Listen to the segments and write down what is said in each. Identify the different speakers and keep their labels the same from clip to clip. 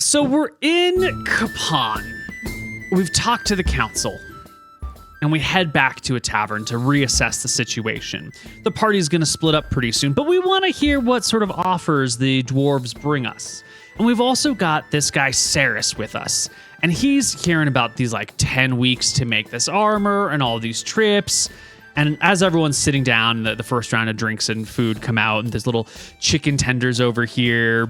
Speaker 1: So we're in Kapan. We've talked to the council, and we head back to a tavern to reassess the situation. The party's going to split up pretty soon, but we want to hear what sort of offers the dwarves bring us. And we've also got this guy Saris with us, and he's hearing about these 10 weeks to make this armor and all these trips. And as everyone's sitting down, the first round of drinks and food come out, and there's little chicken tenders over here,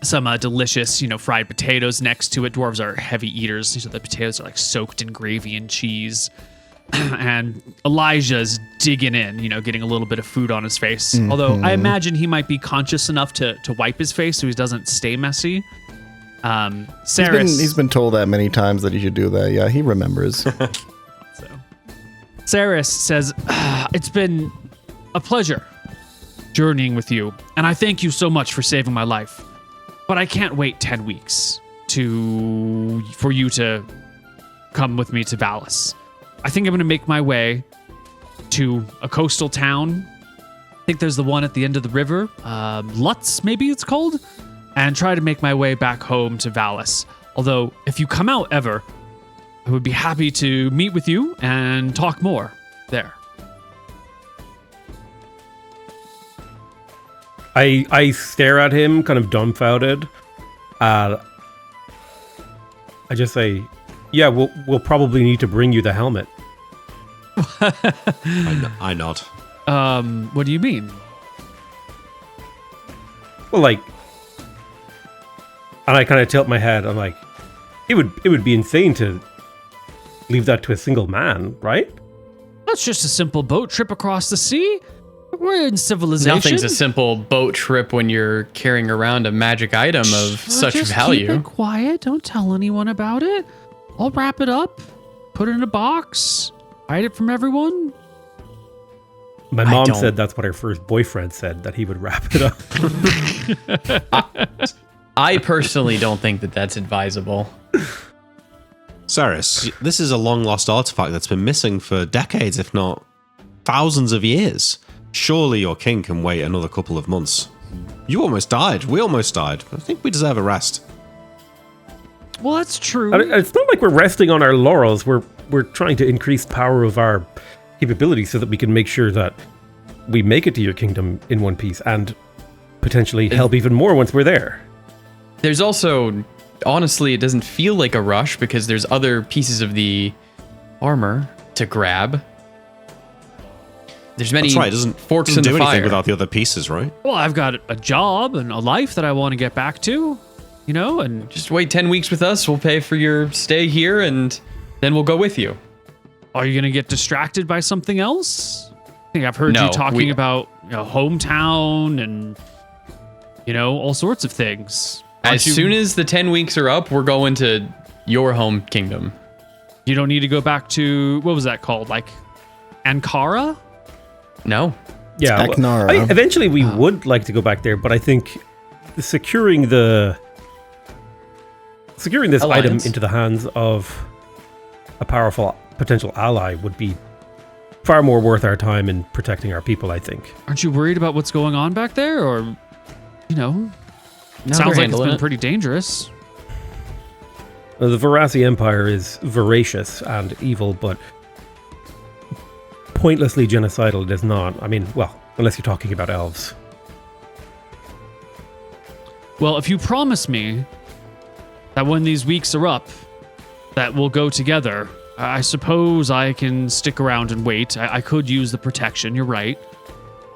Speaker 1: some delicious, fried potatoes next to it. Dwarves are heavy eaters, so the potatoes are soaked in gravy and cheese. And Elijah's digging in, getting a little bit of food on his face. Mm-hmm. Although I imagine he might be conscious enough to wipe his face so he doesn't stay messy. Saris,
Speaker 2: he's been told that many times that he should do that. Yeah, he remembers.
Speaker 1: Saris says, it's been a pleasure journeying with you, and I thank you so much for saving my life. But I can't wait 10 weeks for you to come with me to Valis. I think I'm going to make my way to a coastal town. I think there's the one at the end of the river, Lutz, maybe it's called, and try to make my way back home to Valis. Although, if you come out ever, I would be happy to meet with you and talk more there.
Speaker 3: I stare at him, kind of dumbfounded. I just say, yeah, we'll probably need to bring you the helmet.
Speaker 4: I nod.
Speaker 1: What do you mean?
Speaker 3: Well, and I kind of tilt my head. I'm like, it would be insane to leave that to a single man, right?
Speaker 1: That's just a simple boat trip across the sea. We're in civilization.
Speaker 5: Nothing's a simple boat trip when you're carrying around a magic item of such
Speaker 1: just
Speaker 5: value.
Speaker 1: Keep it quiet. Don't tell anyone about it. I'll wrap it up, put it in a box, hide it from everyone.
Speaker 3: My mom said that's what her first boyfriend said, that he would wrap it up.
Speaker 5: I personally don't think that that's advisable.
Speaker 4: Saris, this is a long-lost artifact that's been missing for decades, if not thousands of years. Surely your king can wait another couple of months. You almost died. We almost died. I think we deserve a rest.
Speaker 1: Well, that's true.
Speaker 3: It's not like we're resting on our laurels. We're trying to increase the power of our capabilities so that we can make sure that we make it to your kingdom in one piece and potentially help even more once we're there.
Speaker 5: There's also, honestly, it doesn't feel like a rush because there's other pieces of the armor to grab. There's many forks in the fire. Doesn't do anything
Speaker 4: without the other pieces, right?
Speaker 1: Well, I've got a job and a life that I want to get back to, and
Speaker 5: just wait 10 weeks with us. We'll pay for your stay here, and then we'll go with you.
Speaker 1: Are you going to get distracted by something else? I think I've heard you talking about hometown and, all sorts of things.
Speaker 5: As soon as the 10 weeks are up, we're going to your home kingdom.
Speaker 1: You don't need to go back to, what was that called? Ankara?
Speaker 5: No.
Speaker 3: Yeah.
Speaker 2: Aknara.
Speaker 3: Eventually we would like to go back there, but I think securing this item into the hands of a powerful potential ally would be far more worth our time in protecting our people, I think.
Speaker 1: Aren't you worried about what's going on back there? Or, sounds like it's been pretty dangerous.
Speaker 3: The Varasi Empire is voracious and evil, but pointlessly genocidal it is not. I mean, well, unless you're talking about elves.
Speaker 1: Well, if you promise me that when these weeks are up, that we'll go together, I suppose I can stick around and wait. I could use the protection, you're right.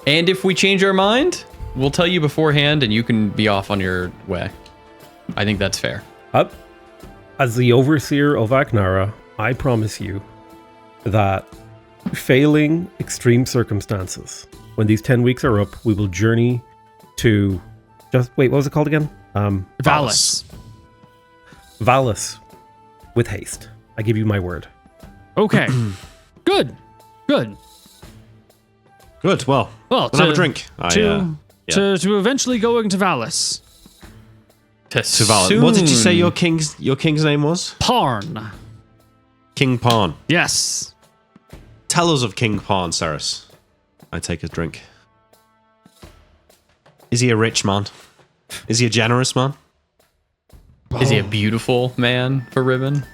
Speaker 5: And if we change our mind, we'll tell you beforehand and you can be off on your way. I think that's fair.
Speaker 3: As the overseer of Aknara, I promise you that failing extreme circumstances, when these 10 weeks are up, we will journey to what was it called again?
Speaker 1: Valis.
Speaker 3: Valis with haste. I give you my word.
Speaker 1: Okay. Good.
Speaker 4: Well, let's have a drink.
Speaker 1: To eventually going to Valis.
Speaker 4: To Valis. What did you say your king's name was?
Speaker 1: Parn.
Speaker 4: King Parn.
Speaker 1: Yes.
Speaker 4: Tell us of King Parn, Saris. I take a drink. Is he a rich man? Is he a generous man?
Speaker 5: Is he a beautiful man for Ribbon?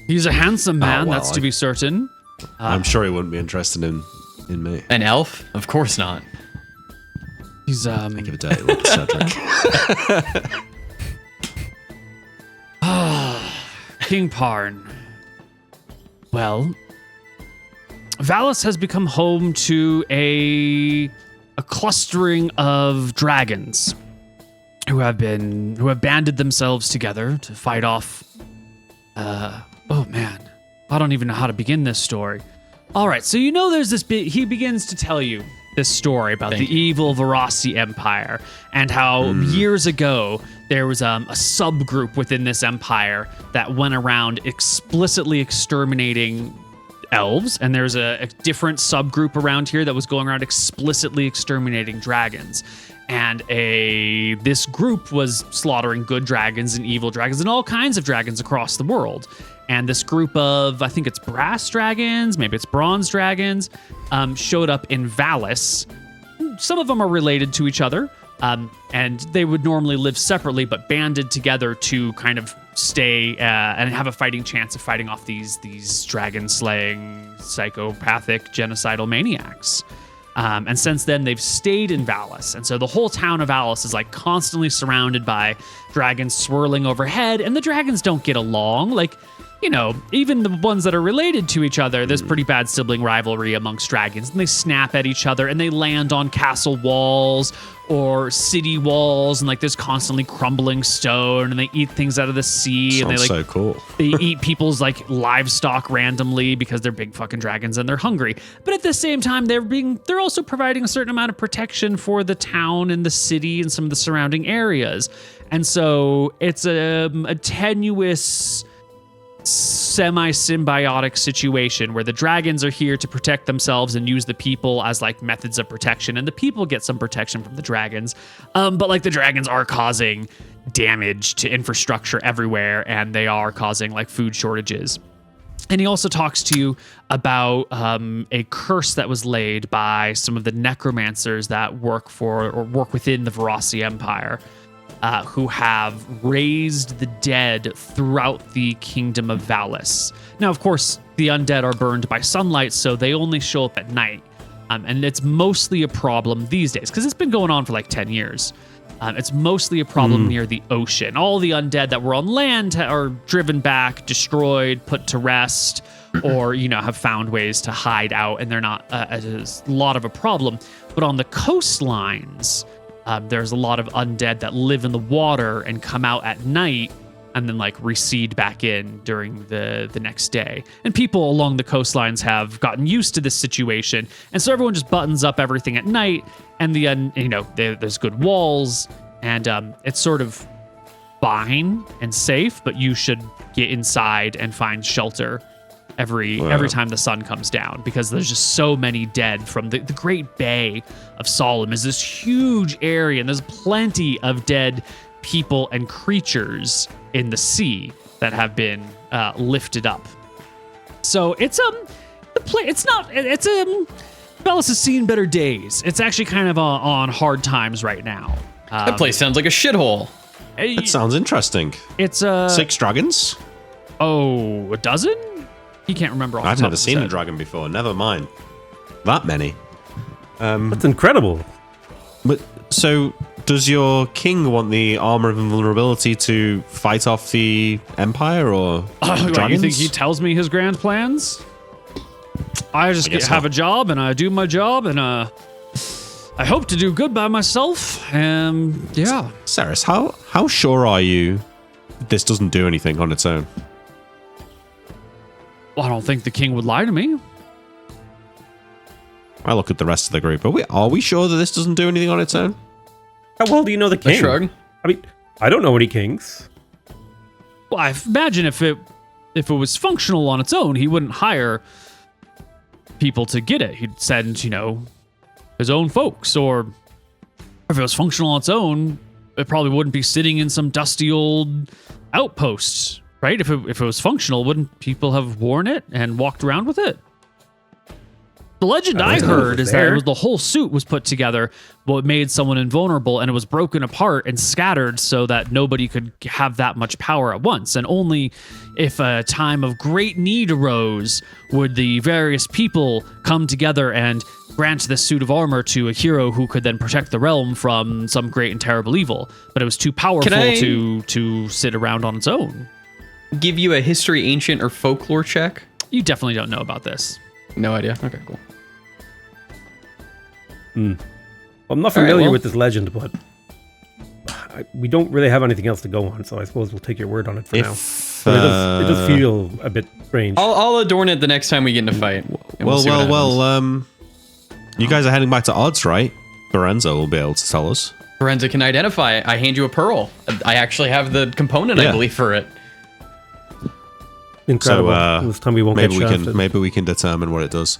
Speaker 1: He's a handsome man,
Speaker 4: well,
Speaker 1: that's to be certain.
Speaker 4: I'm sure he wouldn't be interested in me.
Speaker 5: An elf? Of course not.
Speaker 1: He's
Speaker 4: Think of a dirty look, Cedric.
Speaker 1: King Parn. Well, Valis has become home to a clustering of dragons who have banded themselves together to fight off. Oh man, I don't even know how to begin this story. All right, so there's this bit. He begins to tell you this story about the evil Varasi Empire and how years ago there was a subgroup within this empire that went around explicitly exterminating elves, and there's a different subgroup around here that was going around explicitly exterminating dragons. And this group was slaughtering good dragons and evil dragons and all kinds of dragons across the world. And this group of, I think it's brass dragons, maybe it's bronze dragons, showed up in Valis. Some of them are related to each other, and they would normally live separately, but banded together to kind of stay and have a fighting chance of fighting off these dragon-slaying, psychopathic, genocidal maniacs. And since then, they've stayed in Valis. And so the whole town of Valis is like constantly surrounded by dragons swirling overhead, and the dragons don't get along. Like, even the ones that are related to each other, there's pretty bad sibling rivalry amongst dragons, and they snap at each other, and they land on castle walls or city walls, and like there's constantly crumbling stone, and they eat things out of the sea.
Speaker 4: Sounds
Speaker 1: and they
Speaker 4: so cool.
Speaker 1: They eat people's like livestock randomly because they're big fucking dragons and they're hungry. But at the same time, they're also providing a certain amount of protection for the town and the city and some of the surrounding areas. And so it's a tenuous, semi-symbiotic situation where the dragons are here to protect themselves and use the people as like methods of protection, and the people get some protection from the dragons, but like the dragons are causing damage to infrastructure everywhere, and they are causing like food shortages. And he also talks to you about a curse that was laid by some of the necromancers that work within the Varasi Empire, who have raised the dead throughout the kingdom of Valis. Now, of course, the undead are burned by sunlight, so they only show up at night. And it's mostly a problem these days, because it's been going on for like 10 years. It's mostly a problem near the ocean. All the undead that were on land are driven back, destroyed, put to rest, or, have found ways to hide out, and they're not a lot of a problem. But on the coastlines, there's a lot of undead that live in the water and come out at night and then like recede back in during the next day. And people along the coastlines have gotten used to this situation, and so everyone just buttons up everything at night. And there's good walls, and it's sort of fine and safe, but you should get inside and find shelter every time the sun comes down, because there's just so many dead from the Great Bay of Solemn is this huge area, and there's plenty of dead people and creatures in the sea that have been lifted up. So Valis has seen better days. It's actually kind of on hard times right now.
Speaker 5: That place sounds like a shithole.
Speaker 4: That sounds interesting.
Speaker 1: It's
Speaker 4: 6 dragons?
Speaker 1: a dozen? He can't remember all.
Speaker 4: I've never seen a dragon before. Never mind that many.
Speaker 3: That's incredible.
Speaker 4: But so, does your king want the armor of invulnerability to fight off the empire, or the dragons?
Speaker 1: You think he tells me his grand plans? I just have a job, and I do my job, and I hope to do good by myself. Yeah.
Speaker 4: Ceres, how sure are you this doesn't do anything on its own?
Speaker 1: Well, I don't think the king would lie to me.
Speaker 4: I look at the rest of the group. Are we sure that this doesn't do anything on its own?
Speaker 3: How well do you know the king?
Speaker 5: Shrug.
Speaker 3: I mean, I don't know any kings.
Speaker 1: Well, I imagine if it was functional on its own, he wouldn't hire people to get it. He'd send, his own folks. Or if it was functional on its own, it probably wouldn't be sitting in some dusty old outpost, right? If it was functional, wouldn't people have worn it and walked around with it? The legend I heard is that it was the whole suit was put together, what made someone invulnerable, and it was broken apart and scattered so that nobody could have that much power at once. And only if a time of great need arose would the various people come together and grant this suit of armor to a hero who could then protect the realm from some great and terrible evil. But it was too powerful to sit around on its own.
Speaker 5: Give you a history, ancient, or folklore check?
Speaker 1: You definitely don't know about this.
Speaker 5: No idea. Okay, cool.
Speaker 3: I'm not familiar
Speaker 5: well.
Speaker 3: with this legend, but we don't really have anything else to go on, so I suppose we'll take your word on it for now. But it does feel a bit strange.
Speaker 5: I'll adorn it the next time we get in a fight. and we'll see what happens.
Speaker 4: You guys are heading back to odds, right? Lorenzo will be able to tell us.
Speaker 5: Lorenzo can identify. I hand you a pearl. I actually have the component, I believe, for it.
Speaker 3: Incredible.
Speaker 4: So
Speaker 3: This time we won't get shafted.
Speaker 4: maybe we can determine what it does.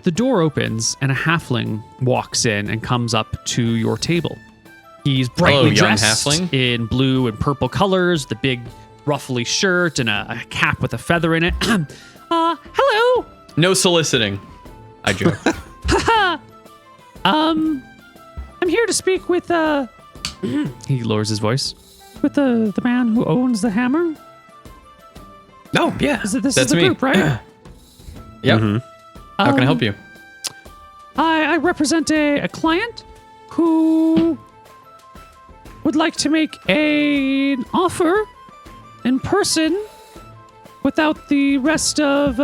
Speaker 1: The door opens and a halfling walks in and comes up to your table. He's brightly
Speaker 5: Hello, young
Speaker 1: dressed
Speaker 5: halfling.
Speaker 1: in blue and purple colors, the big ruffly shirt and a cap with a feather in it. Hello.
Speaker 5: No soliciting. I joke.
Speaker 1: I'm here to speak with he lowers his voice. With the man who owns the hammer.
Speaker 5: No, yeah.
Speaker 1: This
Speaker 5: That's
Speaker 1: is the
Speaker 5: me.
Speaker 1: group, right?
Speaker 5: Yep. How can I help you?
Speaker 1: I represent a client who would like to make an offer in person without the rest of,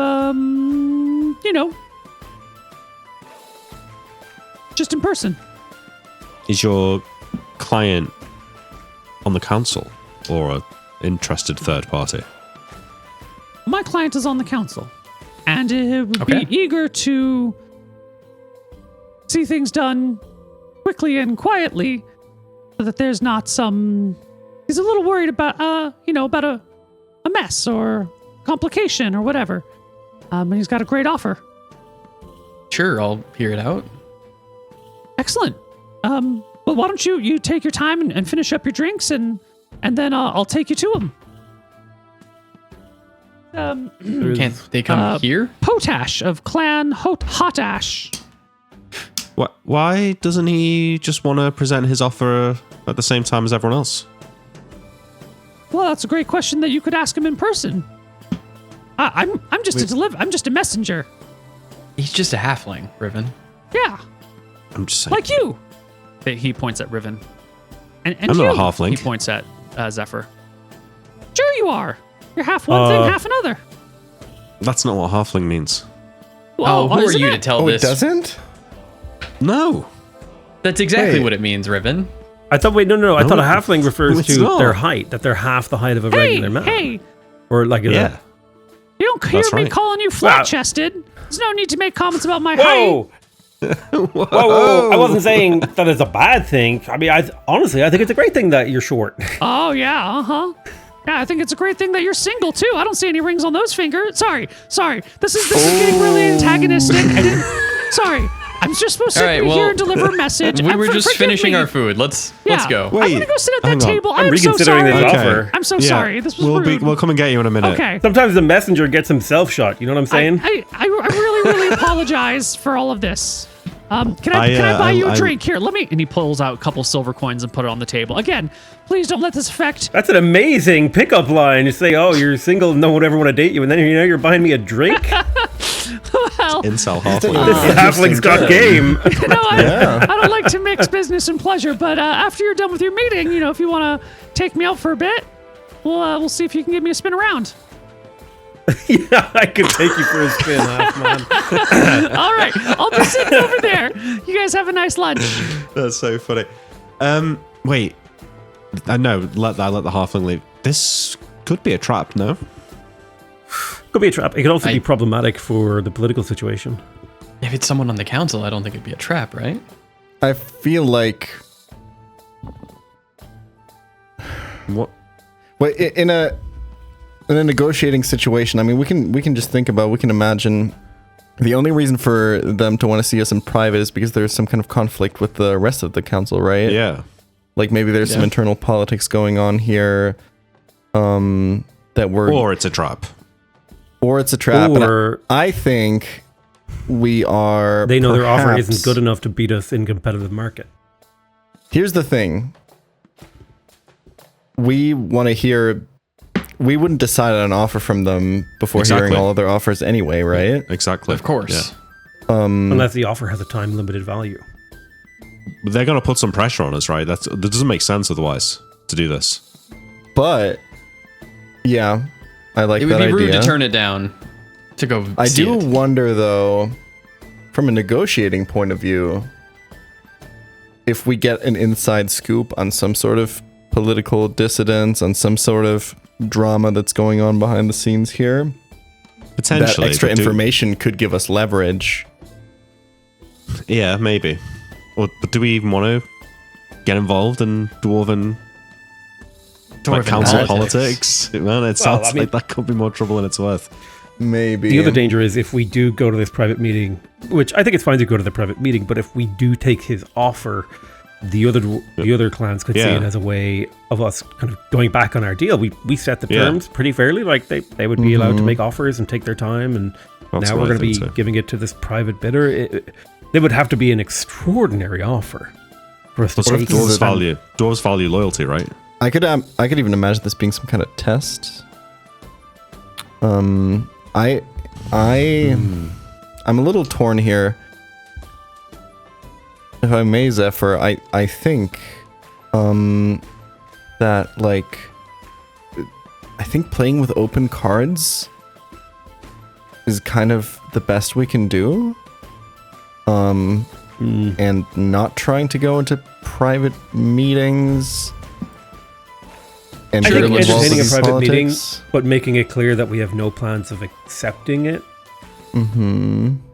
Speaker 1: just in person.
Speaker 4: Is your client on the council or an interested third party?
Speaker 1: My client is on the council, and it would
Speaker 5: Okay.
Speaker 1: be eager to see things done quickly and quietly, so that there's not some. He's a little worried about, about a mess or complication or whatever. And he's got a great offer.
Speaker 5: Sure, I'll hear it out.
Speaker 1: Excellent. Well, why don't you take your time and finish up your drinks, and then I'll take you to him.
Speaker 5: Can't they come here?
Speaker 1: Potash of Clan Hotash.
Speaker 4: Why doesn't he just want to present his offer at the same time as everyone else?
Speaker 1: Well, that's a great question that you could ask him in person. I'm just a messenger.
Speaker 5: He's just a halfling, Riven.
Speaker 1: Yeah,
Speaker 4: I'm just saying.
Speaker 1: like you. He points at Riven. And
Speaker 4: I'm
Speaker 1: you,
Speaker 4: not a halfling.
Speaker 1: He points at Zephyr. Sure you are. You're half one thing, half another.
Speaker 4: That's not what halfling means.
Speaker 5: Who are
Speaker 1: isn't
Speaker 5: you
Speaker 1: it?
Speaker 5: to tell
Speaker 2: Oh, it
Speaker 5: this?
Speaker 2: doesn't?
Speaker 4: No.
Speaker 5: That's exactly
Speaker 2: Wait.
Speaker 5: what it means, Riven.
Speaker 3: I thought, no. I thought a
Speaker 4: No,
Speaker 3: halfling refers
Speaker 4: it's
Speaker 3: to
Speaker 4: not.
Speaker 3: their height, that they're half the height of a
Speaker 1: Hey,
Speaker 3: regular man.
Speaker 1: hey,
Speaker 3: Or like a...
Speaker 4: Yeah.
Speaker 1: you don't hear
Speaker 4: That's
Speaker 1: me
Speaker 4: right.
Speaker 1: calling you flat-chested. There's no need to make comments about my height.
Speaker 3: Whoa! Whoa! I wasn't saying that it's a bad thing. I mean, honestly, I think it's a great thing that you're short.
Speaker 1: Oh, yeah, uh-huh. Yeah, I think it's a great thing that you're single, too. I don't see any rings on those fingers. Sorry. This is getting really antagonistic. Sorry. I'm just supposed to
Speaker 5: All right,
Speaker 1: be here
Speaker 5: well,
Speaker 1: and deliver a message.
Speaker 5: We were just
Speaker 1: Forgive
Speaker 5: finishing
Speaker 1: me.
Speaker 5: our food. Let's
Speaker 1: Yeah.
Speaker 5: go.
Speaker 1: I'm
Speaker 4: Wait,
Speaker 1: gonna go sit at
Speaker 4: hang
Speaker 1: that
Speaker 4: on.
Speaker 1: table.
Speaker 3: I'm
Speaker 1: I'm so
Speaker 3: reconsidering
Speaker 1: sorry.
Speaker 3: this offer.
Speaker 1: I'm so
Speaker 4: Yeah.
Speaker 1: sorry. This was rude.
Speaker 4: We'll come and get you in a minute.
Speaker 1: Okay.
Speaker 3: Sometimes the messenger gets himself shot. You know what I'm saying?
Speaker 1: I really apologize for all of this. Can I buy you a drink? Here, let me. And he pulls out a couple silver coins and put it on the table. Again, please don't let this affect.
Speaker 3: That's an amazing pickup line. You say, "Oh, you're single, no one would ever want to date you," and then you're buying me a drink.
Speaker 1: Well,
Speaker 4: Incel halfling.
Speaker 3: This halfling's got game.
Speaker 1: I don't like to mix business and pleasure, but after you're done with your meeting, if you want to take me out for a bit, we'll see if you can give me a spin around.
Speaker 3: Yeah, I could take you for a spin, half man.
Speaker 1: All right, I'll be sitting over there. You guys have a nice lunch.
Speaker 4: That's so funny. Wait. I know. Let the halfling leave. This could be a trap. No.
Speaker 3: Could be a trap. It could also be problematic for the political situation.
Speaker 5: If it's someone on the council, I don't think it'd be a trap, right?
Speaker 2: I feel like
Speaker 4: What?
Speaker 2: well, in a negotiating situation, I mean, we can just think about, we can imagine the only reason for them to want to see us in private is because there's some kind of conflict with the rest of the council, right?
Speaker 4: Yeah.
Speaker 2: Like maybe there's some internal politics going on here, that we're,
Speaker 4: Or it's a trap.
Speaker 2: or it's a trap.
Speaker 3: Or-
Speaker 2: And I think we are.
Speaker 3: They know their offer
Speaker 2: perhaps-
Speaker 3: isn't good enough to beat us in competitive market.
Speaker 2: Here's the thing. We want to hear. We wouldn't decide on an offer from them before
Speaker 4: Exactly.
Speaker 2: hearing all of their offers anyway, right?
Speaker 4: Exactly.
Speaker 5: Of course.
Speaker 4: Yeah.
Speaker 3: Unless the offer has a time limited value.
Speaker 4: But they're going to put some pressure on us, right? That doesn't make sense otherwise to do this.
Speaker 2: But yeah, I like
Speaker 5: It would
Speaker 2: that
Speaker 5: be
Speaker 2: idea.
Speaker 5: rude to turn it down to go
Speaker 2: I
Speaker 5: see
Speaker 2: do
Speaker 5: it.
Speaker 2: wonder, though, from a negotiating point of view, if we get an inside scoop on some sort of political dissidence, on some sort of drama that's going on behind the scenes here,
Speaker 4: Potentially.
Speaker 2: that extra
Speaker 4: but
Speaker 2: information could give us leverage.
Speaker 4: Yeah, maybe. But do we even want to get involved in dwarven council politics? Man, it sounds
Speaker 3: I mean-
Speaker 4: like that could be more trouble than it's worth.
Speaker 2: Maybe.
Speaker 3: The other danger is if we do go to this private meeting, which I think it's fine to go to the private meeting, but if we do take his offer, the other clans could see
Speaker 4: Yeah.
Speaker 3: it as a way of us kind of going back on our deal. We set the
Speaker 4: Yeah.
Speaker 3: terms pretty fairly, like they would be allowed to make offers and take their time, and
Speaker 4: That's
Speaker 3: now
Speaker 4: what
Speaker 3: we're
Speaker 4: I
Speaker 3: going to be
Speaker 4: think so.
Speaker 3: giving it to this private bidder. They would have to be an extraordinary offer for us to
Speaker 4: Plus,
Speaker 3: take.
Speaker 4: dwarves value loyalty, right?
Speaker 2: I could even imagine this being some kind of test. I'm a little torn here. If I may, Zephyr, I think that like I think playing with open cards is kind of the best we can do. And not trying to go into private meetings. And
Speaker 3: I
Speaker 2: getting
Speaker 3: think
Speaker 2: involved
Speaker 3: entertaining a
Speaker 2: with
Speaker 3: private meeting,
Speaker 2: politics.
Speaker 3: but making it clear that we have no plans of accepting it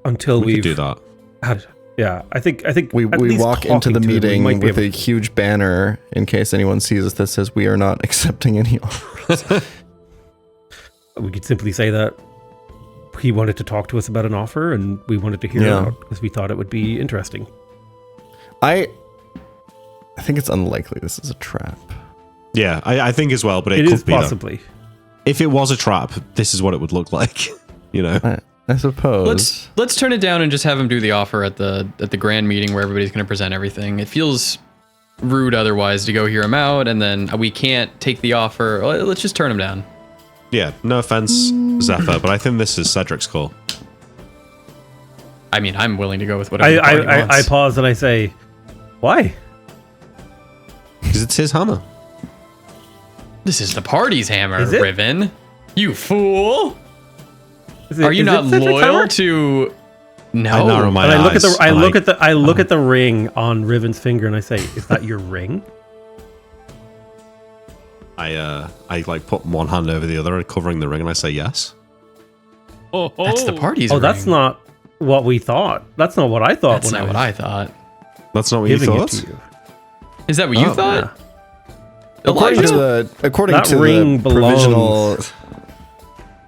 Speaker 3: until
Speaker 4: We
Speaker 3: we've
Speaker 4: could do that.
Speaker 3: had. Yeah, I think
Speaker 2: We
Speaker 3: at least
Speaker 2: walk into
Speaker 3: talking
Speaker 2: the
Speaker 3: to it, we
Speaker 2: meeting
Speaker 3: might be
Speaker 2: with a
Speaker 3: able-
Speaker 2: huge banner in case anyone sees us that says we are not accepting any offers.
Speaker 3: We could simply say that he wanted to talk to us about an offer, and we wanted to hear
Speaker 2: Yeah.
Speaker 3: it out because we thought it would be interesting.
Speaker 2: I think it's unlikely this is a trap.
Speaker 4: Yeah, I think as well, but it
Speaker 3: It
Speaker 4: could
Speaker 3: is
Speaker 4: be. Though.
Speaker 3: possibly.
Speaker 4: If it was a trap, this is what it would look like. You know?
Speaker 2: I suppose.
Speaker 5: Let's turn it down and just have him do the offer at the grand meeting where everybody's going to present everything. It feels rude otherwise to go hear him out and then we can't take the offer. Let's just turn him down.
Speaker 4: Yeah, no offense, Zephyr, but I think this is Cedric's call.
Speaker 5: I mean, I'm willing to go with whatever the party
Speaker 3: I
Speaker 5: wants.
Speaker 3: pause and I say, why?
Speaker 4: Because it's his hammer.
Speaker 5: This is the party's hammer,
Speaker 3: Is it?
Speaker 5: Riven. You fool!
Speaker 3: Is it-
Speaker 5: Are you
Speaker 3: is it
Speaker 5: not
Speaker 3: Cedric's
Speaker 5: loyal
Speaker 3: hammer?
Speaker 5: to? No.
Speaker 4: I narrow my
Speaker 3: And I look at
Speaker 4: eyes.
Speaker 3: the I look at the ring on Riven's finger and I say, "Is that your ring?"
Speaker 4: I like put one hand over the other, covering the ring, and I say yes.
Speaker 5: That's the party's
Speaker 3: Oh,
Speaker 5: ring.
Speaker 3: that's not what we thought. That's not what I thought
Speaker 5: That's
Speaker 3: when
Speaker 5: not
Speaker 3: I
Speaker 5: what
Speaker 3: was
Speaker 5: I thought.
Speaker 4: That's not what you
Speaker 3: giving it
Speaker 4: thought.
Speaker 3: to you.
Speaker 5: Is that what you
Speaker 2: Oh,
Speaker 5: thought?
Speaker 2: According
Speaker 5: Elijah?
Speaker 2: to
Speaker 3: That ring
Speaker 2: the provisional
Speaker 3: belongs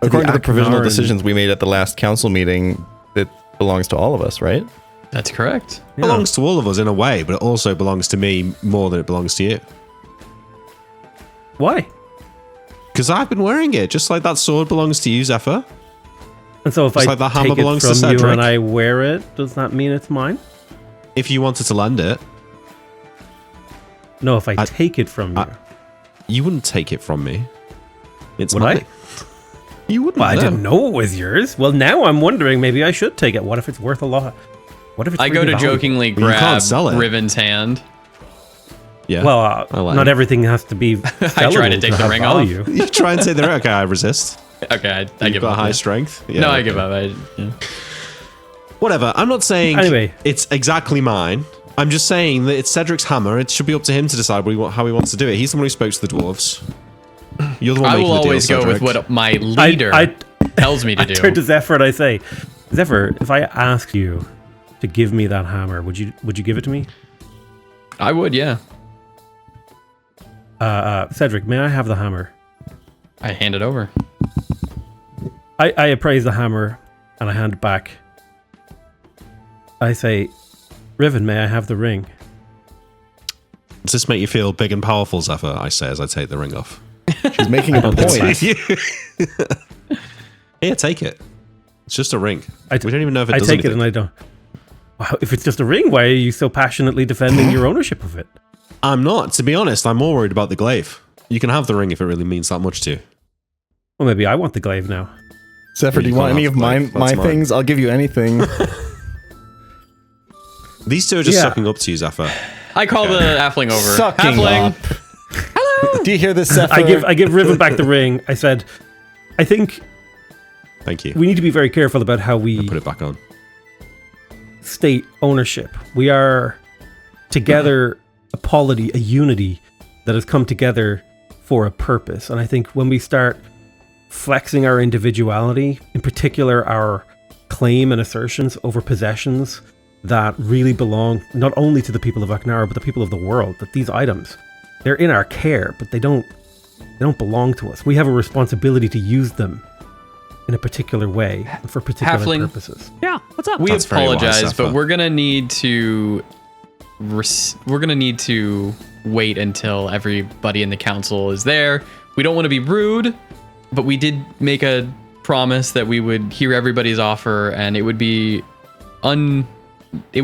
Speaker 2: according to the provisional
Speaker 3: Aknaran.
Speaker 2: decisions we made at the last council meeting, it belongs to all of us, right?
Speaker 5: That's correct.
Speaker 4: It belongs to all of us in a way, but it also belongs to me more than it belongs to you.
Speaker 3: Why?
Speaker 4: Because I've been wearing it, just like that sword belongs to you, Zephyr.
Speaker 3: And so if
Speaker 4: Just
Speaker 3: I
Speaker 4: like the hammer
Speaker 3: take it
Speaker 4: belongs to
Speaker 3: from you
Speaker 4: Cedric.
Speaker 3: and I wear it, does that mean it's mine?
Speaker 4: If you wanted to lend it,
Speaker 3: No, if I take it from you.
Speaker 4: you wouldn't take it from me. It's
Speaker 3: Would
Speaker 4: mine.
Speaker 3: I?
Speaker 4: You wouldn't.
Speaker 3: Well, I
Speaker 4: no.
Speaker 3: didn't know it was yours. Well, now I'm wondering maybe I should take it. What if it's worth a lot? What if it's
Speaker 5: I go
Speaker 3: really
Speaker 5: to
Speaker 3: valuable?
Speaker 5: jokingly
Speaker 4: Well, you can't
Speaker 5: grab
Speaker 4: sell it.
Speaker 5: Riven's hand.
Speaker 4: Yeah.
Speaker 3: Well,
Speaker 4: I like
Speaker 3: not
Speaker 4: it.
Speaker 3: everything has to be
Speaker 5: I try to
Speaker 3: sellable
Speaker 5: take the
Speaker 3: have
Speaker 5: ring off.
Speaker 3: value.
Speaker 4: You try and say the ring. Okay, I resist.
Speaker 5: Okay, I
Speaker 4: You've
Speaker 5: give
Speaker 4: got
Speaker 5: up.
Speaker 4: high
Speaker 5: yeah.
Speaker 4: strength. Yeah,
Speaker 5: No, I
Speaker 4: okay.
Speaker 5: give up. Yeah.
Speaker 4: Whatever. I'm not saying
Speaker 3: Anyway.
Speaker 4: it's exactly mine. I'm just saying that it's Cedric's hammer. It should be up to him to decide how he wants to do it. He's the one who spoke to the dwarves. You're the one
Speaker 5: I
Speaker 4: making
Speaker 5: will
Speaker 4: the deal,
Speaker 5: always go with
Speaker 4: Cedric.
Speaker 5: what my leader
Speaker 3: I
Speaker 5: tells me to
Speaker 3: I
Speaker 5: do.
Speaker 3: turn to Zephyr and I say, Zephyr, if I asked you to give me that hammer, would you give it to me?
Speaker 5: I would, yeah.
Speaker 3: Cedric, may I have the hammer?
Speaker 5: I hand it over.
Speaker 3: I appraise the hammer and I hand it back. I say, Riven, may I have the ring?
Speaker 4: Does this make you feel big and powerful, Zephyr? I say as I take the ring off.
Speaker 2: She's making a point.
Speaker 4: Here, take it. It's just a ring.
Speaker 3: I
Speaker 4: We don't even know if it
Speaker 3: I
Speaker 4: does
Speaker 3: take
Speaker 4: anything.
Speaker 3: it and I don't. Wow, if it's just a ring, why are you so passionately defending your ownership of it?
Speaker 4: I'm not. To be honest, I'm more worried about the glaive. You can have the ring if it really means that much to you.
Speaker 3: Well, maybe I want the glaive now.
Speaker 2: Zephyr, do you want
Speaker 4: can't
Speaker 2: any
Speaker 4: have
Speaker 2: of my
Speaker 4: glaive. That's mine.
Speaker 2: things? I'll give you anything.
Speaker 4: These two are just
Speaker 3: Yeah.
Speaker 4: sucking up to you, Zephyr.
Speaker 5: I call the halfling over.
Speaker 2: Sucking
Speaker 5: halfling.
Speaker 2: up. Hello. Do you hear this, Zephyr?
Speaker 3: I give Riven back the ring. I said, I think
Speaker 4: Thank you.
Speaker 3: we need to be very careful about how we
Speaker 4: Put it back on.
Speaker 3: state ownership. We are together a polity, a unity that has come together for a purpose. And I think when we start flexing our individuality, in particular our claim and assertions over possessions that really belong not only to the people of Aknara, but the people of the world, that these items, they're in our care, but they don't belong to us. We have a responsibility to use them in a particular way and for particular
Speaker 5: Halfling.
Speaker 3: purposes.
Speaker 1: Yeah, what's up?
Speaker 5: We
Speaker 4: That's very wise,
Speaker 5: apologize, but
Speaker 4: Zephyr.
Speaker 5: we're gonna need to wait until everybody in the council is there. We don't want to be rude, but we did make a promise that we would hear everybody's offer, and it would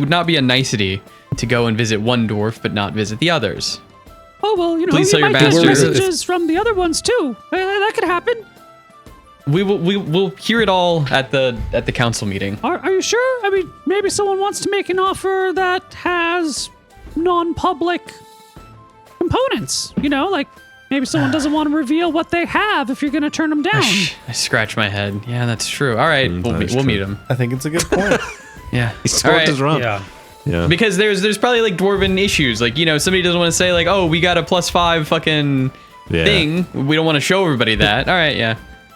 Speaker 5: not be a nicety to go and visit one dwarf but not visit the others.
Speaker 1: Oh, well, you know,
Speaker 5: Please
Speaker 1: you
Speaker 5: tell your
Speaker 1: might get
Speaker 5: master-
Speaker 1: messages from the other ones, too. That could happen.
Speaker 5: We'll hear it all at the council meeting.
Speaker 1: Are you sure? I mean, maybe someone wants to make an offer that has non-public components. You know, like maybe someone doesn't want to reveal what they have if you're going to turn them down.
Speaker 5: I scratch my head. Yeah, that's true. All right, we'll
Speaker 4: that is
Speaker 5: meet
Speaker 4: true.
Speaker 5: him.
Speaker 2: I think it's a good point.
Speaker 5: Yeah.
Speaker 4: He's
Speaker 5: All
Speaker 4: talked
Speaker 5: right.
Speaker 4: us wrong.
Speaker 3: Yeah.
Speaker 4: Yeah.
Speaker 5: Because there's probably like dwarven issues. Like, you know, somebody doesn't want to say like, oh, we got a +5 fucking
Speaker 4: Yeah.
Speaker 5: thing. We don't want to show everybody that. All right, yeah.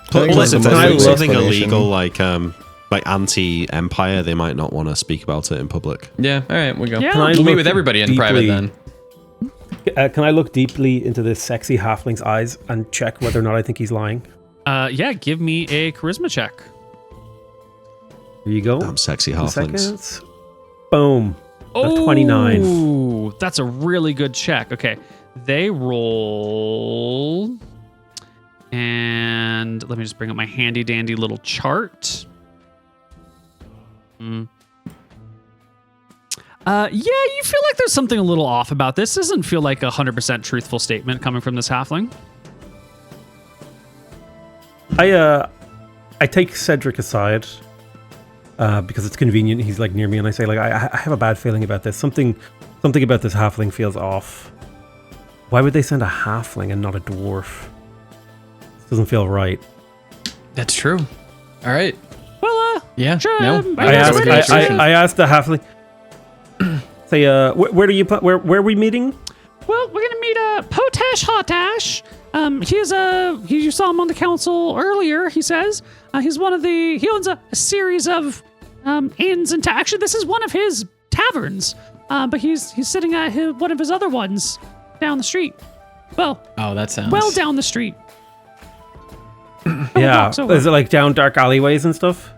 Speaker 2: I think
Speaker 4: Plus, if
Speaker 2: that's a
Speaker 4: they're doing
Speaker 2: nice
Speaker 4: something
Speaker 2: explanation.
Speaker 4: illegal like anti-empire, they might not want to speak about it in public.
Speaker 5: Yeah, all right, we go.
Speaker 1: Yeah.
Speaker 3: Can I
Speaker 5: We'll meet
Speaker 3: look
Speaker 5: with everybody in private
Speaker 3: deeply-
Speaker 5: then.
Speaker 3: Can I look deeply into this sexy halfling's eyes and check whether or not I think he's lying?
Speaker 1: Yeah, give me a charisma check.
Speaker 3: Here you go.
Speaker 4: Damn sexy
Speaker 3: 2
Speaker 4: halflings.
Speaker 3: seconds. Boom. A 29.
Speaker 1: Ooh, that's a really good check. Okay, they roll, and let me just bring up my handy dandy little chart. Yeah, you feel like there's something a little off about this. Doesn't feel like a 100% truthful statement coming from this halfling.
Speaker 3: I take Cedric aside because it's convenient. He's like near me, and I say like I have a bad feeling about this. Something about this halfling feels off. Why would they send a halfling and not a dwarf? This doesn't feel right.
Speaker 5: That's true. All right.
Speaker 1: Well,
Speaker 5: Yeah.
Speaker 1: sure.
Speaker 5: No.
Speaker 1: I
Speaker 3: I
Speaker 1: guess
Speaker 3: asked
Speaker 1: we're gonna-
Speaker 3: I asked the halfling. Say where do you where are we meeting?
Speaker 1: Well, we're gonna meet Potash Hotash. You saw him on the council earlier. He says he owns a series of inns and actually this is one of his taverns. But he's sitting at one of his other ones down the street. Well,
Speaker 5: Oh, that sounds.
Speaker 1: well down the street.
Speaker 3: Yeah,
Speaker 1: blocks over.
Speaker 3: is it like down dark alleyways and stuff?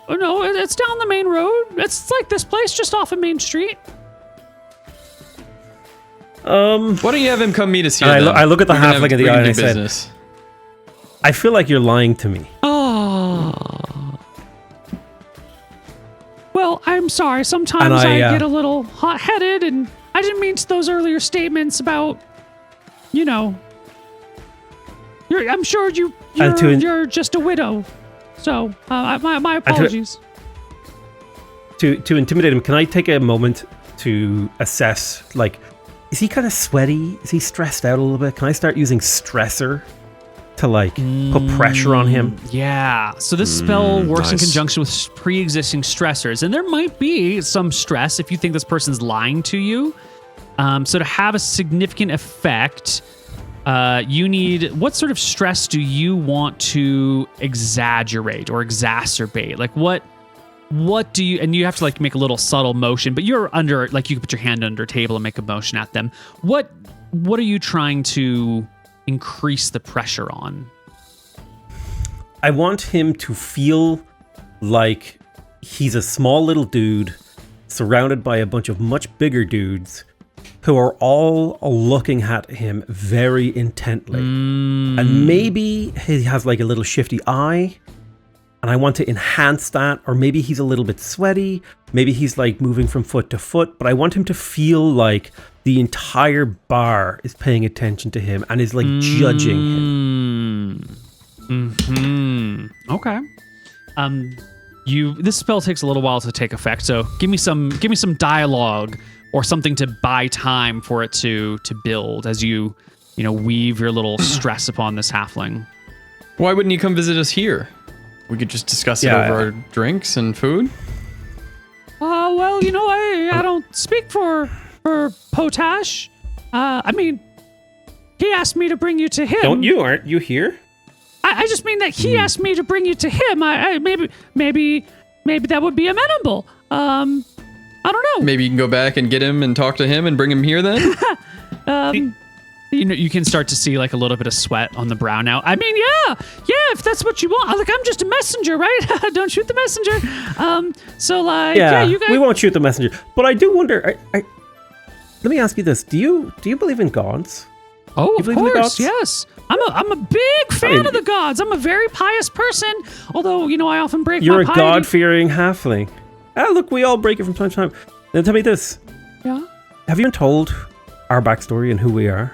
Speaker 1: Oh no, it's down the main road. It's like this place just off of Main Street.
Speaker 5: Why don't you have him come meet us here?
Speaker 3: And
Speaker 5: then?
Speaker 3: I look at the
Speaker 5: We're gonna
Speaker 3: halfling in the
Speaker 5: we're
Speaker 3: eye
Speaker 5: gonna
Speaker 3: and
Speaker 5: do
Speaker 3: I said-
Speaker 5: business.
Speaker 3: I feel like you're lying to me.
Speaker 1: Oh. Well, I'm sorry. Sometimes
Speaker 3: And
Speaker 1: I
Speaker 3: I,
Speaker 1: get a little hot-headed, and I didn't mean those earlier statements about, you know. I'm sure you're just a widow. So my apologies.
Speaker 3: To intimidate him, can I take a moment to assess, like, is he kind of sweaty? Is he stressed out a little bit? Can I start using stressor to, like, put pressure on him?
Speaker 1: Yeah. So this spell works in
Speaker 4: nice.
Speaker 1: conjunction with pre-existing stressors, and there might be some stress if you think this person's lying to you. So to have a significant effect, you need, what sort of stress do you want to exaggerate or exacerbate? Like what do you, and you have to like make a little subtle motion, but you're under, like you can put your hand under a table and make a motion at them. What are you trying to increase the pressure on?
Speaker 3: I want him to feel like he's a small little dude surrounded by a bunch of much bigger dudes who are all looking at him very intently. And maybe he has like a little shifty eye, and I want to enhance that. Or maybe he's a little bit sweaty. Maybe he's like moving from foot to foot, but I want him to feel like the entire bar is paying attention to him and is like judging him.
Speaker 1: Okay. This spell takes a little while to take effect, so give me some dialogue or something to buy time for it to build as you weave your little stress upon this halfling.
Speaker 5: Why wouldn't you come visit us here? We could just discuss it over our drinks and food.
Speaker 1: Well, I don't speak for Potash. I mean, he asked me to bring you to him.
Speaker 3: Don't you? Aren't you here?
Speaker 1: I just mean that he asked me to bring you to him. I maybe that would be amenable. I don't know.
Speaker 5: Maybe you can go back and get him and talk to him and bring him here then?
Speaker 1: You can start to see like a little bit of sweat on the brow now. I mean, yeah, if that's what you want. I'm just a messenger, right? Don't shoot the messenger. You guys.
Speaker 3: We won't shoot the messenger. But I do wonder. Let me ask you this: Do you believe in gods?
Speaker 1: Oh, of
Speaker 3: believe in the
Speaker 1: course,
Speaker 3: gods?
Speaker 1: yes. I'm a big fan of the gods. I'm a very pious person. Although I often break.
Speaker 3: You're
Speaker 1: my
Speaker 3: a
Speaker 1: piety.
Speaker 3: God-fearing halfling. Look, we all break it from time to time. Now tell me this:
Speaker 1: Yeah.
Speaker 3: Have you been told our backstory and who we are?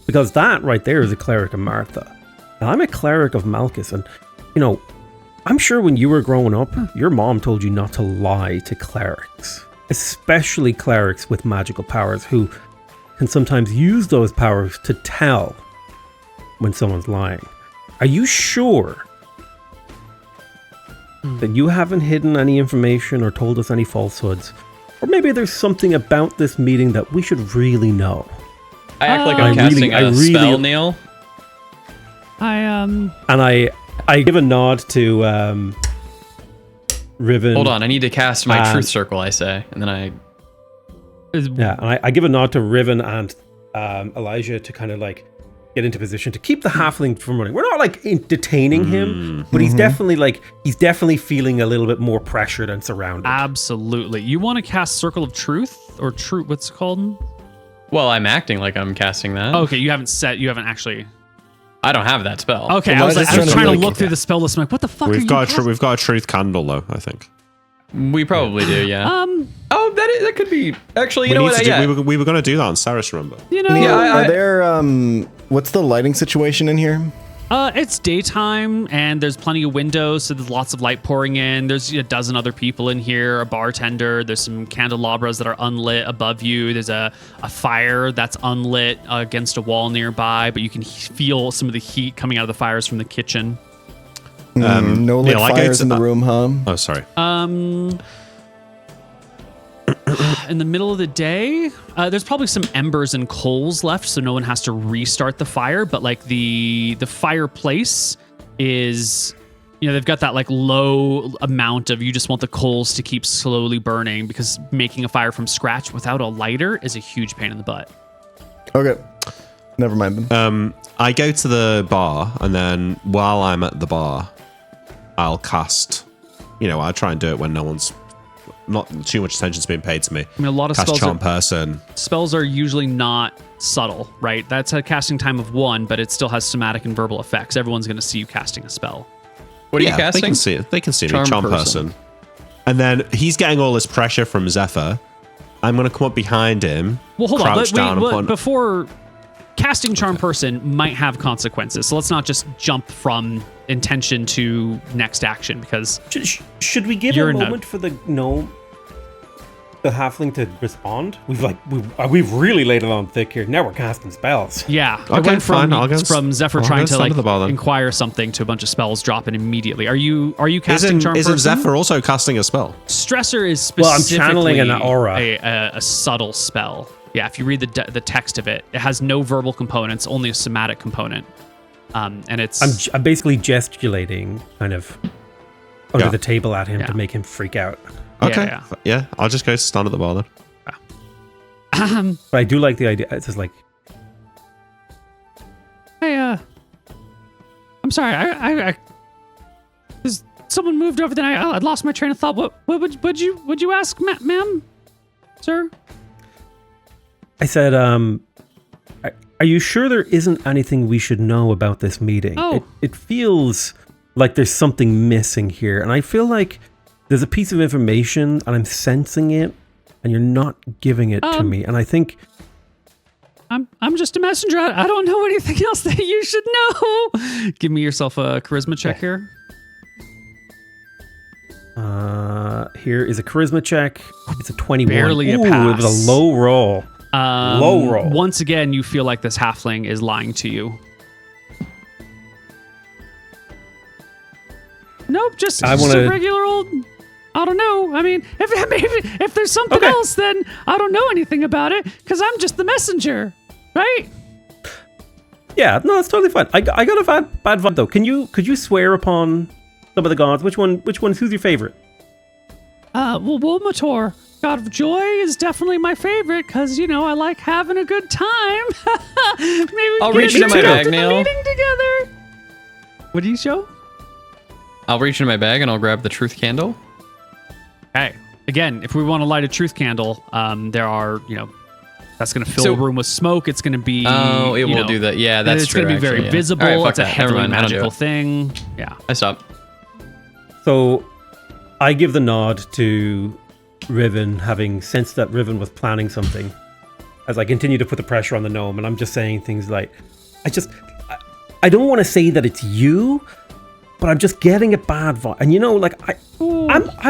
Speaker 3: Because that right there is a cleric of Martha. And I'm a cleric of Malchus. And, I'm sure when you were growing up, your mom told you not to lie to clerics. Especially clerics with magical powers who can sometimes use those powers to tell when someone's lying. Are you sure that you haven't hidden any information or told us any falsehoods? Or maybe there's something about this meeting that we should really know.
Speaker 5: I act like I'm casting a spell, Neil.
Speaker 3: And I give a nod to Riven.
Speaker 5: Hold on, I need to cast my truth circle, I say. And then I
Speaker 3: give a nod to Riven and Elijah to kind of like get into position to keep the halfling from running. We're not like detaining him, but he's definitely feeling a little bit more pressured and surrounded.
Speaker 1: Absolutely. You want to cast Circle of Truth or Truth? What's it called?
Speaker 5: Well, I'm acting like I'm casting that.
Speaker 1: Okay, you haven't actually.
Speaker 5: I don't have that spell.
Speaker 1: Okay,
Speaker 2: Well,
Speaker 1: I was trying to look through the spell list. I'm like, what the fuck?
Speaker 4: We've got a truth candle though, I think.
Speaker 5: We probably do, yeah. That could be. Actually, you know what?
Speaker 4: We were going to do that on Saris, remember?
Speaker 2: Are there what's the lighting situation in here?
Speaker 1: It's daytime and there's plenty of windows, so there's lots of light pouring in. There's a dozen other people in here, a bartender. There's some candelabras that are unlit above you. There's a fire that's unlit against a wall nearby, but you can feel some of the heat coming out of the fires from the kitchen.
Speaker 2: No lit fires in the room, huh?
Speaker 4: Oh, sorry.
Speaker 1: In the middle of the day, there's probably some embers and coals left, so no one has to restart the fire. But like the fireplace is, they've got that like low amount of, you just want the coals to keep slowly burning, because making a fire from scratch without a lighter is a huge pain in the butt.
Speaker 2: Okay, never mind then.
Speaker 4: I go to the bar, and then while I'm at the bar, I'll cast. I try and do it when no one's. Not too much attention's being paid to me.
Speaker 1: I mean, a lot of
Speaker 4: cast charm person.
Speaker 1: Spells are usually not subtle, right? That's a casting time of 1, but it still has somatic and verbal effects. Everyone's going to see you casting a spell.
Speaker 5: What are you casting?
Speaker 4: They can see it. They can see me. Charm person. And then he's getting all this pressure from Zephyr. I'm going to come up behind him.
Speaker 1: Well, hold on.
Speaker 4: Wait,
Speaker 1: before casting charm person might have consequences, so let's not just jump from intention to next action, because
Speaker 3: should we give a moment for the halfling to respond? We've really laid it on thick here. Now we're casting spells.
Speaker 1: Yeah,
Speaker 4: okay,
Speaker 1: I went from
Speaker 4: fine.
Speaker 1: Zephyr trying to inquire something to a bunch of spells dropping immediately. Are you casting charm person?
Speaker 4: Isn't Zephyr also casting a spell?
Speaker 1: Stressor is specifically
Speaker 3: I'm channeling an aura,
Speaker 1: a subtle spell. Yeah, if you read the text of it, it has no verbal components, only a somatic component. And it's...
Speaker 3: I'm basically gesticulating kind of under the table at him to make him freak out.
Speaker 4: Okay. Yeah, I'll just go stand at the bar then.
Speaker 3: But I do like the idea. It's just like...
Speaker 1: Hey, I'm sorry. I someone moved over there. I lost my train of thought. What would you ask, ma'am? Sir?
Speaker 3: I said, are you sure there isn't anything we should know about this meeting?
Speaker 1: Oh.
Speaker 3: It feels like there's something missing here. And I feel like there's a piece of information and I'm sensing it and you're not giving it to me. And I think...
Speaker 1: I'm just a messenger. I don't know anything else that you should know. Give me yourself a charisma check here.
Speaker 3: Here is a charisma check. It's a 21.
Speaker 1: Barely a
Speaker 3: Ooh,
Speaker 1: pass.
Speaker 3: it was a low roll. Low roll.
Speaker 1: Once again, you feel like this halfling is lying to you. Nope, just a regular old... I don't know. I mean, if there's something else, then I don't know anything about it because I'm just the messenger, right?
Speaker 3: Yeah, no, that's totally fine. I got a bad vibe though. Could you swear upon some of the gods? Who's your favorite?
Speaker 1: Well, Wolmator, God of Joy is definitely my favorite because, you know, I like having a good time. Maybe
Speaker 5: I'll reach into my bag, Neil.
Speaker 1: Meeting together. What do you show?
Speaker 5: I'll reach into my bag and I'll grab the truth candle.
Speaker 1: Okay. Again, if we want to light a truth candle, there are, you know, that's going to fill a room with smoke. It's going to be...
Speaker 5: Oh, it will do that. Yeah, that's true.
Speaker 1: It's going to be very visible.
Speaker 5: All right,
Speaker 1: it's a heavily magical thing. Yeah.
Speaker 5: I stop.
Speaker 3: So I give the nod to Riven, having sensed that Riven was planning something, as I continue to put the pressure on the gnome, and I'm just saying things like, I don't want to say that it's you, but I'm just getting a bad vibe. And you know, like I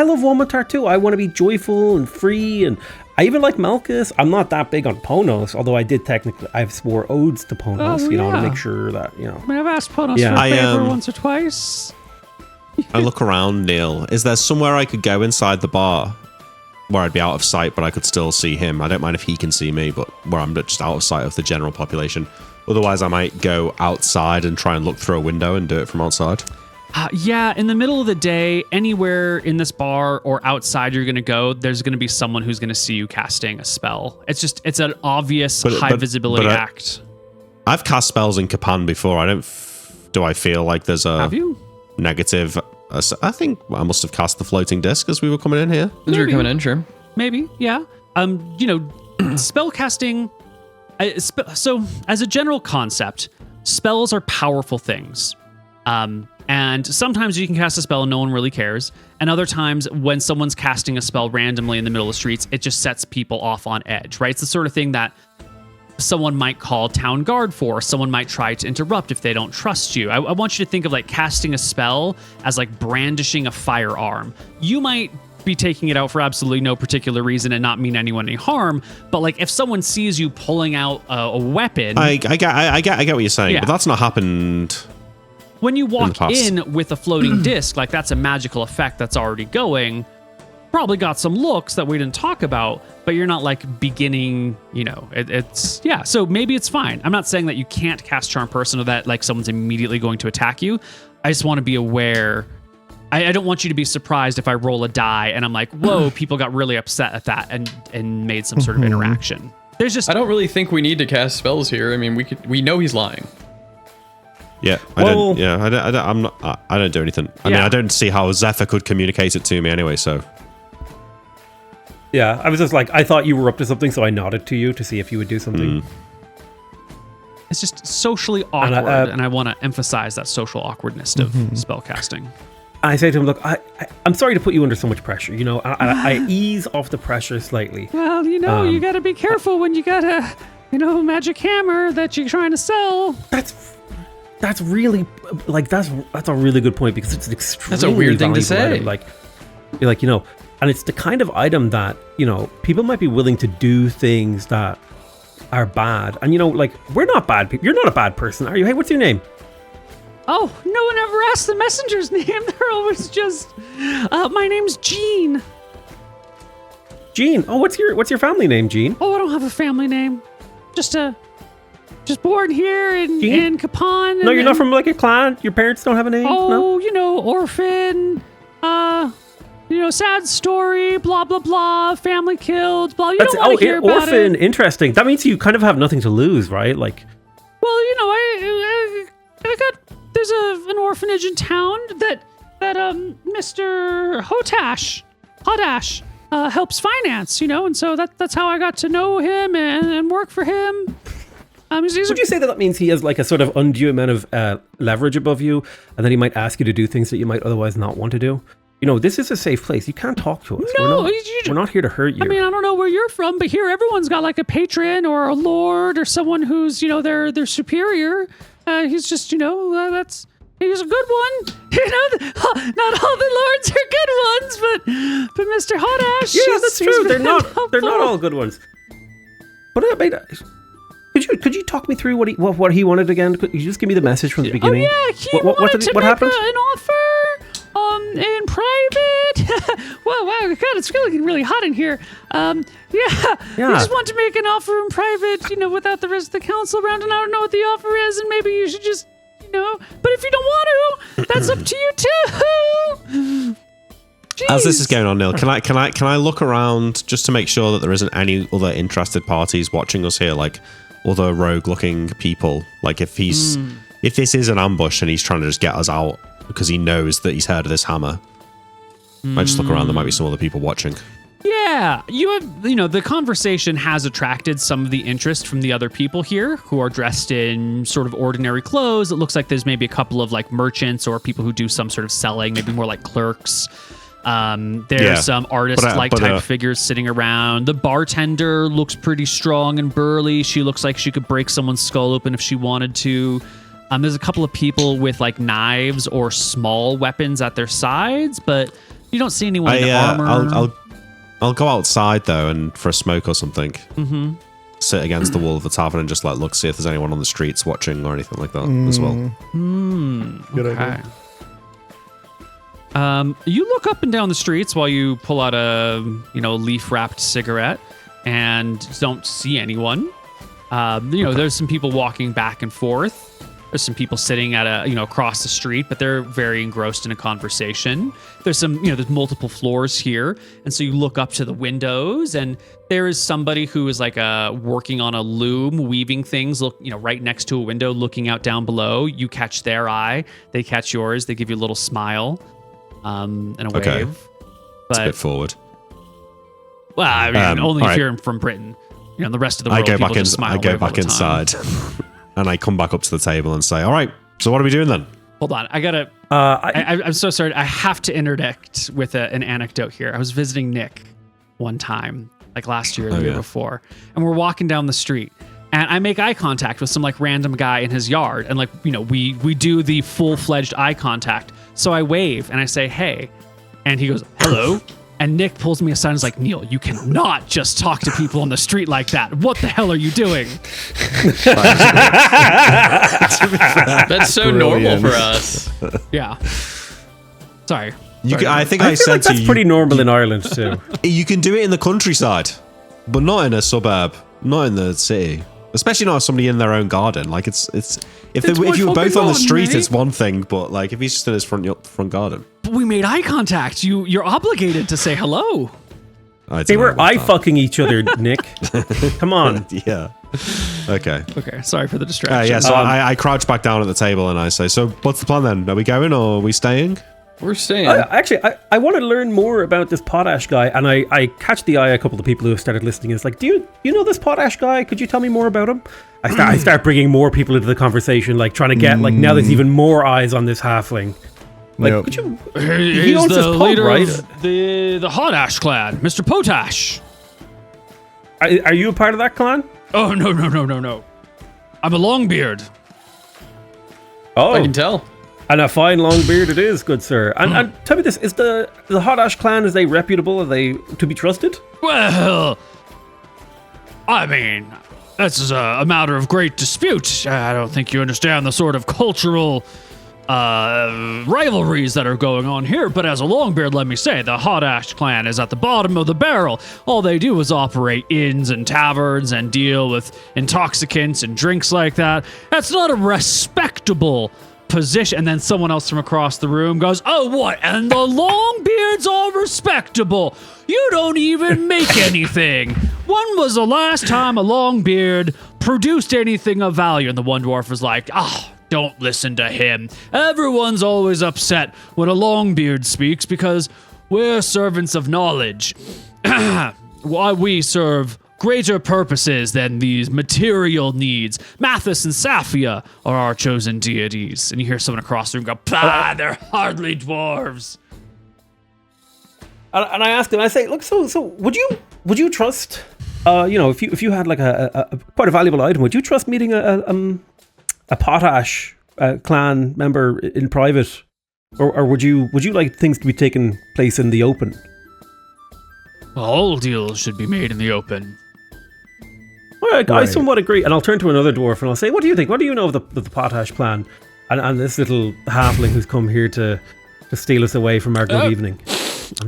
Speaker 3: love Wolmatar too. I want to be joyful and free, and I even like Malchus. I'm not that big on Ponos, although I've swore odes to Ponos, to make sure that, you know.
Speaker 1: I mean, I've asked Ponos for a favor once or twice.
Speaker 4: I look around, Neil. Is there somewhere I could go inside the bar where I'd be out of sight, but I could still see him? I don't mind if he can see me, but where I'm just out of sight of the general population. Otherwise, I might go outside and try and look through a window and do it from outside.
Speaker 1: Yeah, in the middle of the day, anywhere in this bar or outside you're going to go, there's going to be someone who's going to see you casting a spell. It's an obvious high visibility act.
Speaker 4: I've cast spells in Kapan before. Do I feel like there's a negative? I think I must have cast the floating disc as we were coming in here.
Speaker 5: As we were coming in, sure.
Speaker 1: Maybe, yeah. You know, spell casting. So, as a general concept, spells are powerful things. And sometimes you can cast a spell and no one really cares. And other times when someone's casting a spell randomly in the middle of the streets, it just sets people off on edge, right? It's the sort of thing that someone might call town guard for. Someone might try to interrupt if they don't trust you. I want you to think of like casting a spell as like brandishing a firearm. You might be taking it out for absolutely no particular reason and not mean anyone any harm, but like if someone sees you pulling out a weapon...
Speaker 4: I get what you're saying, but that's not happened...
Speaker 1: When you walk in with a floating disc, like that's a magical effect that's already going. Probably got some looks that we didn't talk about, but you're not like beginning, you know, so maybe it's fine. I'm not saying that you can't cast Charm Person or that like someone's immediately going to attack you. I just want to be aware. I don't want you to be surprised if I roll a die and I'm like, whoa, people got really upset at that and made some sort of interaction. I
Speaker 5: don't really think we need to cast spells here. I mean, we know he's lying.
Speaker 4: Yeah, I don't do anything. I mean, I don't see how Zephyr could communicate it to me anyway, so.
Speaker 3: Yeah, I was just like, I thought you were up to something, so I nodded to you to see if you would do something.
Speaker 1: It's just socially awkward, and I want to emphasize that social awkwardness of spellcasting.
Speaker 3: I say to him, look, I'm sorry to put you under so much pressure. You know, I ease off the pressure slightly.
Speaker 1: Well, you know, you got to be careful when you got a, you know, magic hammer that you're trying to sell.
Speaker 3: That's really like that's a really good point because it's an extremely
Speaker 5: that's a weird thing to say.
Speaker 3: Item. Like you know, and it's the kind of item that, you know, people might be willing to do things that are bad. And you know, like, we're not bad people. You're not a bad person, are you? Hey, what's your name?
Speaker 1: Oh, no one ever asks the messenger's name. They're always just my name's Jean.
Speaker 3: Jean. Oh, what's your family name, Jean?
Speaker 1: Oh, I don't have a family name. Just born here in Kapan.
Speaker 3: No, you're not from like a clan? Your parents don't have a name?
Speaker 1: Oh,
Speaker 3: no?
Speaker 1: You know, orphan, you know, sad story, blah, blah, blah, family killed, blah. You don't want to hear about
Speaker 3: orphan,
Speaker 1: it.
Speaker 3: Interesting. That means you kind of have nothing to lose, right? Like,
Speaker 1: well, you know, there's an orphanage in town that Mr. Hodash helps finance, you know, and so that's how I got to know him and work for him.
Speaker 3: Would you say that means he has like a sort of undue amount of leverage above you, and then he might ask you to do things that you might otherwise not want to do? You know, this is a safe place. You can't talk to us.
Speaker 1: No,
Speaker 3: we're not here to hurt you.
Speaker 1: I mean, I don't know where you're from, but here everyone's got like a patron or a lord or someone who's, their superior. He's just, he's a good one. Not all the lords are good ones, but Mr. Hotash.
Speaker 3: Yeah, that's true. They're not all good ones. But I mean, could you talk me through what he wanted again? Could you just give me the message from the beginning?
Speaker 1: Oh yeah, he wanted to make
Speaker 3: happened?
Speaker 1: An offer. In private. Wow, God, it's really hot in here. He just want to make an offer in private, without the rest of the council around, and I don't know what the offer is, and maybe you should just, but if you don't want to, that's up to you too. Jeez.
Speaker 4: As this is going on, Neil, can I look around just to make sure that there isn't any other interested parties watching us here, like other rogue-looking people? Like if this is an ambush and he's trying to just get us out because he knows that he's heard of this hammer. I just look around, there might be some other people watching.
Speaker 1: Yeah, the conversation has attracted some of the interest from the other people here who are dressed in sort of ordinary clothes. It looks like there's maybe a couple of like merchants or people who do some sort of selling, maybe more like clerks. There's some artist-like type figures sitting around. The bartender looks pretty strong and burly. She looks like she could break someone's skull open if she wanted to. There's a couple of people with like knives or small weapons at their sides, but you don't see anyone in armor.
Speaker 4: I'll go outside though, and for a smoke or something. Mm-hmm. Sit against the wall of the tavern and just look, see if there's anyone on the streets watching or anything like that as well.
Speaker 2: Good
Speaker 1: okay.
Speaker 2: idea.
Speaker 1: You look up and down the streets while you pull out a leaf-wrapped cigarette and don't see anyone. There's some people walking back and forth. There's some people sitting at across the street, but they're very engrossed in a conversation. There's there's multiple floors here. And so you look up to the windows and there is somebody who is like working on a loom, weaving things, right next to a window, looking out down below. You catch their eye, they catch yours. They give you a little smile, and a wave. But,
Speaker 4: it's a bit forward.
Speaker 1: Well, I mean, only if
Speaker 4: right.
Speaker 1: you're from Britain. The rest of the world, people just smile.
Speaker 4: I go back inside. And I come back up to the table and say, all right, so what are we doing then?
Speaker 1: Hold on. I gotta... I'm so sorry. I have to interject with an anecdote here. I was visiting Nick one time, like last year or the year before, and we're walking down the street. And I make eye contact with some like random guy in his yard. And we do the full-fledged eye contact. So I wave and I say, hey. And he goes, hello. And Nick pulls me aside and is like, Neil, you cannot just talk to people on the street like that. What the hell are you doing?
Speaker 5: That's so normal for us.
Speaker 1: Yeah. Sorry.
Speaker 4: I think
Speaker 3: I
Speaker 4: said
Speaker 3: like
Speaker 4: to
Speaker 3: that's
Speaker 4: you,
Speaker 3: pretty normal in Ireland too.
Speaker 4: You can do it in the countryside, but not in a suburb, not in the city. Especially not somebody in their own garden. Like if you were both on the street,
Speaker 1: mate.
Speaker 4: it's one thing. But like if he's just in his front garden,
Speaker 1: but we made eye contact. You're obligated to say hello.
Speaker 3: They were eye fucking each other, Nick. Come on.
Speaker 4: Yeah. Okay.
Speaker 1: Okay. Sorry for the distraction.
Speaker 4: So I crouch back down at the table and I say, so what's the plan then? Are we going or are we staying?
Speaker 5: We're staying.
Speaker 3: I want to learn more about this potash guy, and I catch the eye a couple of people who have started listening. It's like, do you know this potash guy? Could you tell me more about him? I start bringing more people into the conversation, like trying to get like now there's even more eyes on this halfling. Like, could you? He owns this pub, right?
Speaker 1: The Hotash clan, Mr. Potash.
Speaker 3: Are you a part of that clan?
Speaker 1: Oh no. I'm a Longbeard.
Speaker 3: Oh,
Speaker 5: I can tell.
Speaker 3: And a fine long beard it is, good sir. And tell me this, is the Hotash clan, is they reputable? Are they to be trusted?
Speaker 1: Well, I mean, this is a matter of great dispute. I don't think you understand the sort of cultural rivalries that are going on here, but as a Longbeard, let me say, the Hotash clan is at the bottom of the barrel. All they do is operate inns and taverns and deal with intoxicants and drinks like that. That's not a respectable position. And then someone else from across the room goes, oh, what? And the Longbeards are respectable. You don't even make anything. When was the last time a Longbeard produced anything of value? And the one dwarf was like, don't listen to him. Everyone's always upset when a Longbeard speaks because we're servants of knowledge. Why we serve greater purposes than these material needs. Mathis and Saphia are our chosen deities. And you hear someone across the room go, "Pah, they're hardly dwarves."
Speaker 3: And I ask him, I say, look, so would you trust, if you had like a quite a valuable item, would you trust meeting a Potash clan member in private, or would you like things to be taking place in the open?
Speaker 1: All deals should be made in the open.
Speaker 3: I somewhat agree, and I'll turn to another dwarf and I'll say, what do you think? What do you know of the Potash clan and this little halfling who's come here to steal us away from our good evening?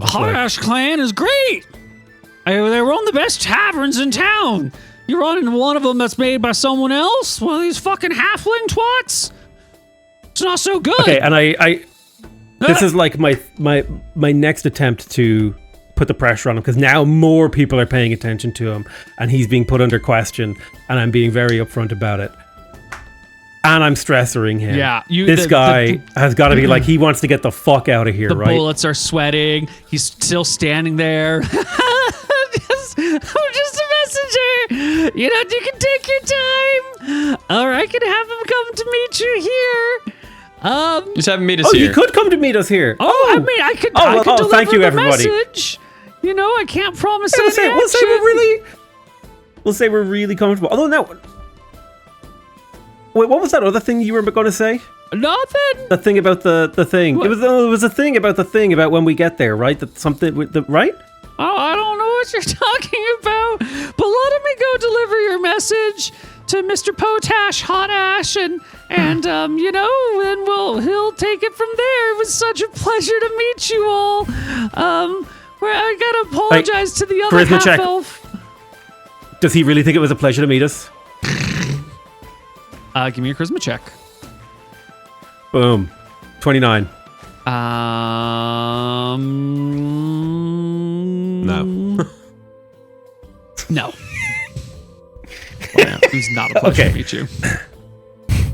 Speaker 1: Potash clan is great. They run the best taverns in town. You run into one of them that's made by someone else? One of these fucking halfling twats? It's not so good.
Speaker 3: Okay, and I this is like my next attempt to put the pressure on him, because now more people are paying attention to him and he's being put under question, and I'm being very upfront about it. And I'm stressing him.
Speaker 1: Yeah,
Speaker 3: this guy has got to be like, he wants to get the fuck out of here,
Speaker 1: the
Speaker 3: right?
Speaker 1: bullets are sweating. He's still standing there. I'm just a messenger. You can take your time. Or I can have him come to meet you here.
Speaker 5: Just have him meet us here.
Speaker 3: You could come to meet us here.
Speaker 1: I mean, I could deliver
Speaker 3: thank you,
Speaker 1: the
Speaker 3: everybody.
Speaker 1: message. I can't promise
Speaker 3: We'll
Speaker 1: any action.
Speaker 3: we'll say we're really comfortable. Although now, wait, what was that other thing you were going to say?
Speaker 1: Nothing.
Speaker 3: The thing about the thing.
Speaker 1: What?
Speaker 3: It was a thing about the thing about when we get there, right? That something with the right.
Speaker 1: Oh, I don't know what you're talking about, but let me go deliver your message to Mr. Potash, Hot Ash, and then he'll take it from there. It was such a pleasure to meet you all. I gotta apologize to the other
Speaker 3: charisma check.
Speaker 1: half-elf.
Speaker 3: Does he really think it was a pleasure to meet us?
Speaker 1: Give me a charisma check.
Speaker 3: Boom. 29.
Speaker 4: No.
Speaker 1: No. Well, it was not a pleasure to meet you.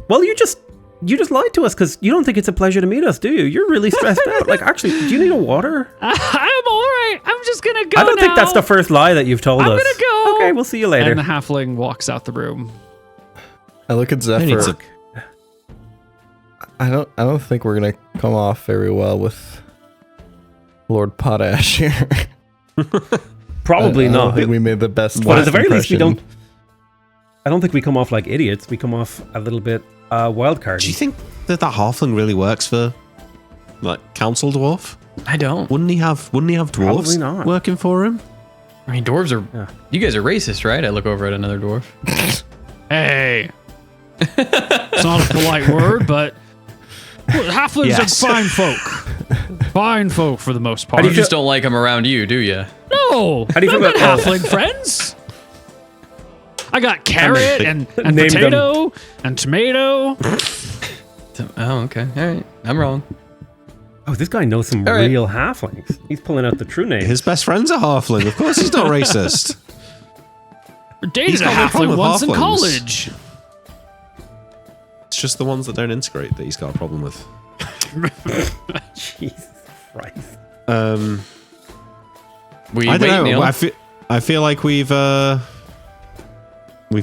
Speaker 3: Well, you just lied to us because you don't think it's a pleasure to meet us, do you? You're really stressed out. Like, actually, do you need a water?
Speaker 1: I'm all right. I'm just gonna go.
Speaker 3: I don't think that's the first lie that you've told us.
Speaker 1: I'm gonna go.
Speaker 3: Okay, we'll see you later.
Speaker 1: And the halfling walks out the room.
Speaker 2: I look at Zephyr. I don't think we're gonna come off very well with Lord Potash here.
Speaker 3: Probably
Speaker 2: I
Speaker 3: not.
Speaker 2: don't think we made the best.
Speaker 3: But at the very least,
Speaker 2: impression.
Speaker 3: I don't think we come off like idiots. We come off a little bit wild card.
Speaker 4: Do you think that halfling really works for, like, Counsel dwarf?
Speaker 5: I don't.
Speaker 4: Wouldn't he have
Speaker 3: Probably
Speaker 4: dwarves
Speaker 3: not.
Speaker 4: working for him?
Speaker 5: I mean, dwarves are.
Speaker 3: Yeah.
Speaker 5: You guys are racist, right? I look over at another dwarf.
Speaker 1: Hey. It's not a polite word, but halflings
Speaker 4: Yes.
Speaker 1: are fine folk. Fine folk for the most part.
Speaker 5: You just don't like them around you, do you?
Speaker 1: No.
Speaker 3: How do you feel
Speaker 1: I've got
Speaker 3: about
Speaker 1: halfling friends? I got carrot and
Speaker 3: Name
Speaker 1: potato and tomato.
Speaker 5: Oh, okay. All right. I'm wrong.
Speaker 3: Oh, this guy knows some
Speaker 5: All right.
Speaker 3: real halflings. He's pulling out the true names.
Speaker 4: His best friend's a halfling. Of course he's not racist.
Speaker 1: I dated
Speaker 4: He's
Speaker 1: a
Speaker 4: got no problem
Speaker 1: halfling
Speaker 4: with
Speaker 1: once in
Speaker 4: halflings.
Speaker 1: college.
Speaker 4: It's just the ones that don't integrate that he's got a problem with.
Speaker 3: Jesus Christ.
Speaker 5: We
Speaker 4: I
Speaker 5: wait,
Speaker 4: don't know.
Speaker 5: Neil.
Speaker 4: I feel like we've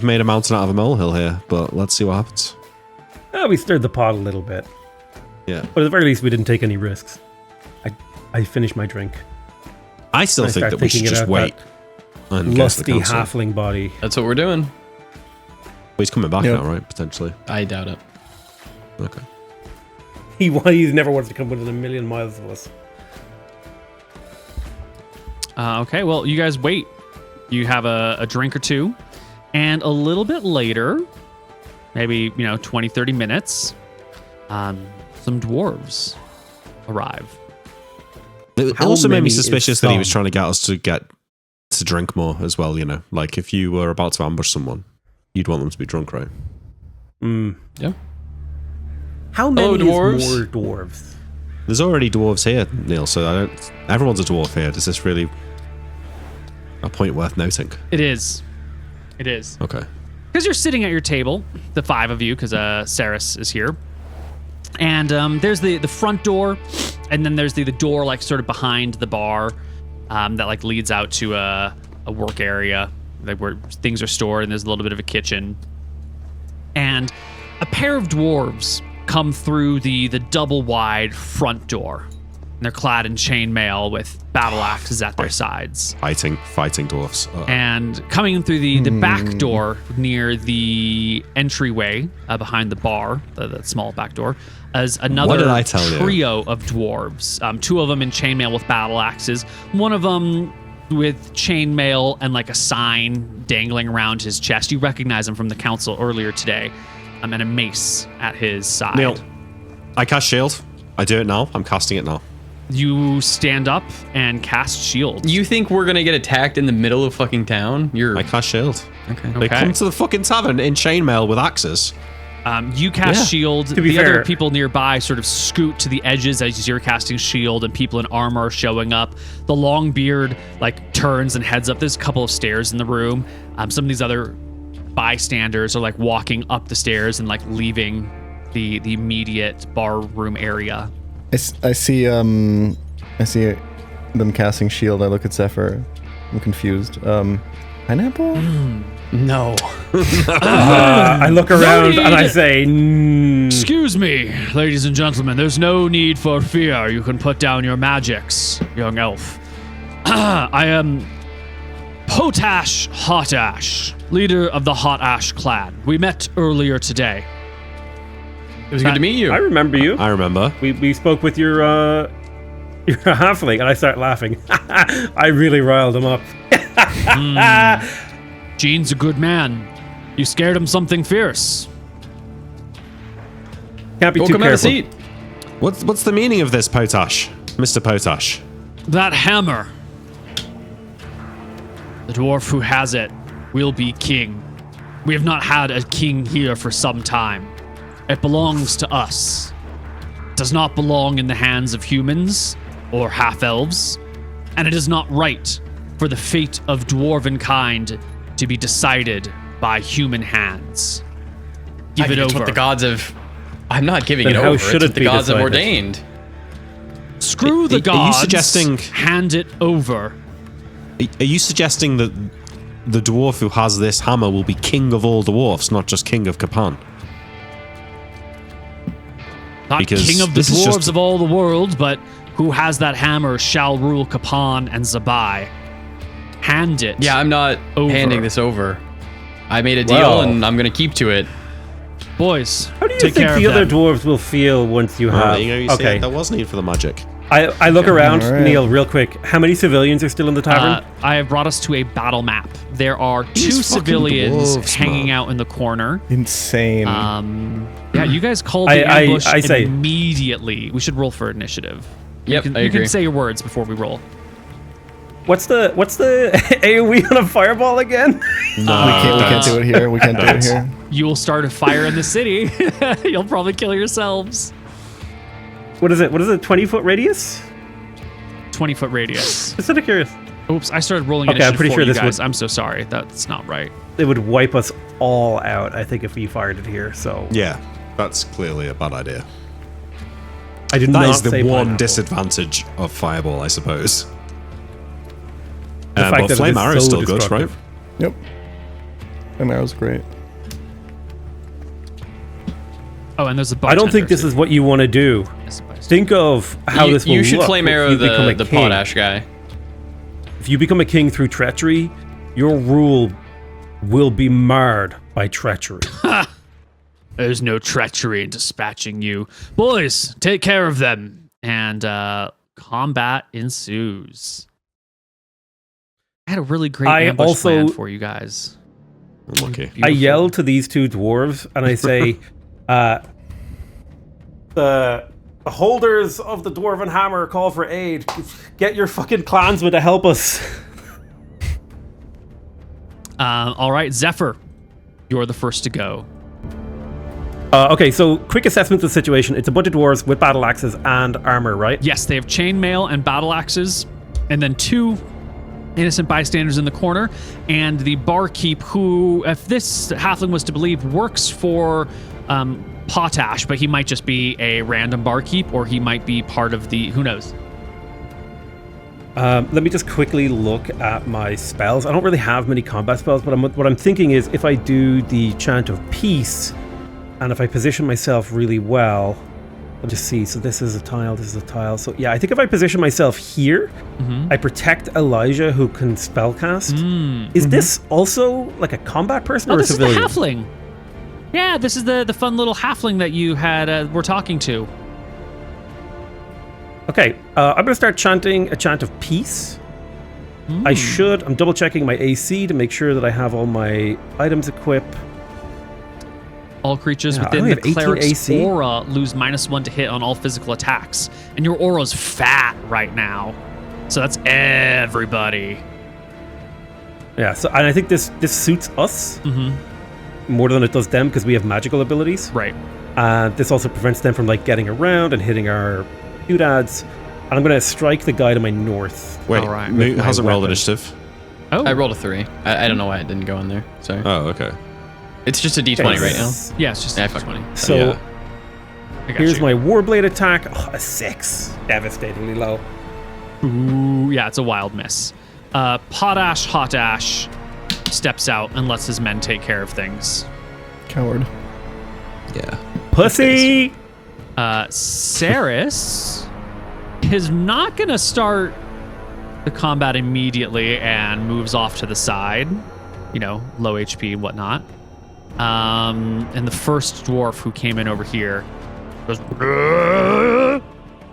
Speaker 4: made a mountain out of a molehill here, but let's see what happens.
Speaker 3: Oh, we stirred the pot a little bit.
Speaker 4: Yeah.
Speaker 3: But at the very least, we didn't take any risks. I finished my drink.
Speaker 4: I still
Speaker 3: I
Speaker 4: think
Speaker 3: start
Speaker 4: that we should
Speaker 3: thinking
Speaker 4: just
Speaker 3: about
Speaker 4: wait and guess the
Speaker 3: Lusty
Speaker 4: council.
Speaker 3: halfling body.
Speaker 5: That's what we're doing.
Speaker 4: Well, he's coming back
Speaker 2: Yep.
Speaker 4: now, right? Potentially.
Speaker 5: I doubt it.
Speaker 4: Okay.
Speaker 3: He's never wanted to come within a million miles of us.
Speaker 1: Okay, well, you guys wait. You have a drink or two, and a little bit later, maybe 20, 30 minutes, some dwarves arrive.
Speaker 4: It
Speaker 3: How
Speaker 4: also made me
Speaker 3: many is
Speaker 4: suspicious that he was
Speaker 3: some?
Speaker 4: trying to get us to drink more as well, Like, if you were about to ambush someone, you'd want them to be drunk, right?
Speaker 5: Yeah.
Speaker 3: How many
Speaker 5: Hello, dwarves.
Speaker 3: is more dwarves?
Speaker 4: There's already dwarves here, Neil, so everyone's a dwarf here. Is this really a point worth noting?
Speaker 1: It is. It is.
Speaker 4: Okay.
Speaker 1: Because you're sitting at your table, the five of you, because Saris is here. And there's the front door, and then there's the door like sort of behind the bar that like leads out to a work area like where things are stored, and there's a little bit of a kitchen. And a pair of dwarves come through the double wide front door. And they're clad in chainmail with battle axes at their sides.
Speaker 4: Fighting dwarfs.
Speaker 1: And coming in through the back door near the entryway behind the bar, that small back door, is another
Speaker 4: What did I tell you?
Speaker 1: trio of dwarves. Two of them in chainmail with battle axes. One of them with chainmail and like a sign dangling around his chest. You recognize him from the council earlier today. And a mace at his side.
Speaker 4: Neil, I cast shield. I do it now. I'm casting it now.
Speaker 1: You stand up and cast shield.
Speaker 5: You think we're gonna get attacked in the middle of fucking town?
Speaker 4: I cast shield.
Speaker 5: Okay.
Speaker 4: They come to the fucking tavern in chainmail with axes.
Speaker 1: You cast shield.
Speaker 3: To be
Speaker 1: The
Speaker 3: fair,
Speaker 1: other people nearby sort of scoot to the edges as you're casting shield, and people in armor are showing up. The long beard like turns and heads up. There's a couple of stairs in the room. Some of these other bystanders are like walking up the stairs and like leaving the immediate bar room area.
Speaker 2: I see them casting shield. I look at Zephyr. I'm confused. Pineapple?
Speaker 5: No.
Speaker 3: I look around and I say,
Speaker 1: Excuse me, ladies and gentlemen. There's no need for fear. You can put down your magics, young elf. I am Potash Hot Ash, leader of the Hot Ash clan. We met earlier today.
Speaker 5: It was good to meet you.
Speaker 3: I remember you.
Speaker 4: I remember.
Speaker 3: We spoke with your halfling, and I start laughing. I really riled him up.
Speaker 1: Gene's a good man. You scared him something fierce.
Speaker 3: Can't be
Speaker 5: Go
Speaker 3: too
Speaker 5: come out of
Speaker 3: careful.
Speaker 5: seat.
Speaker 4: What's the meaning of this, Potash? Mr. Potash.
Speaker 1: That hammer. The dwarf who has it will be king. We have not had a king here for some time. It belongs to us. It does not belong in the hands of humans or half-elves, and it is not right for the fate of dwarven kind to be decided by human hands. Give
Speaker 5: I
Speaker 1: it
Speaker 5: think it's
Speaker 1: over.
Speaker 5: what the gods have. I'm not giving
Speaker 3: Then
Speaker 5: it
Speaker 3: how
Speaker 5: over.
Speaker 3: should
Speaker 5: It's
Speaker 3: it
Speaker 5: what the
Speaker 3: be
Speaker 5: gods have
Speaker 3: decided?
Speaker 5: ordained.
Speaker 1: Screw the
Speaker 4: Are you
Speaker 1: gods.
Speaker 4: suggesting-
Speaker 1: Hand it over.
Speaker 4: Are you suggesting that the dwarf who has this hammer will be king of all dwarfs, not just king of Kapan?
Speaker 1: Not
Speaker 4: Because
Speaker 1: king of the
Speaker 4: this is
Speaker 1: dwarves
Speaker 4: just-
Speaker 1: of all the world, but who has that hammer shall rule Kapan and Zabai. Hand it.
Speaker 5: Yeah, I'm not
Speaker 1: Over.
Speaker 5: handing this over. I made a deal,
Speaker 3: Well.
Speaker 5: and I'm gonna keep to it.
Speaker 1: Boys,
Speaker 3: How do you
Speaker 1: take
Speaker 3: think
Speaker 1: care
Speaker 3: the
Speaker 1: of
Speaker 3: other
Speaker 1: them.
Speaker 3: dwarves will feel once you have?
Speaker 4: There you go, you see
Speaker 3: Okay,
Speaker 4: it, there was need for the magic.
Speaker 3: I look around,
Speaker 2: All right.
Speaker 3: Neil, real quick. How many civilians are still in the tavern?
Speaker 1: I have brought us to a battle map. There are two
Speaker 4: These fucking
Speaker 1: civilians
Speaker 4: dwarves,
Speaker 1: hanging
Speaker 4: man.
Speaker 1: out in the corner.
Speaker 2: Insane.
Speaker 1: Yeah, you guys called the
Speaker 3: I
Speaker 1: ambush
Speaker 3: say-
Speaker 1: immediately. We should roll for initiative.
Speaker 5: Yep,
Speaker 1: you
Speaker 5: I agree.
Speaker 1: can say your words before we roll.
Speaker 3: What's the AoE on a fireball again?
Speaker 2: we can't do it here. We can't do it here.
Speaker 1: You will start a fire in the city. You'll probably kill yourselves.
Speaker 3: What is it? 20-foot radius?
Speaker 1: 20-foot radius.
Speaker 3: Just out of curious.
Speaker 1: Oops, I started rolling
Speaker 3: Okay, I'm
Speaker 1: initiative
Speaker 3: pretty
Speaker 1: for
Speaker 3: sure
Speaker 1: you
Speaker 3: this
Speaker 1: guys.
Speaker 3: would-
Speaker 1: I'm so sorry. That's not right.
Speaker 3: It would wipe us all out, I think, if we fired it here. So
Speaker 4: Yeah, that's clearly a bad idea.
Speaker 3: I did
Speaker 4: That
Speaker 3: not
Speaker 4: is the
Speaker 3: say
Speaker 4: one
Speaker 3: pineapple.
Speaker 4: disadvantage of Fireball, I suppose.
Speaker 3: The fact
Speaker 4: But
Speaker 3: that it
Speaker 4: Flame
Speaker 3: is
Speaker 4: Arrow is
Speaker 3: so
Speaker 4: still good, right?
Speaker 3: destructive.
Speaker 2: Yep. Flame arrow's great.
Speaker 1: Oh, and there's a
Speaker 3: I don't think this is what you want to do. Think of how
Speaker 5: you,
Speaker 3: this will
Speaker 5: you should
Speaker 3: look
Speaker 5: flame
Speaker 3: if
Speaker 5: arrow
Speaker 3: you become a
Speaker 5: the
Speaker 3: king.
Speaker 5: potash guy.
Speaker 3: If you become a king through treachery, your rule will be marred by treachery.
Speaker 1: There's no treachery in dispatching you. Boys, take care of them. And combat ensues. I had a really great
Speaker 3: I
Speaker 1: ambush
Speaker 3: also-
Speaker 1: plan for you guys.
Speaker 4: Unlucky.
Speaker 3: I
Speaker 1: Beautiful.
Speaker 3: yell to these two dwarves and I say, the holders of the dwarven hammer call for aid. Get your fucking clansmen to help us.
Speaker 1: All right, Zephyr, you're the first to go.
Speaker 3: Okay, so quick assessment of the situation. It's a bunch of dwarves with battle axes and armor, right?
Speaker 1: Yes, they have chainmail and battle axes, and then two innocent bystanders in the corner, and the barkeep who, if this halfling was to believe, works for Potash, but he might just be a random barkeep, or he might be part of the, who knows.
Speaker 3: Let me just quickly look at my spells. I don't really have many combat spells, but what I'm thinking is if I do the Chant of Peace, and if I position myself really well, I'll just see. So this is a tile, this is a tile. So yeah, I think if I position myself here, I protect Elijah, who can spellcast. Is this also like a combat person or a
Speaker 1: this
Speaker 3: civilian?
Speaker 1: is the halfling. Yeah, this is the fun little halfling that you had were talking to.
Speaker 3: Okay, I'm going to start chanting a Chant of Peace. I'm double checking my AC to make sure that I have all my items equipped.
Speaker 1: All creatures
Speaker 3: Yeah, I
Speaker 1: within
Speaker 3: only
Speaker 1: the
Speaker 3: have 18
Speaker 1: cleric's
Speaker 3: AC.
Speaker 1: aura lose -1 to hit on all physical attacks. And your aura's fat right now. So that's everybody.
Speaker 3: Yeah, so and I think this suits us more than it does them because we have magical abilities.
Speaker 1: Right.
Speaker 3: And this also prevents them from like getting around and hitting our doodads. And I'm going to strike the guy to my north.
Speaker 4: Wait,
Speaker 1: All right.
Speaker 4: Moot hasn't rolled
Speaker 3: weapon.
Speaker 4: initiative.
Speaker 1: Oh.
Speaker 5: I rolled a 3. I don't know why it didn't go in there. Sorry.
Speaker 4: Oh, okay.
Speaker 5: It's just a D20 right now.
Speaker 1: Yeah, it's just
Speaker 5: Yeah,
Speaker 1: a
Speaker 5: fuck
Speaker 1: 20.
Speaker 3: So
Speaker 4: Yeah.
Speaker 1: I got
Speaker 3: here's
Speaker 1: you.
Speaker 3: my Warblade attack. Oh, a 6. Devastatingly low.
Speaker 1: Ooh, yeah, it's a wild miss. Potash Hotash steps out and lets his men take care of things.
Speaker 2: Coward.
Speaker 4: Yeah.
Speaker 3: Pussy!
Speaker 1: Saris is not going to start the combat immediately and moves off to the side. You know, low HP and whatnot. And the first dwarf who came in over here goes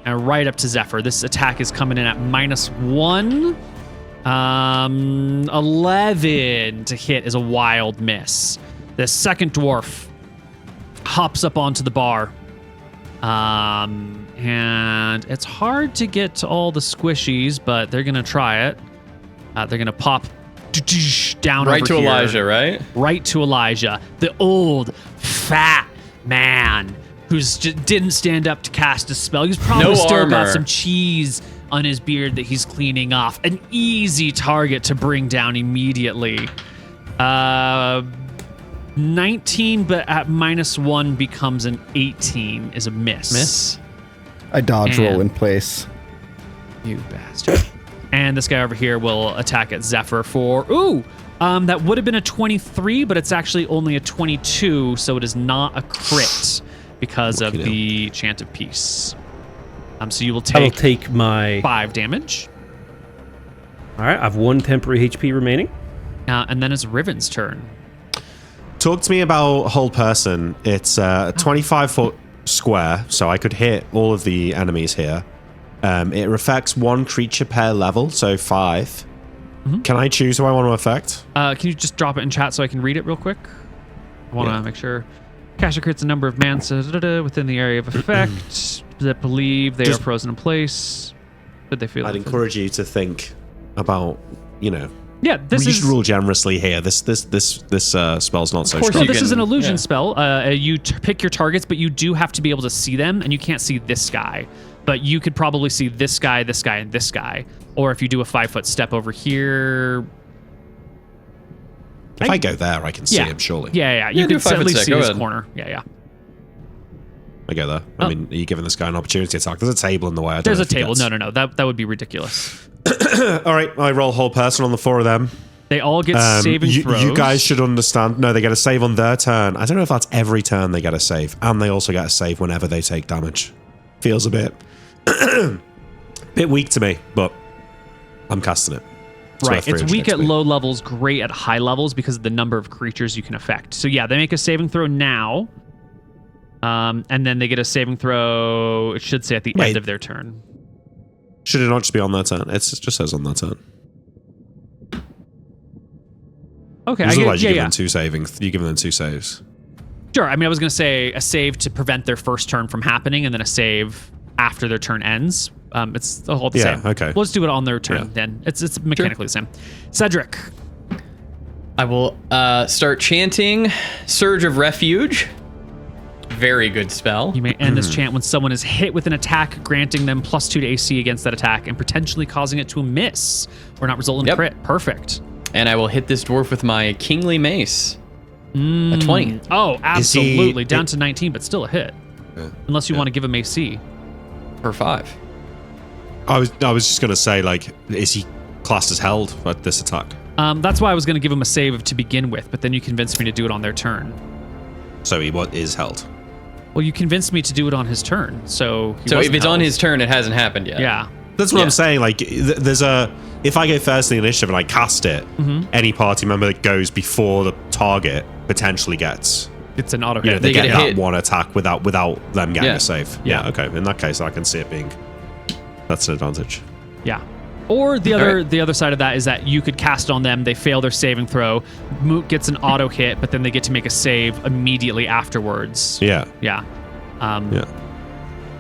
Speaker 1: and right up to Zephyr. This attack is coming in at -1. 11 to hit is a wild miss. The second dwarf hops up onto the bar. And it's hard to get to all the squishies, but they're going to try it. They're going to pop down
Speaker 5: Right
Speaker 1: over
Speaker 5: to
Speaker 1: here.
Speaker 5: Elijah, right?
Speaker 1: Right to Elijah, the old, fat man who's didn't stand up to cast a spell. He's probably
Speaker 5: No
Speaker 1: still got
Speaker 5: armor.
Speaker 1: some cheese on his beard that he's cleaning off. An easy target to bring down immediately. 19, but at -1 becomes an 18 is a miss.
Speaker 5: Miss?
Speaker 2: I dodge
Speaker 1: And-
Speaker 2: roll in place.
Speaker 1: You bastard. And this guy over here will attack at Zephyr for, that would have been a 23, but it's actually only a 22, so it is not a crit because of the Chant of Peace. So you will
Speaker 3: I will
Speaker 1: take
Speaker 3: take my...
Speaker 1: 5 damage.
Speaker 3: All right, I have 1 temporary HP remaining.
Speaker 1: And then it's Riven's turn.
Speaker 4: Talk to me about whole person. It's a 25-foot square, so I could hit all of the enemies here. It affects 1 creature per level, so 5. Can I choose who I want to affect?
Speaker 1: Can you just drop it in chat so I can read it real quick? I want to make sure. Caster creates a number of mans within the area of effect that believe they are frozen in place. But they feel
Speaker 4: I'd
Speaker 1: like
Speaker 4: encourage you to think about,
Speaker 1: Yeah,
Speaker 4: we
Speaker 1: this is
Speaker 4: should rule generously here. This spell's not so
Speaker 5: course
Speaker 4: strong.
Speaker 5: you
Speaker 1: this is an
Speaker 5: can-
Speaker 1: illusion
Speaker 5: yeah.
Speaker 1: spell. You pick your targets, but you do have to be able to see them, and you can't see this guy. But you could probably see this guy, and this guy. Or if you do a 5-foot step over here.
Speaker 4: If I go there, I can see him, surely.
Speaker 1: Yeah.
Speaker 5: Yeah,
Speaker 1: You
Speaker 5: do a
Speaker 1: can at
Speaker 5: 5-foot
Speaker 1: least
Speaker 5: step.
Speaker 1: see
Speaker 5: Go
Speaker 1: this
Speaker 5: ahead.
Speaker 1: corner. Yeah.
Speaker 4: I go there. I mean, are you giving this guy an opportunity to attack? There's a table in the way. I don't
Speaker 1: There's
Speaker 4: know
Speaker 1: a
Speaker 4: if he
Speaker 1: table.
Speaker 4: gets-
Speaker 1: No. That would be ridiculous.
Speaker 4: All right, I roll whole person on the 4 of them.
Speaker 1: They all get saving throws.
Speaker 4: You guys should understand. No, they get a save on their turn. I don't know if that's every turn they get a save, and they also get a save whenever they take damage. Feels a bit weak to me, but I'm casting it.
Speaker 1: Right,
Speaker 4: worth
Speaker 1: it's
Speaker 4: 300
Speaker 1: weak at
Speaker 4: XP.
Speaker 1: low levels, great at high levels because of the number of creatures you can affect. So yeah, they make a saving throw now, and then they get a saving throw. It should say at the end
Speaker 4: Wait.
Speaker 1: of their turn.
Speaker 4: Should it not just be on their turn? It just says on their turn.
Speaker 1: Okay,
Speaker 4: Because otherwise,
Speaker 1: yeah.
Speaker 4: you give them 2 saves.
Speaker 1: Sure. I mean, I was gonna say a save to prevent their first turn from happening, and then a save after their turn ends. It's all the
Speaker 4: Yeah,
Speaker 1: same.
Speaker 4: okay.
Speaker 1: We'll just do it on their turn
Speaker 4: Yeah.
Speaker 1: then. It's mechanically the same. Cedric.
Speaker 5: I will start chanting Surge of Refuge. Very good spell.
Speaker 1: You may end this chant when someone is hit with an attack, granting them +2 to AC against that attack, and potentially causing it to miss or not result in
Speaker 5: Yep.
Speaker 1: crit. Perfect.
Speaker 5: And I will hit this dwarf with my Kingly Mace. A 20.
Speaker 1: Oh, absolutely.
Speaker 4: he-
Speaker 1: Down to 19, but still a hit. Unless you want to give him AC.
Speaker 5: For 5.
Speaker 4: I was just gonna say, like, is he classed as held at this attack?
Speaker 1: That's why I was going to give him a save to begin with, but then you convinced me to do it on their turn.
Speaker 4: So he is held.
Speaker 1: Well, you convinced me to do it on his turn, so
Speaker 5: So if it's on his turn, it hasn't happened yet.
Speaker 1: Yeah.
Speaker 4: That's what I'm saying. Like, if I go first in the initiative and I cast it, any party member that goes before the target potentially gets.
Speaker 1: It's an auto
Speaker 4: You know,
Speaker 1: hit.
Speaker 4: they
Speaker 5: get
Speaker 4: get
Speaker 5: a
Speaker 4: that
Speaker 5: hit.
Speaker 4: one attack without them getting
Speaker 5: Yeah.
Speaker 4: a save.
Speaker 1: Yeah.
Speaker 4: Okay. In that case, I can see it being. That's an advantage.
Speaker 1: Yeah. Or the other
Speaker 5: right.
Speaker 1: the other side of that is that you could cast it on them, they fail their saving throw, Moot gets an auto hit, but then they get to make a save immediately afterwards.
Speaker 4: Yeah.
Speaker 1: Yeah.
Speaker 4: Yeah.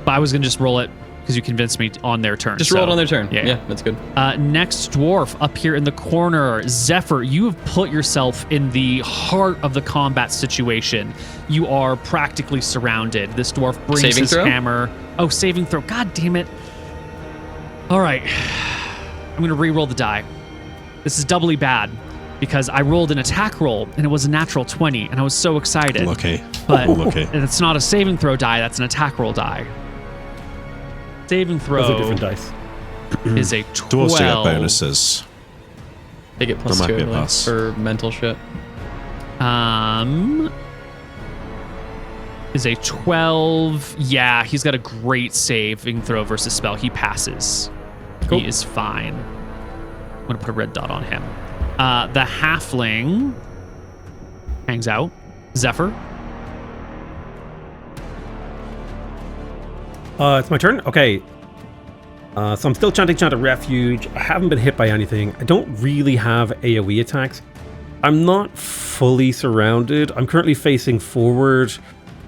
Speaker 1: But I was going to just roll it because you convinced me on their turn.
Speaker 5: Just roll it on their turn.
Speaker 1: Yeah.
Speaker 5: Yeah, that's good.
Speaker 1: Next dwarf up here in the corner, Zephyr, you have put yourself in the heart of the combat situation. You are practically surrounded. This dwarf brings
Speaker 5: Saving
Speaker 1: his
Speaker 5: throw?
Speaker 1: hammer. Oh, saving throw. God damn it. All right. I'm going to re-roll the die. This is doubly bad because I rolled an attack roll and it was a natural 20 and I was so excited.
Speaker 4: Lucky.
Speaker 1: But
Speaker 4: Lucky.
Speaker 1: it's not a saving throw die, that's an attack roll die. Saving throw
Speaker 3: Those are different dice.
Speaker 1: is a 12.
Speaker 4: Dwarves do get bonuses.
Speaker 5: They get plus
Speaker 4: That might
Speaker 5: 2
Speaker 4: be a
Speaker 5: I believe,
Speaker 4: pass.
Speaker 5: for mental shit.
Speaker 1: Is a 12. Yeah, he's got a great saving throw versus spell. He passes.
Speaker 5: Cool.
Speaker 1: He is fine. I'm going to put a red dot on him. The halfling hangs out. Zephyr.
Speaker 3: It's my turn? Okay. So I'm still chanting Chant of Refuge. I haven't been hit by anything. I don't really have AoE attacks. I'm not fully surrounded. I'm currently facing forward.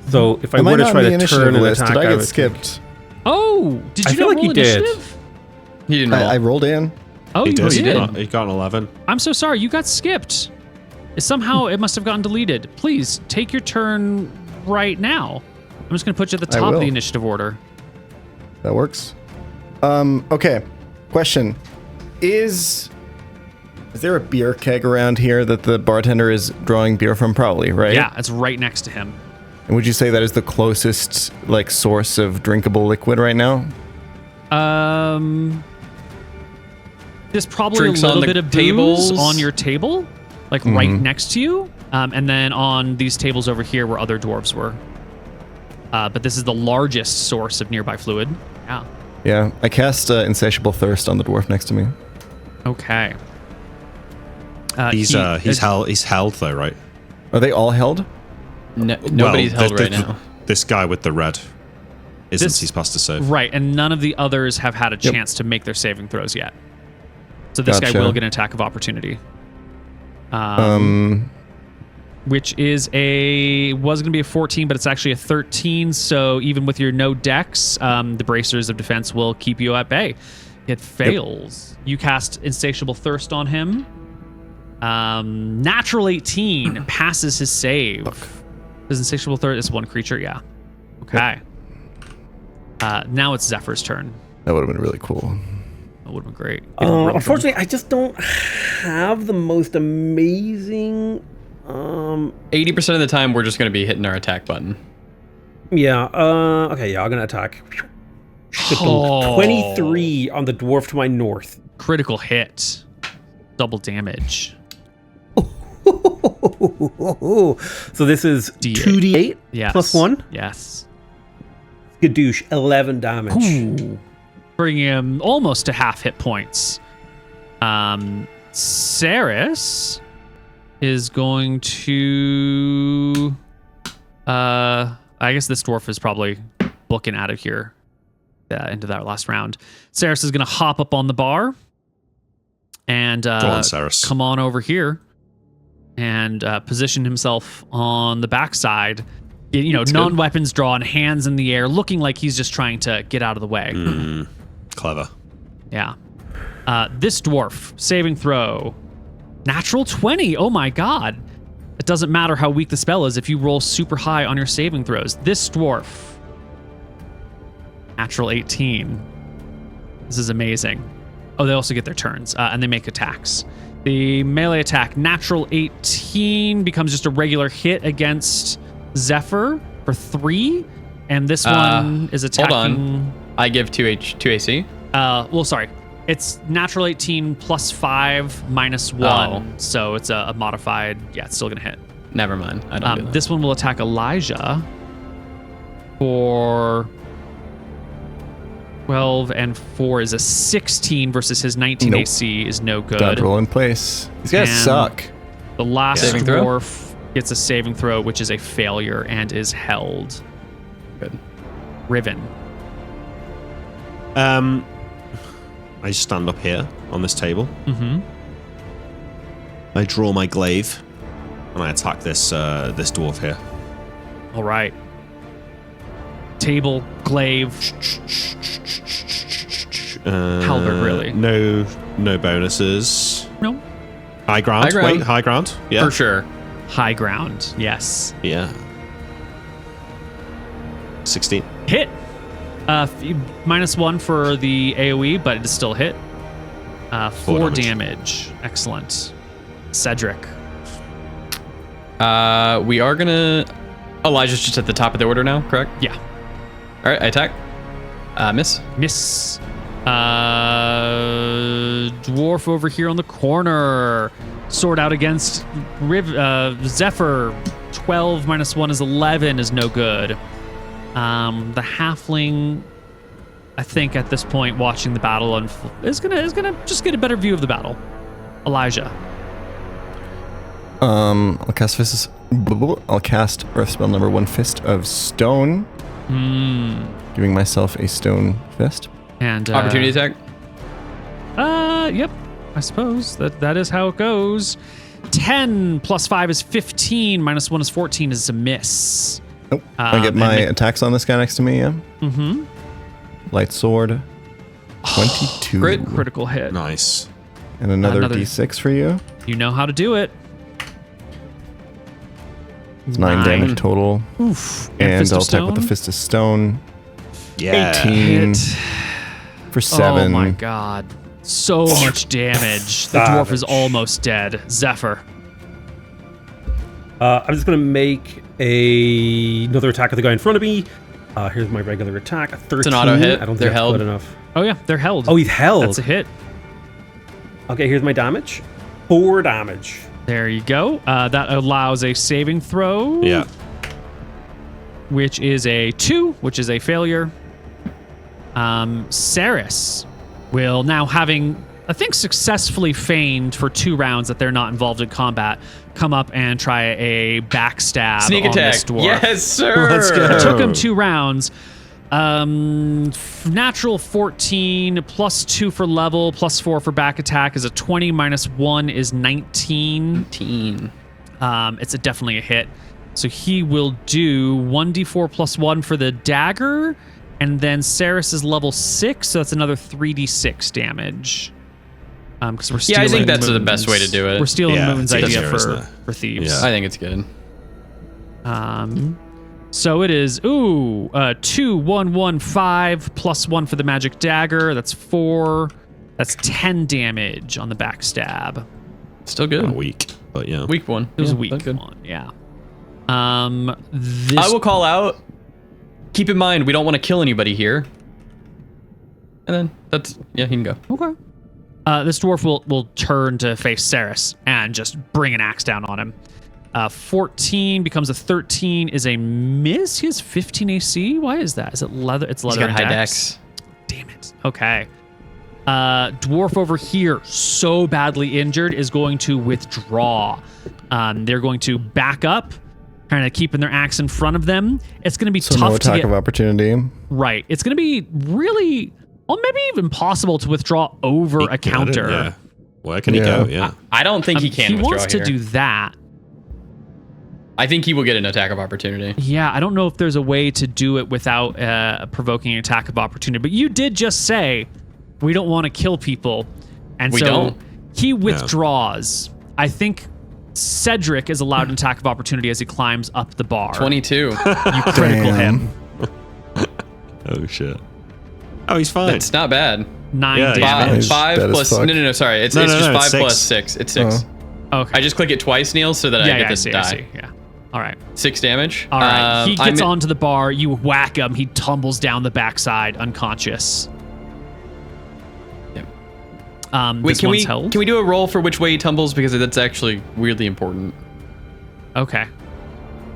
Speaker 3: So if I
Speaker 2: Am I
Speaker 3: were to
Speaker 2: not
Speaker 3: try
Speaker 2: on the
Speaker 3: to
Speaker 2: initiative
Speaker 3: turn an
Speaker 2: list?
Speaker 3: attack,
Speaker 2: Did I get
Speaker 3: would
Speaker 2: skipped?
Speaker 1: Oh, did
Speaker 3: I
Speaker 1: you
Speaker 3: feel
Speaker 1: not
Speaker 3: like you
Speaker 1: roll
Speaker 3: did.
Speaker 1: initiative?
Speaker 5: He didn't roll.
Speaker 2: I rolled in.
Speaker 1: Oh,
Speaker 4: He
Speaker 1: you
Speaker 4: did.
Speaker 1: did.
Speaker 4: He got an 11.
Speaker 1: I'm so sorry. You got skipped. Somehow it must have gotten deleted. Please take your turn right now. I'm just going to put you at the
Speaker 2: I
Speaker 1: top of
Speaker 2: will.
Speaker 1: the initiative order.
Speaker 2: That works. Okay. Question. Is there a beer keg around here that the bartender is drawing beer from? Probably, right?
Speaker 1: Yeah, it's right next to him.
Speaker 2: And would you say that is the closest like source of drinkable liquid right now?
Speaker 1: There's probably
Speaker 5: Drinks
Speaker 1: a
Speaker 5: on
Speaker 1: little
Speaker 5: the
Speaker 1: bit of
Speaker 5: tables.
Speaker 1: booze on your table, like right next to you. And then on these tables over here where other dwarves were. But this is the largest source of nearby fluid. Yeah.
Speaker 2: Yeah. I cast Insatiable Thirst on the dwarf next to me.
Speaker 1: Okay.
Speaker 4: He's held though, right?
Speaker 2: Are they all held?
Speaker 5: Nobody's
Speaker 4: Well,
Speaker 5: held right now.
Speaker 4: This guy with the red isn't.
Speaker 1: This-
Speaker 4: He's passed a save.
Speaker 1: Right, and none of the others have had a chance to make their saving throws yet. So this guy
Speaker 2: Gotcha.
Speaker 1: will get an attack of opportunity. Which is was going to be a 14, but it's actually a 13. So even with your no dex, the bracers of defense will keep you at bay. It fails. You cast Insatiable Thirst on him. Natural 18 passes his save. Does Insatiable Thirst is one creature? Yeah. Okay. Now it's Zephyr's turn.
Speaker 2: That would have been really cool.
Speaker 1: That would have been great. Get him rid of them.
Speaker 3: Unfortunately, I just don't have the most amazing.
Speaker 5: 80% of the time, we're just going to be hitting our attack button.
Speaker 3: Yeah. Okay. Yeah. I'm gonna attack.
Speaker 1: Oh.
Speaker 3: 23 on the dwarf to my north.
Speaker 1: Critical hit. Double damage.
Speaker 3: So this is
Speaker 1: D8.
Speaker 3: 2d8
Speaker 1: Yes.
Speaker 3: plus 1.
Speaker 1: Yes.
Speaker 3: Skadoosh, 11 damage.
Speaker 1: Ooh. Bring him almost to half hit points. Saris is going to... I guess this dwarf is probably booking out of here into that last round. Saris is going to hop up on the bar and
Speaker 4: Go on, Saris.
Speaker 1: come on over here and position himself on the backside. Non-weapons drawn, hands in the air, looking like he's just trying to get out of the way.
Speaker 4: Clever.
Speaker 1: Yeah. This dwarf, saving throw. Natural 20. Oh my god. It doesn't matter how weak the spell is if you roll super high on your saving throws. This dwarf. Natural 18. This is amazing. Oh, they also get their turns, and they make attacks. The melee attack, natural 18, becomes just a regular hit against Zephyr for 3. And this one is attacking...
Speaker 5: Hold on. I give 2 AC.
Speaker 1: Sorry. It's natural 18 plus 5 minus 1.
Speaker 5: Oh.
Speaker 1: So it's a modified. Yeah, it's still going to hit.
Speaker 5: Never mind. I don't do that.
Speaker 1: This one will attack Elijah for 12 and 4 is a 16 versus his 19
Speaker 2: Nope.
Speaker 1: AC is no good.
Speaker 2: Dodge roll in place. These guys
Speaker 1: And-
Speaker 2: suck.
Speaker 1: The last
Speaker 5: Saving throw?
Speaker 1: dwarf gets a saving throw, which is a failure and is held.
Speaker 5: Good.
Speaker 1: Riven.
Speaker 4: I stand up here on this table.
Speaker 1: Mm-hmm.
Speaker 4: I draw my glaive, and I attack this dwarf here.
Speaker 1: All right. Table, glaive. Halberd, really.
Speaker 4: No bonuses.
Speaker 1: No.
Speaker 4: High ground.
Speaker 5: High ground.
Speaker 4: Wait, high ground. Yeah.
Speaker 5: For sure.
Speaker 1: High ground. Yes.
Speaker 4: Yeah. 16.
Speaker 1: Hit. -1 for the AoE, but it is still hit. 4 damage. Excellent. Cedric.
Speaker 5: We are gonna. Elijah's just at the top of the order now, correct?
Speaker 1: Yeah.
Speaker 5: All right, I attack. Miss.
Speaker 1: Miss. Dwarf over here on the corner. Sword out against Zephyr. 12 minus 1 is 11 is no good. The halfling, I think at this point, watching the battle is gonna just get a better view of the battle. Elijah.
Speaker 2: I'll cast Earth spell number 1, Fist of Stone. Giving myself a stone fist.
Speaker 1: And
Speaker 5: Opportunity attack.
Speaker 1: Yep. I suppose that is how it goes. 10 plus 5 is 15. Minus 1 is 14 is a miss.
Speaker 2: Nope. I get
Speaker 1: and
Speaker 2: my
Speaker 1: the-
Speaker 2: attacks on this guy next to me, yeah?
Speaker 1: Mm-hmm.
Speaker 2: Light sword. 22.
Speaker 1: Critical hit.
Speaker 4: Nice.
Speaker 2: And another
Speaker 1: Another-
Speaker 2: D6 for you.
Speaker 1: You know how to do it.
Speaker 2: It's 9 damage total.
Speaker 1: Oof.
Speaker 2: And
Speaker 1: Fist of
Speaker 2: I'll attack with the
Speaker 1: Stone?
Speaker 2: Fist of Stone.
Speaker 4: Yeah.
Speaker 2: 18
Speaker 1: Hit.
Speaker 2: for 7.
Speaker 1: Oh my god. So much damage. The dwarf is almost dead. Zephyr.
Speaker 3: I'm just going to make another attack at the guy in front of me. Here's my regular attack. A 13.
Speaker 5: an auto hit.
Speaker 3: I don't
Speaker 5: They're
Speaker 3: think that's
Speaker 5: held.
Speaker 3: good enough.
Speaker 1: Oh yeah, they're held.
Speaker 3: Oh, he's held.
Speaker 1: That's a hit.
Speaker 3: Okay, here's my damage. 4 damage.
Speaker 1: There you go. That allows a saving throw.
Speaker 4: Yeah.
Speaker 1: Which is a 2, which is a failure. Saris will now, having, I think, successfully feigned for 2 rounds that they're not involved in combat, come up and try a backstab
Speaker 5: Sneak
Speaker 1: on
Speaker 5: attack.
Speaker 1: this dwarf.
Speaker 5: Yes, sir.
Speaker 4: Let's go.
Speaker 1: It took him 2 rounds. Natural 14 plus 2 for level plus 4 for back attack is a 20 minus 1 is 19. It's definitely a hit. So he will do 1d4 plus 1 for the dagger, and then Saris is level 6, so that's another 3d6 damage. Because we're stealing
Speaker 5: Yeah, I think that's the
Speaker 1: Moon's-
Speaker 5: best way to do it.
Speaker 1: We're stealing
Speaker 4: Yeah,
Speaker 1: Moon's
Speaker 4: it's
Speaker 1: idea
Speaker 4: easier, isn't it?
Speaker 1: for thieves.
Speaker 4: Yeah.
Speaker 5: I think it's good.
Speaker 1: So it is 2, 1, 1, 5 plus 1 for the magic dagger. That's 4. That's 10 damage on the backstab.
Speaker 5: Still good.
Speaker 4: Weak, but yeah.
Speaker 5: Weak one.
Speaker 1: It was a
Speaker 5: Yeah,
Speaker 1: weak
Speaker 5: that's good.
Speaker 1: one, yeah. This
Speaker 5: I will call out. Keep in mind, we don't want to kill anybody here. And then he can go.
Speaker 1: Okay. This dwarf will turn to face Saris and just bring an axe down on him. 14 becomes a 13 is a miss. He has 15 AC. Why is that? Is it leather? It's leather.
Speaker 5: He's got
Speaker 1: and
Speaker 5: high
Speaker 1: dex.
Speaker 5: dex.
Speaker 1: Damn it. Okay. Dwarf over here, so badly injured, is going to withdraw. They're going to back up, kind of keeping their axe in front of them. It's going to be
Speaker 2: So
Speaker 1: tough
Speaker 2: no
Speaker 1: to
Speaker 2: attack
Speaker 1: get
Speaker 2: of opportunity.
Speaker 1: right. It's going to be really, or maybe even possible to withdraw over a counter.
Speaker 4: Yeah. Where can he
Speaker 2: Yeah.
Speaker 4: go? Yeah.
Speaker 5: I don't think he can
Speaker 1: He
Speaker 5: withdraw
Speaker 1: wants to
Speaker 5: here.
Speaker 1: do that.
Speaker 5: I think he will get an attack of opportunity.
Speaker 1: Yeah, I don't know if there's a way to do it without provoking an attack of opportunity. But you did just say we don't want to kill people, and
Speaker 5: We
Speaker 1: so
Speaker 5: don't.
Speaker 1: he withdraws. I think Cedric is allowed an attack of opportunity as he climbs up the bar.
Speaker 5: 22.
Speaker 1: You critical
Speaker 2: Damn.
Speaker 1: him.
Speaker 4: Oh shit. Oh, he's fine.
Speaker 5: That's not bad.
Speaker 1: 9
Speaker 4: Yeah,
Speaker 1: damage.
Speaker 2: He's
Speaker 5: Five
Speaker 2: dead as
Speaker 5: plus.
Speaker 2: fuck.
Speaker 5: No. Sorry. It's
Speaker 4: No,
Speaker 5: just
Speaker 4: no,
Speaker 5: 5
Speaker 4: it's
Speaker 5: plus
Speaker 4: 6.
Speaker 5: 6. It's 6.
Speaker 1: Okay.
Speaker 5: I just click it twice, Neil, so that I get
Speaker 1: I
Speaker 5: this
Speaker 1: see,
Speaker 5: die.
Speaker 1: I see. Yeah. All right.
Speaker 5: 6 damage.
Speaker 1: All right. He gets
Speaker 5: I'm-
Speaker 1: onto the bar. You whack him. He tumbles down the backside, unconscious.
Speaker 5: Wait,
Speaker 1: this one's held.
Speaker 5: can we do a roll for which way he tumbles, because that's actually weirdly important.
Speaker 1: Okay.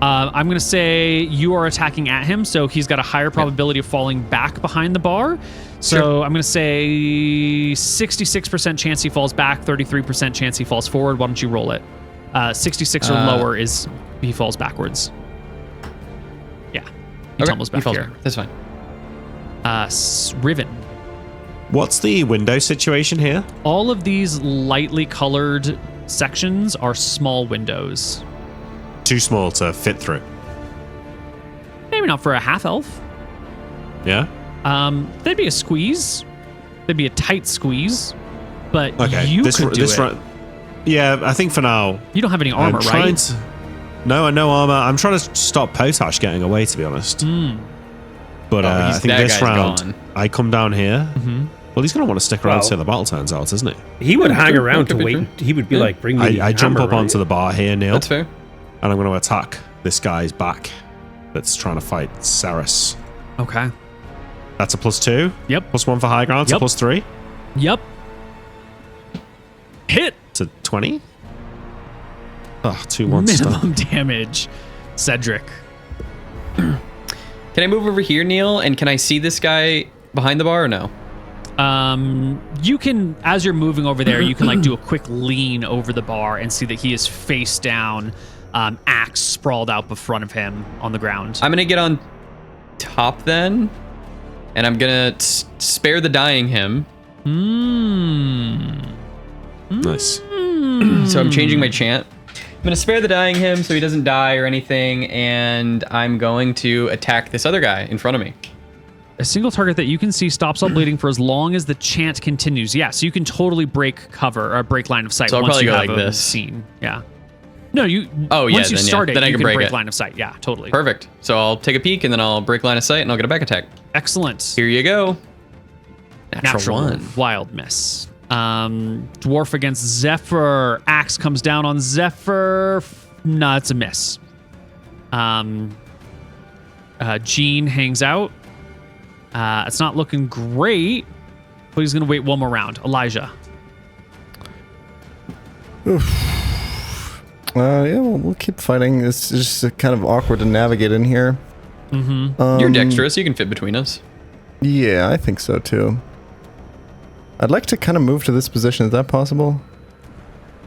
Speaker 1: I'm going to say you are attacking at him, so he's got a higher probability of falling back behind the bar. So I'm going to say 66% chance he falls back, 33% chance he falls forward. Why don't you roll it? 66 or lower is he falls backwards. Yeah. He tumbles back here.
Speaker 5: Back. That's fine.
Speaker 1: Riven.
Speaker 4: What's the window situation here?
Speaker 1: All of these lightly colored sections are small windows.
Speaker 4: Too small to fit through.
Speaker 1: Maybe not for a half elf.
Speaker 4: Yeah?
Speaker 1: There'd be a squeeze. There'd be a tight squeeze. But
Speaker 4: Okay.
Speaker 1: you could do it.
Speaker 4: Yeah, I think for now.
Speaker 1: You don't have any armor, right?
Speaker 4: No, no armor. I'm trying to stop Potash getting away, to be honest. But I think this round,
Speaker 5: gone.
Speaker 4: I come down here.
Speaker 1: Mm-hmm.
Speaker 4: Well, he's going to want to stick around
Speaker 3: Well,
Speaker 4: till the battle turns out, isn't he?
Speaker 3: He would hang around to
Speaker 5: could be
Speaker 3: wait.
Speaker 5: true.
Speaker 3: He would be like, bring me the
Speaker 4: I jump
Speaker 3: hammer,
Speaker 4: up onto the bar here, Neil.
Speaker 5: That's fair.
Speaker 4: And I'm going to attack this guy's back that's trying to fight Saris.
Speaker 1: Okay.
Speaker 4: That's a +2.
Speaker 1: Yep.
Speaker 4: +1 for high ground.
Speaker 1: Yep.
Speaker 4: It's a +3
Speaker 1: Yep. Hit.
Speaker 4: to 20. Oh, 2 months.
Speaker 1: Minimum damage. Cedric.
Speaker 5: Can I move over here, Neil? And can I see this guy behind the bar or no?
Speaker 1: You can, as you're moving over there, you can like do a quick lean over the bar and see that he is face down, axe sprawled out before of him on the ground.
Speaker 5: I'm gonna get on top then, and I'm gonna spare the dying him.
Speaker 4: Nice.
Speaker 5: So I'm changing my chant. I'm gonna spare the dying him so he doesn't die or anything, and I'm going to attack this other guy in front of me.
Speaker 1: A single target that you can see stops all bleeding for as long as the chant continues. Yeah, so you can totally break cover or break line of sight
Speaker 5: So I'll
Speaker 1: once
Speaker 5: probably
Speaker 1: you
Speaker 5: go
Speaker 1: have
Speaker 5: like
Speaker 1: him
Speaker 5: this.
Speaker 1: seen. Yeah. No, you.
Speaker 5: Oh, yeah,
Speaker 1: Once you
Speaker 5: then, yeah.
Speaker 1: start it,
Speaker 5: Then I
Speaker 1: you
Speaker 5: can
Speaker 1: can
Speaker 5: break
Speaker 1: break
Speaker 5: it.
Speaker 1: line of sight. Yeah, totally.
Speaker 5: Perfect. So I'll take a peek and then I'll break line of sight and I'll get a back attack.
Speaker 1: Excellent.
Speaker 5: Here you go. Natural one.
Speaker 1: Wild miss. Dwarf against Zephyr. Axe comes down on Zephyr. No, it's a miss. Gene hangs out. It's not looking great, but he's going to wait one more round. Elijah.
Speaker 2: Yeah, we'll keep fighting. It's just kind of awkward to navigate in here.
Speaker 5: You're dexterous. You can fit between us.
Speaker 2: Yeah, I think so too. I'd like to kind of move to this position. Is that possible?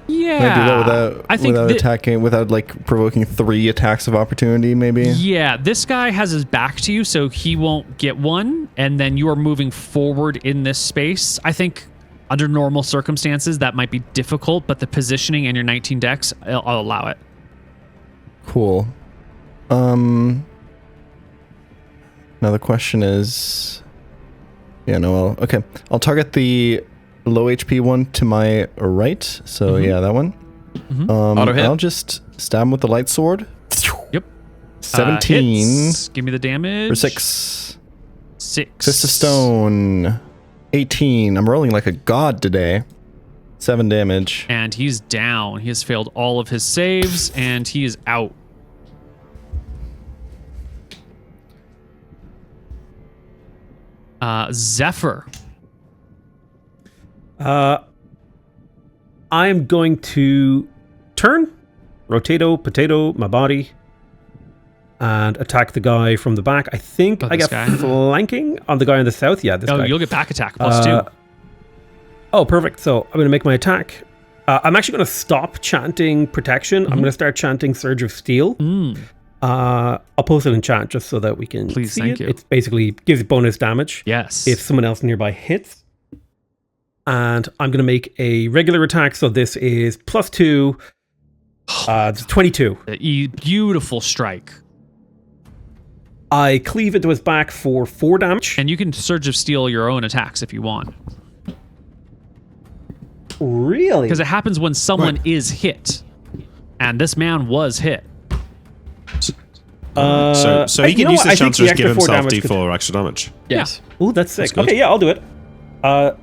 Speaker 1: Yeah.
Speaker 2: Can I do that
Speaker 1: I think
Speaker 2: without attacking, without like provoking 3 attacks of opportunity, maybe?
Speaker 1: Yeah, this guy has his back to you, so he won't get one, and then you are moving forward in this space. I think under normal circumstances that might be difficult, but the positioning and your 19 dex, I'll allow it.
Speaker 2: Cool. Now the question is... Yeah, no, okay. I'll target the low HP one to my right. So yeah, that one.
Speaker 5: Auto hit.
Speaker 2: I'll just stab him with the light sword.
Speaker 1: Yep.
Speaker 2: 17
Speaker 1: Hits. Give me the damage.
Speaker 2: for 6.
Speaker 1: 6.
Speaker 2: Fist of Stone. 18. I'm rolling like a god today. 7 damage.
Speaker 1: And he's down. He has failed all of his saves, and he is out. Zephyr.
Speaker 3: I'm going to turn, potato, my body, and attack the guy from the back. I think I
Speaker 1: this
Speaker 3: get
Speaker 1: guy?
Speaker 3: flanking on the guy in the south. Yeah, this guy.
Speaker 1: You'll get back attack +2.
Speaker 3: Oh, perfect. So I'm going to make my attack. I'm actually going to stop chanting protection. I'm going to start chanting Surge of Steel. I'll post it in chat just so that we can
Speaker 1: Please,
Speaker 3: see
Speaker 1: thank
Speaker 3: it.
Speaker 1: you.
Speaker 3: It basically gives bonus damage
Speaker 1: Yes.
Speaker 3: if someone else nearby hits. And I'm going to make a regular attack. So this is +2. It's 22.
Speaker 1: A beautiful strike.
Speaker 3: I cleave into his back for 4 damage.
Speaker 1: And you can Surge of Steel your own attacks if you want.
Speaker 3: Really?
Speaker 1: Because it happens when someone is hit. And this man was hit.
Speaker 4: So he can use this chance to just give
Speaker 3: extra 4
Speaker 4: himself
Speaker 3: damage
Speaker 4: D4 extra damage.
Speaker 5: Yes.
Speaker 3: Oh, that's sick.
Speaker 4: good.
Speaker 3: Okay, yeah, I'll do it.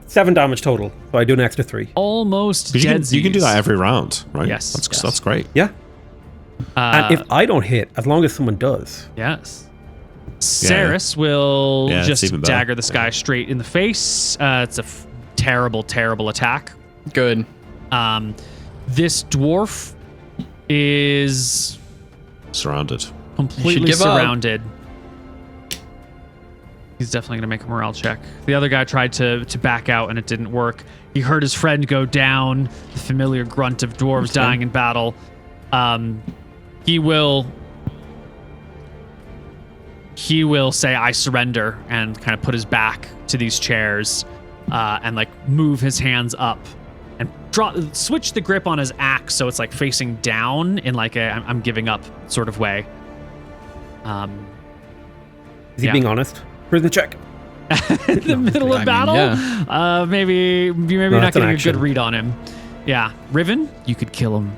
Speaker 3: 7 damage total. So I do an extra 3.
Speaker 1: Almost
Speaker 4: 'Cause
Speaker 1: dead.
Speaker 4: you can do that every round, right?
Speaker 1: Yes.
Speaker 4: That's great.
Speaker 3: Yeah. And if I don't hit, as long as someone does.
Speaker 1: Yes. Saris will
Speaker 4: Yeah, it's
Speaker 1: just
Speaker 4: even better.
Speaker 1: dagger this guy straight in the face. It's a terrible, terrible attack.
Speaker 5: Good.
Speaker 1: This dwarf is
Speaker 4: Surrounded.
Speaker 1: completely
Speaker 5: give up.
Speaker 1: surrounded. He's definitely going to make a morale check. The other guy tried to back out and it didn't work. He heard his friend go down, the familiar grunt of dwarves dying in battle. He will say, I surrender, and kind of put his back to these chairs and like move his hands up and switch the grip on his axe so it's like facing down in like a I'm giving up sort of way.
Speaker 3: Is he being honest? Where's the check?
Speaker 1: In the middle of battle? Maybe you're not getting a good read on him. Yeah. Riven, you could kill him.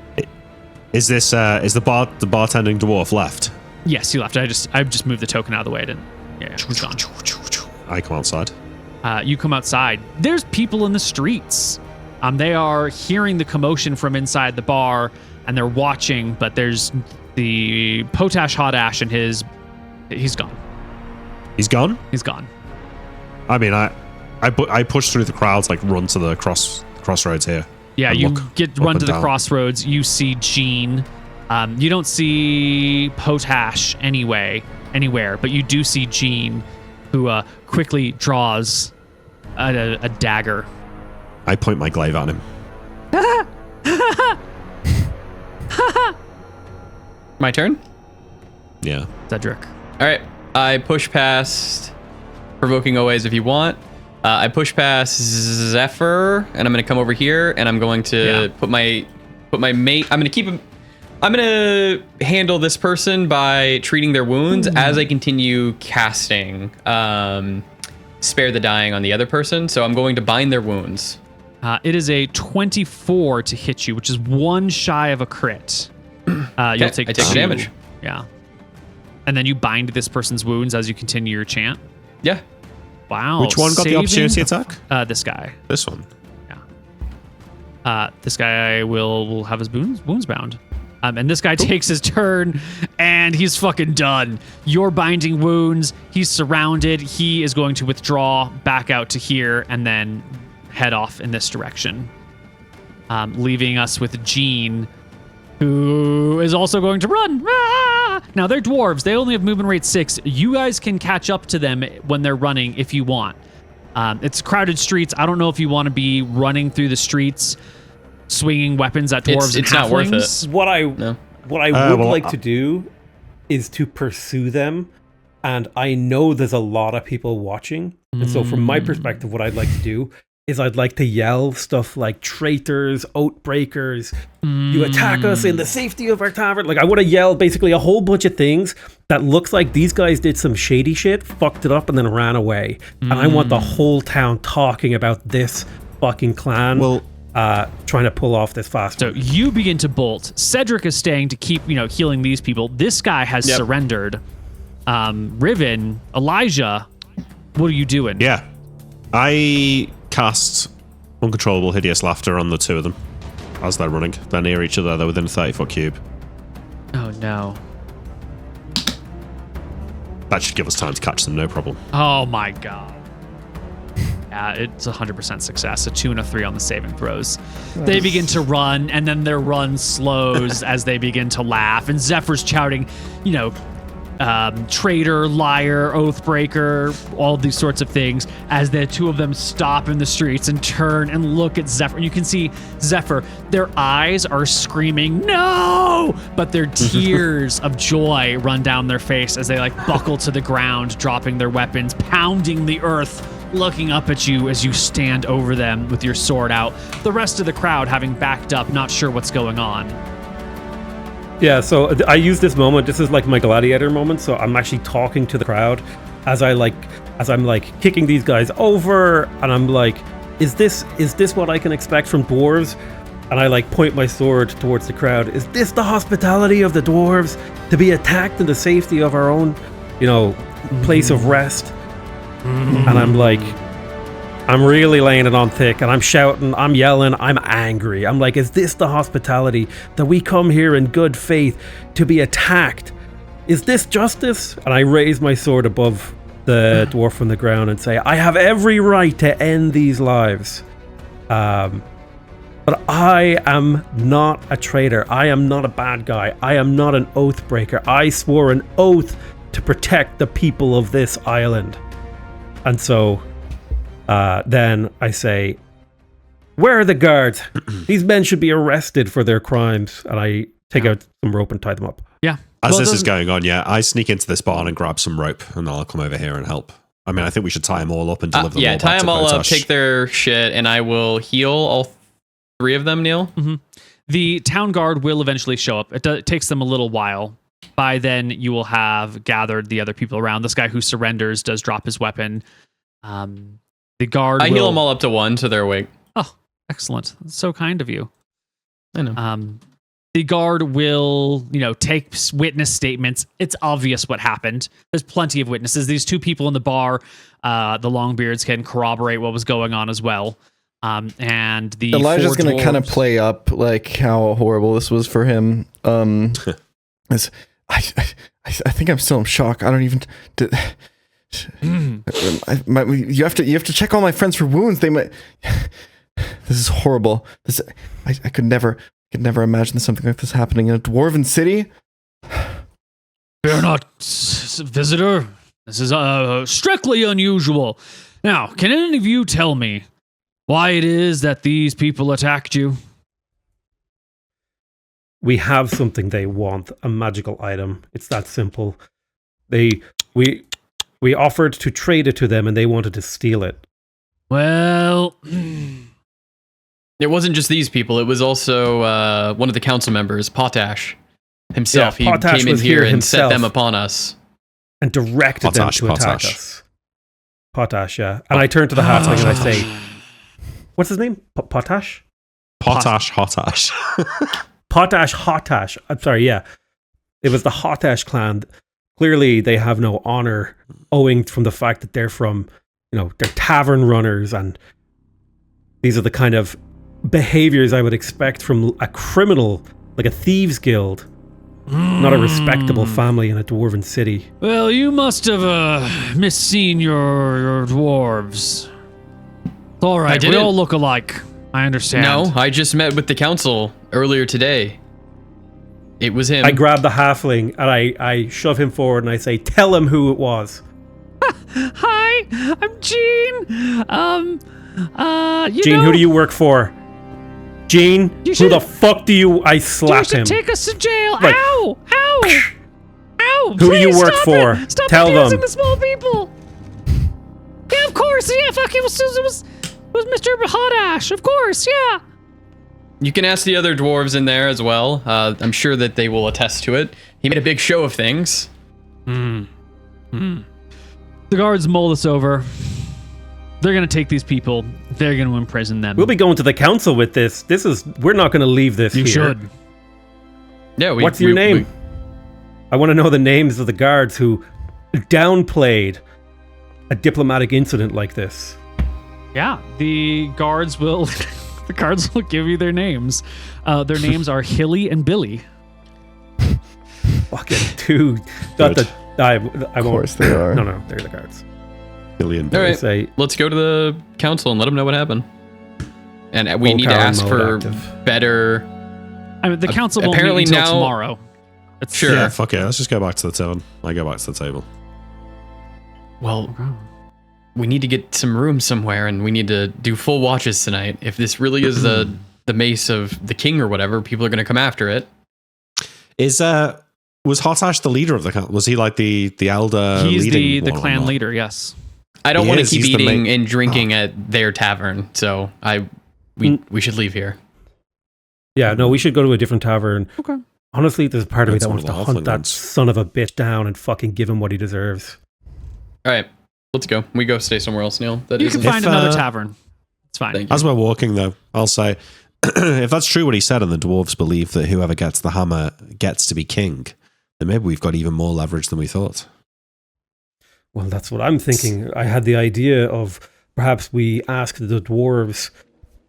Speaker 4: Is this is the bartending dwarf left?
Speaker 1: Yes, he left. I just moved the token out of the way. I didn't. Yeah, he's gone.
Speaker 4: I come outside.
Speaker 1: You come outside. There's people in the streets. They are hearing the commotion from inside the bar, and they're watching. But there's the Potash Hot Ash, and he's gone.
Speaker 4: He's gone?
Speaker 1: He's gone.
Speaker 4: I mean, I push through the crowds, like run to the crossroads here.
Speaker 1: Yeah,
Speaker 4: and
Speaker 1: you
Speaker 4: look
Speaker 1: run
Speaker 4: up
Speaker 1: to the
Speaker 4: and down.
Speaker 1: crossroads. You see Jean. You don't see Potash anywhere, but you do see Jean, who quickly draws a dagger.
Speaker 4: I point my glaive at him.
Speaker 5: My turn?
Speaker 4: Yeah.
Speaker 1: Cedric.
Speaker 5: All right. I push past Provoking Always if you want. I push past Zephyr, and I'm going to come over here, and I'm going to put my mate. I'm going to keep him. I'm going to handle this person by treating their wounds as I continue casting Spare the Dying on the other person. So I'm going to bind their wounds.
Speaker 1: It is a 24 to hit you, which is one shy of a crit. You'll take
Speaker 5: I take the damage.
Speaker 1: Yeah. And then you bind this person's wounds as you continue your chant.
Speaker 5: Yeah.
Speaker 1: Wow.
Speaker 4: Which one got the opportunity attack?
Speaker 1: This guy.
Speaker 4: This one.
Speaker 1: Yeah. This guy will have his wounds bound. And this guy takes his turn, and he's fucking done. You're binding wounds. He's surrounded. He is going to withdraw back out to here and then head off in this direction, leaving us with Jean, who is also going to run. Ah! Now, they're dwarves. They only have movement rate 6. You guys can catch up to them when they're running if you want. It's crowded streets. I don't know if you want to be running through the streets, swinging weapons at dwarves and
Speaker 5: it's not worth
Speaker 1: halflings.
Speaker 5: it.
Speaker 3: What I would
Speaker 4: well,
Speaker 3: like to do is to pursue them, and I know there's a lot of people watching. And so from my perspective, what I'd like to do is I'd like to yell stuff like traitors, oathbreakers, you attack us in the safety of our tavern. Like, I want to yell basically a whole bunch of things that looks like these guys did some shady shit, fucked it up, and then ran away. And I want the whole town talking about this fucking clan. Trying to pull off this fast.
Speaker 1: So you begin to bolt. Cedric is staying to keep, healing these people. This guy has surrendered. Riven, Elijah, what are you doing?
Speaker 4: Yeah. I cast Uncontrollable Hideous Laughter on the two of them as they're running. They're near each other. They're within a 30-foot cube.
Speaker 1: Oh, no.
Speaker 4: That should give us time to catch them, no problem.
Speaker 1: Oh, my God. Yeah, it's 100% success. A 2 and a 3 on the saving throws. Nice. They begin to run, and then their run slows as they begin to laugh. And Zephyr's shouting, traitor, liar, oathbreaker, all these sorts of things as the two of them stop in the streets and turn and look at Zephyr. And you can see Zephyr, their eyes are screaming, no! But their tears of joy run down their face as they buckle to the ground, dropping their weapons, pounding the earth, looking up at you as you stand over them with your sword out. The rest of the crowd having backed up, not sure what's going on.
Speaker 3: Yeah, so I use this moment. This is like my gladiator moment. So I'm actually talking to the crowd as I'm kicking these guys over, and I'm like, is this what I can expect from dwarves? And I point my sword towards the crowd. Is this the hospitality of the dwarves, to be attacked in the safety of our own, place of rest? And I'm really laying it on thick, and I'm shouting, I'm yelling, I'm angry. I'm like, is this the hospitality, that we come here in good faith to be attacked? Is this justice? And I raise my sword above the dwarf on the ground and say, I have every right to end these lives. But I am not a traitor. I am not a bad guy. I am not an oath breaker. I swore an oath to protect the people of this island. And so then I say, where are the guards? These men should be arrested for their crimes. And I take out some rope and tie them up.
Speaker 1: Yeah.
Speaker 4: As this is going on, I sneak into this barn and grab some rope, and then I'll come over here and help. I mean, I think we should tie them all up and deliver them all back
Speaker 5: tie them
Speaker 4: to
Speaker 5: all up,
Speaker 4: Potash.
Speaker 5: take their shit, and I will heal all 3 of them, Neil.
Speaker 1: Mm-hmm. The town guard will eventually show up. It takes them a little while. By then, you will have gathered the other people around. This guy who surrenders does drop his weapon. The guard
Speaker 5: I heal them all up to 1, so they're awake.
Speaker 1: Oh, excellent. That's so kind of you.
Speaker 5: I know.
Speaker 1: The guard will, take witness statements. It's obvious what happened. There's plenty of witnesses. These 2 people in the bar, the Longbeards, can corroborate what was going on as well. And the
Speaker 2: Elijah's going to kind of
Speaker 1: dwarves-
Speaker 2: play up like how horrible this was for him. I think I'm still in shock. I don't even. You have to check all my friends for wounds. They might. This is horrible. I could never imagine something like this happening in a dwarven city.
Speaker 1: Fear not, visitor. This is strictly unusual. Now, can any of you tell me why it is that these people attacked you?
Speaker 3: We have something they want, a magical item. It's that simple. We offered to trade it to them and they wanted to steal it.
Speaker 1: Well,
Speaker 5: It wasn't just these people. It was also one of the council members, Potash himself.
Speaker 3: Yeah, Potash
Speaker 5: he came in
Speaker 3: was
Speaker 5: here
Speaker 3: here
Speaker 5: and
Speaker 3: himself.
Speaker 5: set them upon us.
Speaker 3: And directed them to attack
Speaker 4: Potash.
Speaker 3: us. Potash, yeah. And I turn to the halfling and I say, what's his name? Potash?
Speaker 4: Potash, Hotash.
Speaker 3: Potash Hotash. I'm sorry, yeah. It was the Hotash clan. Clearly, they have no honor owing from the fact that they're from, they're tavern runners, and these are the kind of behaviors I would expect from a criminal, like a thieves guild, not a respectable family in a dwarven city.
Speaker 1: well, you must have misseen your dwarves. It's all right. We
Speaker 5: didn't.
Speaker 1: all look alike. I understand.
Speaker 5: No, I just met with the council earlier today. It was him.
Speaker 3: I grab the halfling and I shove him forward and I say, tell him who it was.
Speaker 1: Hi, I'm Gene.
Speaker 3: Gene, who do you work for? Gene,
Speaker 1: You
Speaker 3: who the
Speaker 1: should-
Speaker 3: fuck do you... I slap him.
Speaker 1: take us to jail.
Speaker 3: Like-
Speaker 1: Ow! Ow! Ow!
Speaker 3: Who do you
Speaker 1: Please
Speaker 3: work
Speaker 1: stop
Speaker 3: for?
Speaker 1: it. Stop
Speaker 3: Tell
Speaker 1: abusing
Speaker 3: them.
Speaker 1: the small people. Yeah, of course. Yeah, fuck. It was Mr. Hotash. Of course. Yeah.
Speaker 5: You can ask the other dwarves in there as well. I'm sure that they will attest to it. He made a big show of things.
Speaker 1: The guards mull this over. They're gonna take these people. They're gonna imprison them.
Speaker 3: We'll be going to the council with this. We're not going to leave this
Speaker 1: You
Speaker 3: here.
Speaker 1: should.
Speaker 5: Yeah.
Speaker 3: What's your name? I want to know the names of the guards who downplayed a diplomatic incident like this.
Speaker 1: Yeah. The guards will. The guards will give you their names. Their names are Hilly and Billy.
Speaker 3: Fucking dude. I won't.
Speaker 2: Of course they are.
Speaker 3: No, they're the guards.
Speaker 4: Billion.
Speaker 5: All right.
Speaker 3: Say,
Speaker 5: Let's go to the council and let them know what happened. And we need to
Speaker 3: Volcar
Speaker 5: ask
Speaker 3: mode
Speaker 5: for
Speaker 3: active.
Speaker 5: better.
Speaker 1: I mean, the council won't meet
Speaker 5: apparently
Speaker 1: until
Speaker 5: now-
Speaker 1: tomorrow. It's,
Speaker 5: Sure.
Speaker 4: Yeah, fuck it. Let's just go back to the tavern. I go back to the table.
Speaker 5: Well, we need to get some room somewhere, and we need to do full watches tonight. If this really is the mace of the king or whatever, people are going to come after it.
Speaker 4: Was Hotash the leader of the clan? Was he like the elder?
Speaker 1: He's
Speaker 4: leading
Speaker 1: the
Speaker 4: one or
Speaker 1: clan
Speaker 4: not?
Speaker 1: leader. Yes.
Speaker 5: I don't
Speaker 4: He
Speaker 5: want to
Speaker 4: is,
Speaker 5: keep
Speaker 4: he's the
Speaker 5: eating
Speaker 4: main-
Speaker 5: and drinking at their tavern, so we should leave here.
Speaker 3: yeah, no, we should go to a different tavern.
Speaker 1: Okay.
Speaker 3: Honestly, there's a part of me
Speaker 4: That's
Speaker 3: that
Speaker 4: one
Speaker 3: wants
Speaker 4: of
Speaker 3: to
Speaker 4: the
Speaker 3: hunt
Speaker 4: halfling
Speaker 3: that
Speaker 4: ones.
Speaker 3: son of a bitch down and fucking give him what he deserves.
Speaker 5: All right, let's go. We go stay somewhere else, Neil. That
Speaker 1: You
Speaker 5: isn't-
Speaker 1: can find
Speaker 4: If,
Speaker 1: another
Speaker 4: uh,
Speaker 1: tavern. It's fine.
Speaker 5: Thank you.
Speaker 4: As we're walking, though, I'll say, if that's true what he said, and the dwarves believe that whoever gets the hammer gets to be king, then maybe we've got even more leverage than we thought.
Speaker 3: Well, that's what I'm thinking. I had the idea of perhaps we ask the dwarves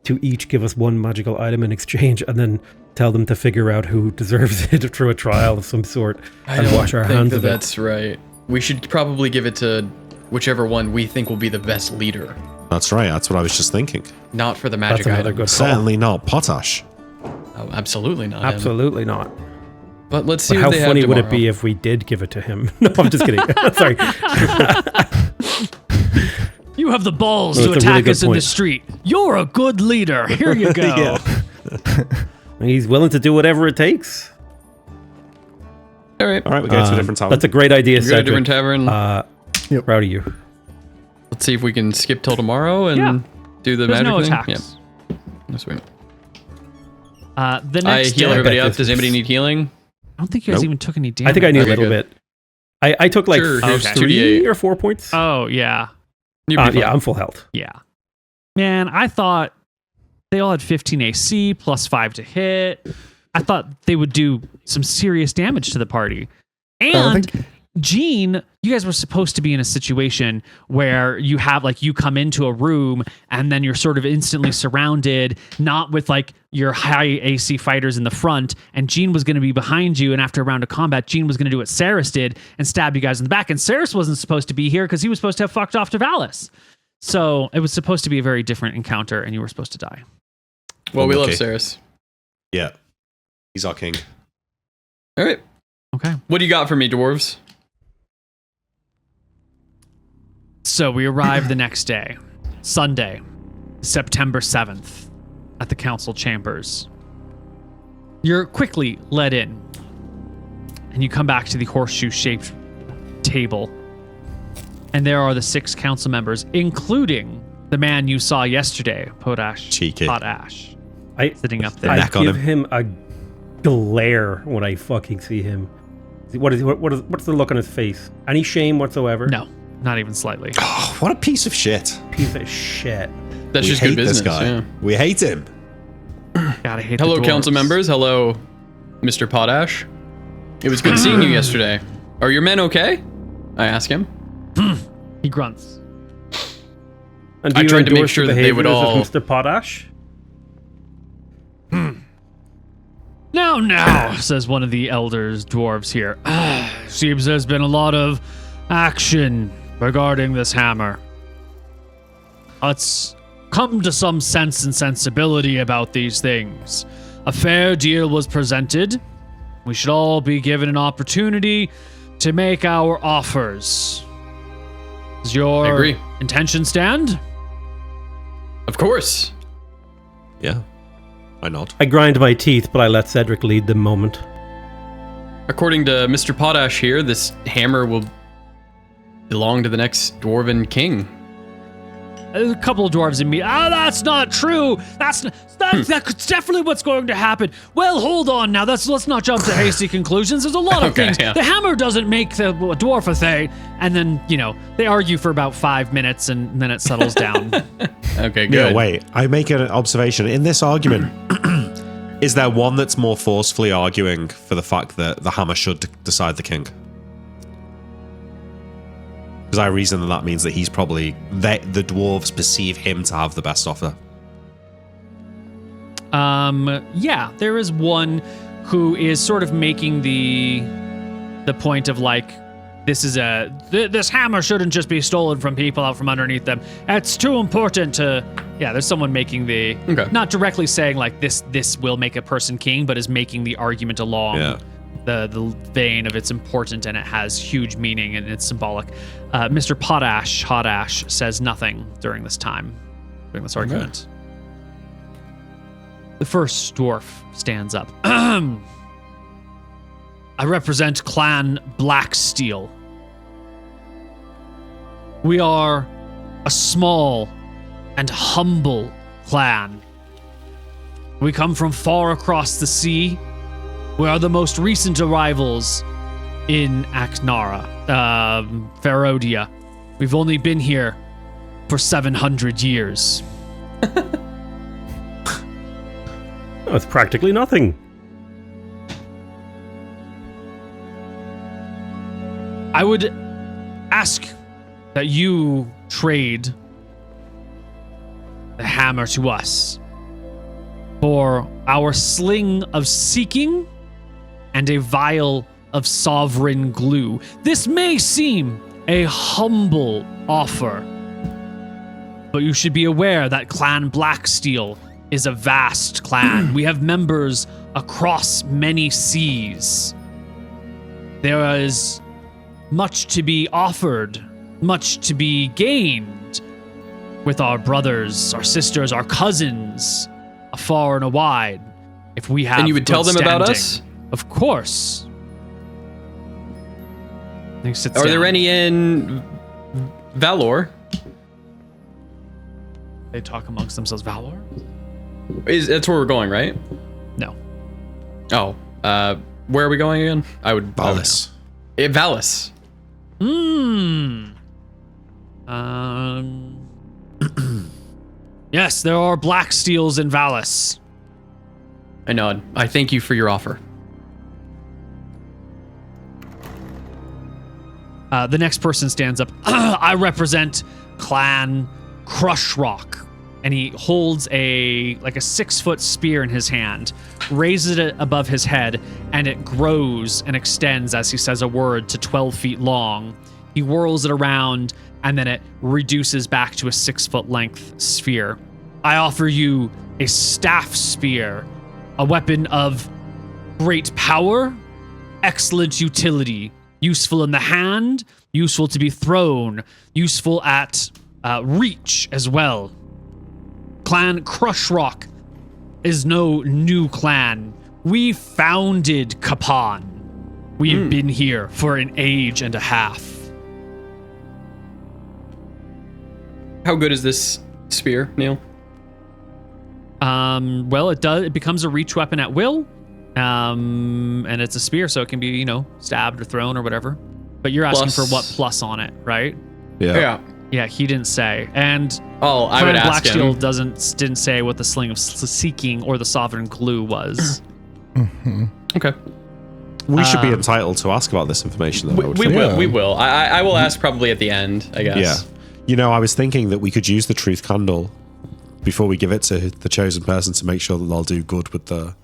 Speaker 3: to each give us one magical item in exchange and then tell them to figure out who deserves it through a trial of some sort and wash our hands of it.
Speaker 5: That's right. We should probably give it to whichever one we think will be the best leader.
Speaker 4: That's right. That's what I was just thinking.
Speaker 5: Not for the magic
Speaker 3: That's another
Speaker 5: item.
Speaker 3: good call.
Speaker 4: Certainly not potash.
Speaker 5: Oh, absolutely not. him.
Speaker 3: Absolutely not.
Speaker 5: But let's see
Speaker 3: But
Speaker 5: what
Speaker 3: how
Speaker 5: they
Speaker 3: funny
Speaker 5: have
Speaker 3: would it
Speaker 5: tomorrow.
Speaker 3: be if we did give it to him? No, I'm just kidding. Sorry.
Speaker 1: You have the balls
Speaker 3: Well,
Speaker 1: to
Speaker 3: it's a really
Speaker 1: attack
Speaker 3: good
Speaker 1: us in the
Speaker 3: point.
Speaker 1: street. You're a good leader. Here you go.
Speaker 3: He's willing to do whatever it takes.
Speaker 5: All right.
Speaker 4: All right, we're going to a different town.
Speaker 3: That's a great idea,
Speaker 5: We're going to a
Speaker 3: Cedric.
Speaker 5: different tavern.
Speaker 2: Yep.
Speaker 3: Proud of you.
Speaker 5: Let's see if we can skip till tomorrow and
Speaker 1: Yeah.
Speaker 5: do the
Speaker 1: There's
Speaker 5: magic
Speaker 1: no
Speaker 5: thing.
Speaker 1: attacks.
Speaker 5: Yeah. That's sweet.
Speaker 1: The
Speaker 5: I
Speaker 1: next
Speaker 5: heal
Speaker 1: day,
Speaker 5: everybody
Speaker 3: bet
Speaker 5: up.
Speaker 3: this
Speaker 5: Does
Speaker 3: is-
Speaker 5: anybody need healing?
Speaker 1: I don't think you guys
Speaker 4: Nope.
Speaker 1: even took any damage.
Speaker 3: I think I need
Speaker 5: Okay,
Speaker 3: a little
Speaker 5: good.
Speaker 3: bit. I took like
Speaker 5: Sure, here's
Speaker 1: Okay.
Speaker 5: 2d8.
Speaker 3: 3 or 4 points.
Speaker 1: Oh, yeah.
Speaker 5: You'd be fine.
Speaker 3: Yeah, I'm full health.
Speaker 1: Yeah. Man, I thought they all had 15 AC plus 5 to hit. I thought they would do some serious damage to the party.
Speaker 2: I
Speaker 1: And
Speaker 2: think
Speaker 1: Gene, you guys were supposed to be in a situation where you have like you come into a room and then you're sort of instantly surrounded, not with like your high AC fighters in the front, and Gene was going to be behind you, and after a round of combat, Gene was going to do what Saris did and stab you guys in the back, and Saris wasn't supposed to be here because he was supposed to have fucked off to Valis. So it was supposed to be a very different encounter, and you were supposed to die.
Speaker 5: Well, we love
Speaker 4: Okay.
Speaker 5: Saris.
Speaker 4: Yeah. He's our king.
Speaker 5: All right.
Speaker 1: Okay.
Speaker 5: What do you got for me, dwarves?
Speaker 1: So we arrive the next day, Sunday, September 7th, at the council chambers. You're quickly led in, and you come back to the horseshoe-shaped table. And there are the 6 council members, including the man you saw yesterday,
Speaker 4: Cheeky.
Speaker 1: Potash,
Speaker 3: I
Speaker 1: sitting up there.
Speaker 3: I
Speaker 4: neck on
Speaker 3: give him a glare when I fucking see him. What's the look on his face? Any shame whatsoever?
Speaker 1: No, not even slightly.
Speaker 4: Oh, what a piece of shit.
Speaker 3: Piece of shit.
Speaker 5: That's
Speaker 4: We
Speaker 5: just
Speaker 4: hate
Speaker 5: good business.
Speaker 4: this guy.
Speaker 5: Yeah.
Speaker 4: We hate him.
Speaker 1: God, I hate
Speaker 5: Hello,
Speaker 1: the dwarves.
Speaker 5: council members. Hello, Mr. Potash. It was good seeing you yesterday. Are your men okay? I ask him.
Speaker 1: He grunts.
Speaker 3: And
Speaker 5: I
Speaker 3: do you
Speaker 5: tried to make
Speaker 3: endorse
Speaker 5: sure
Speaker 3: the
Speaker 5: that they would
Speaker 3: behaviors
Speaker 5: all-
Speaker 3: of Mr. Potash?
Speaker 1: Now, says one of the elders dwarves here. Seems there's been a lot of action regarding this hammer. Let's come to some sense and sensibility about these things. A fair deal was presented. We should all be given an opportunity to make our offers. Does your
Speaker 5: I agree.
Speaker 1: intention stand?
Speaker 5: Of course.
Speaker 4: Yeah. Why not?
Speaker 3: I grind my teeth, but I let Cedric lead the moment.
Speaker 5: According to Mr. Potash here, this hammer will belong to the next dwarven king.
Speaker 1: A couple of dwarves in me. That's not true. That's definitely what's going to happen. Well, hold on now. Let's not jump to hasty conclusions. There's a lot of
Speaker 5: Okay,
Speaker 1: things.
Speaker 5: yeah.
Speaker 1: The hammer doesn't make the dwarf a thing. And then they argue for about 5 minutes, and then it settles down.
Speaker 5: Okay, good.
Speaker 4: Yeah, wait. I make an observation. In this argument, is there one that's more forcefully arguing for the fact that the hammer should decide the king? Because I reason that means that he's probably... the dwarves perceive him to have the best offer.
Speaker 1: Yeah, there is one who is sort of making the point of like, this hammer shouldn't just be stolen from people out from underneath them. It's too important to. Yeah, there's someone making the
Speaker 5: Okay.
Speaker 1: not directly saying like this will make a person king, but is making the argument along
Speaker 4: Yeah.
Speaker 1: the vein of it's important and it has huge meaning and it's symbolic. Mr. Hotash says nothing during this argument. The first dwarf stands up. I represent Clan Blacksteel. We are a small and humble clan. We come from far across the sea. We are the most recent arrivals in Aknara, Ferodia. We've only been here for 700 years.
Speaker 3: That's practically nothing.
Speaker 1: I would ask that you trade the hammer to us for our sling of seeking and a vial of sovereign glue. This may seem a humble offer, But you should be aware that Clan Blacksteel is a vast clan. We have members across many seas. There is much to be offered, much to be gained with our brothers, our sisters, our cousins, afar and wide. If we have
Speaker 5: And you would tell them about
Speaker 1: standing.
Speaker 5: us?
Speaker 1: Of course. He sits
Speaker 5: Are there
Speaker 1: down.
Speaker 5: any in Valor?
Speaker 1: They talk amongst themselves. Valor?
Speaker 5: That's where we're going, right?
Speaker 1: No.
Speaker 5: Oh, where are we going again? I would
Speaker 4: Valis.
Speaker 5: Valis.
Speaker 1: Yes, there are Blacksteels in Valis.
Speaker 5: I nod. I thank you for your offer.
Speaker 1: The next person stands up. I represent Clan Crushrock. And he holds a 6-foot spear in his hand, raises it above his head, and it grows and extends as he says a word to 12 feet long. He whirls it around, and then it reduces back to a 6-foot length sphere. I offer you a staff spear, a weapon of great power, excellent utility, useful in the hand, useful to be thrown, useful at reach as well. Clan Crushrock is no new clan. We founded Kapan. We have been here for an age and a half.
Speaker 5: How good is this spear, Neil?
Speaker 1: Well, it becomes a reach weapon at will. And it's a spear, so it can be, stabbed or thrown or whatever. But you're asking
Speaker 5: Plus-
Speaker 1: for what plus on it, right?
Speaker 4: Yeah.
Speaker 1: Yeah, he didn't say. And
Speaker 5: Oh, I would
Speaker 1: Clan
Speaker 5: ask
Speaker 1: Blacksteel
Speaker 5: him.
Speaker 1: didn't say what the Sling of Seeking or the Sovereign Glue was.
Speaker 5: Okay.
Speaker 4: We should be entitled to ask about this information, though. I would
Speaker 5: We
Speaker 4: think.
Speaker 5: will. We will. I will ask probably at the end, I guess.
Speaker 4: Yeah. I was thinking that we could use the truth candle before we give it to the chosen person to make sure that they'll do good with the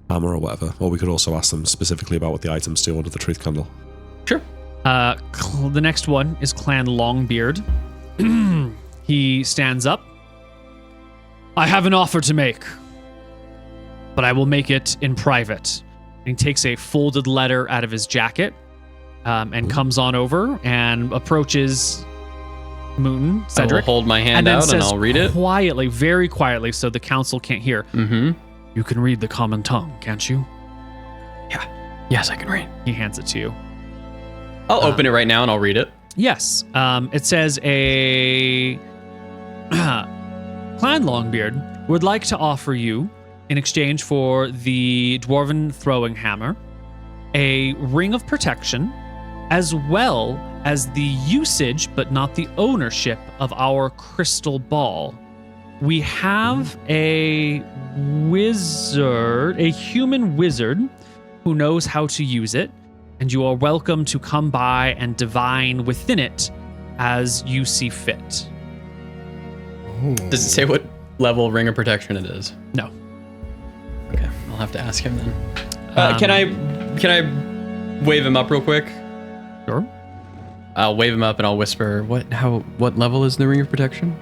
Speaker 4: hammer or whatever. Or we could also ask them specifically about what the items do under the truth candle.
Speaker 5: Sure.
Speaker 1: The next one is Clan Longbeard. He stands up. I have an offer to make, but I will make it in private. And he takes a folded letter out of his jacket and comes on over and approaches Mooton,
Speaker 5: I will
Speaker 1: Cedric.
Speaker 5: hold my hand
Speaker 1: then
Speaker 5: out and
Speaker 1: says
Speaker 5: I'll read it.
Speaker 1: quietly, very quietly, so the council can't hear.
Speaker 5: Mm-hmm.
Speaker 1: You can read the common tongue, can't you?
Speaker 5: Yeah. Yes, I can read.
Speaker 1: He hands it to you.
Speaker 5: I'll open it right now and I'll read it.
Speaker 1: Yes. It says a Clan Longbeard would like to offer you, in exchange for the Dwarven Throwing Hammer, a ring of protection, as well as the usage, but not the ownership, of our crystal ball. We have a wizard, a human wizard, who knows how to use it, and you are welcome to come by and divine within it as you see fit.
Speaker 5: Does it say what level ring of protection it is?
Speaker 1: No.
Speaker 5: Okay, I'll have to ask him then. Can I wave him up real quick?
Speaker 1: Sure.
Speaker 5: I'll wave him up and I'll whisper, what level is the ring of protection?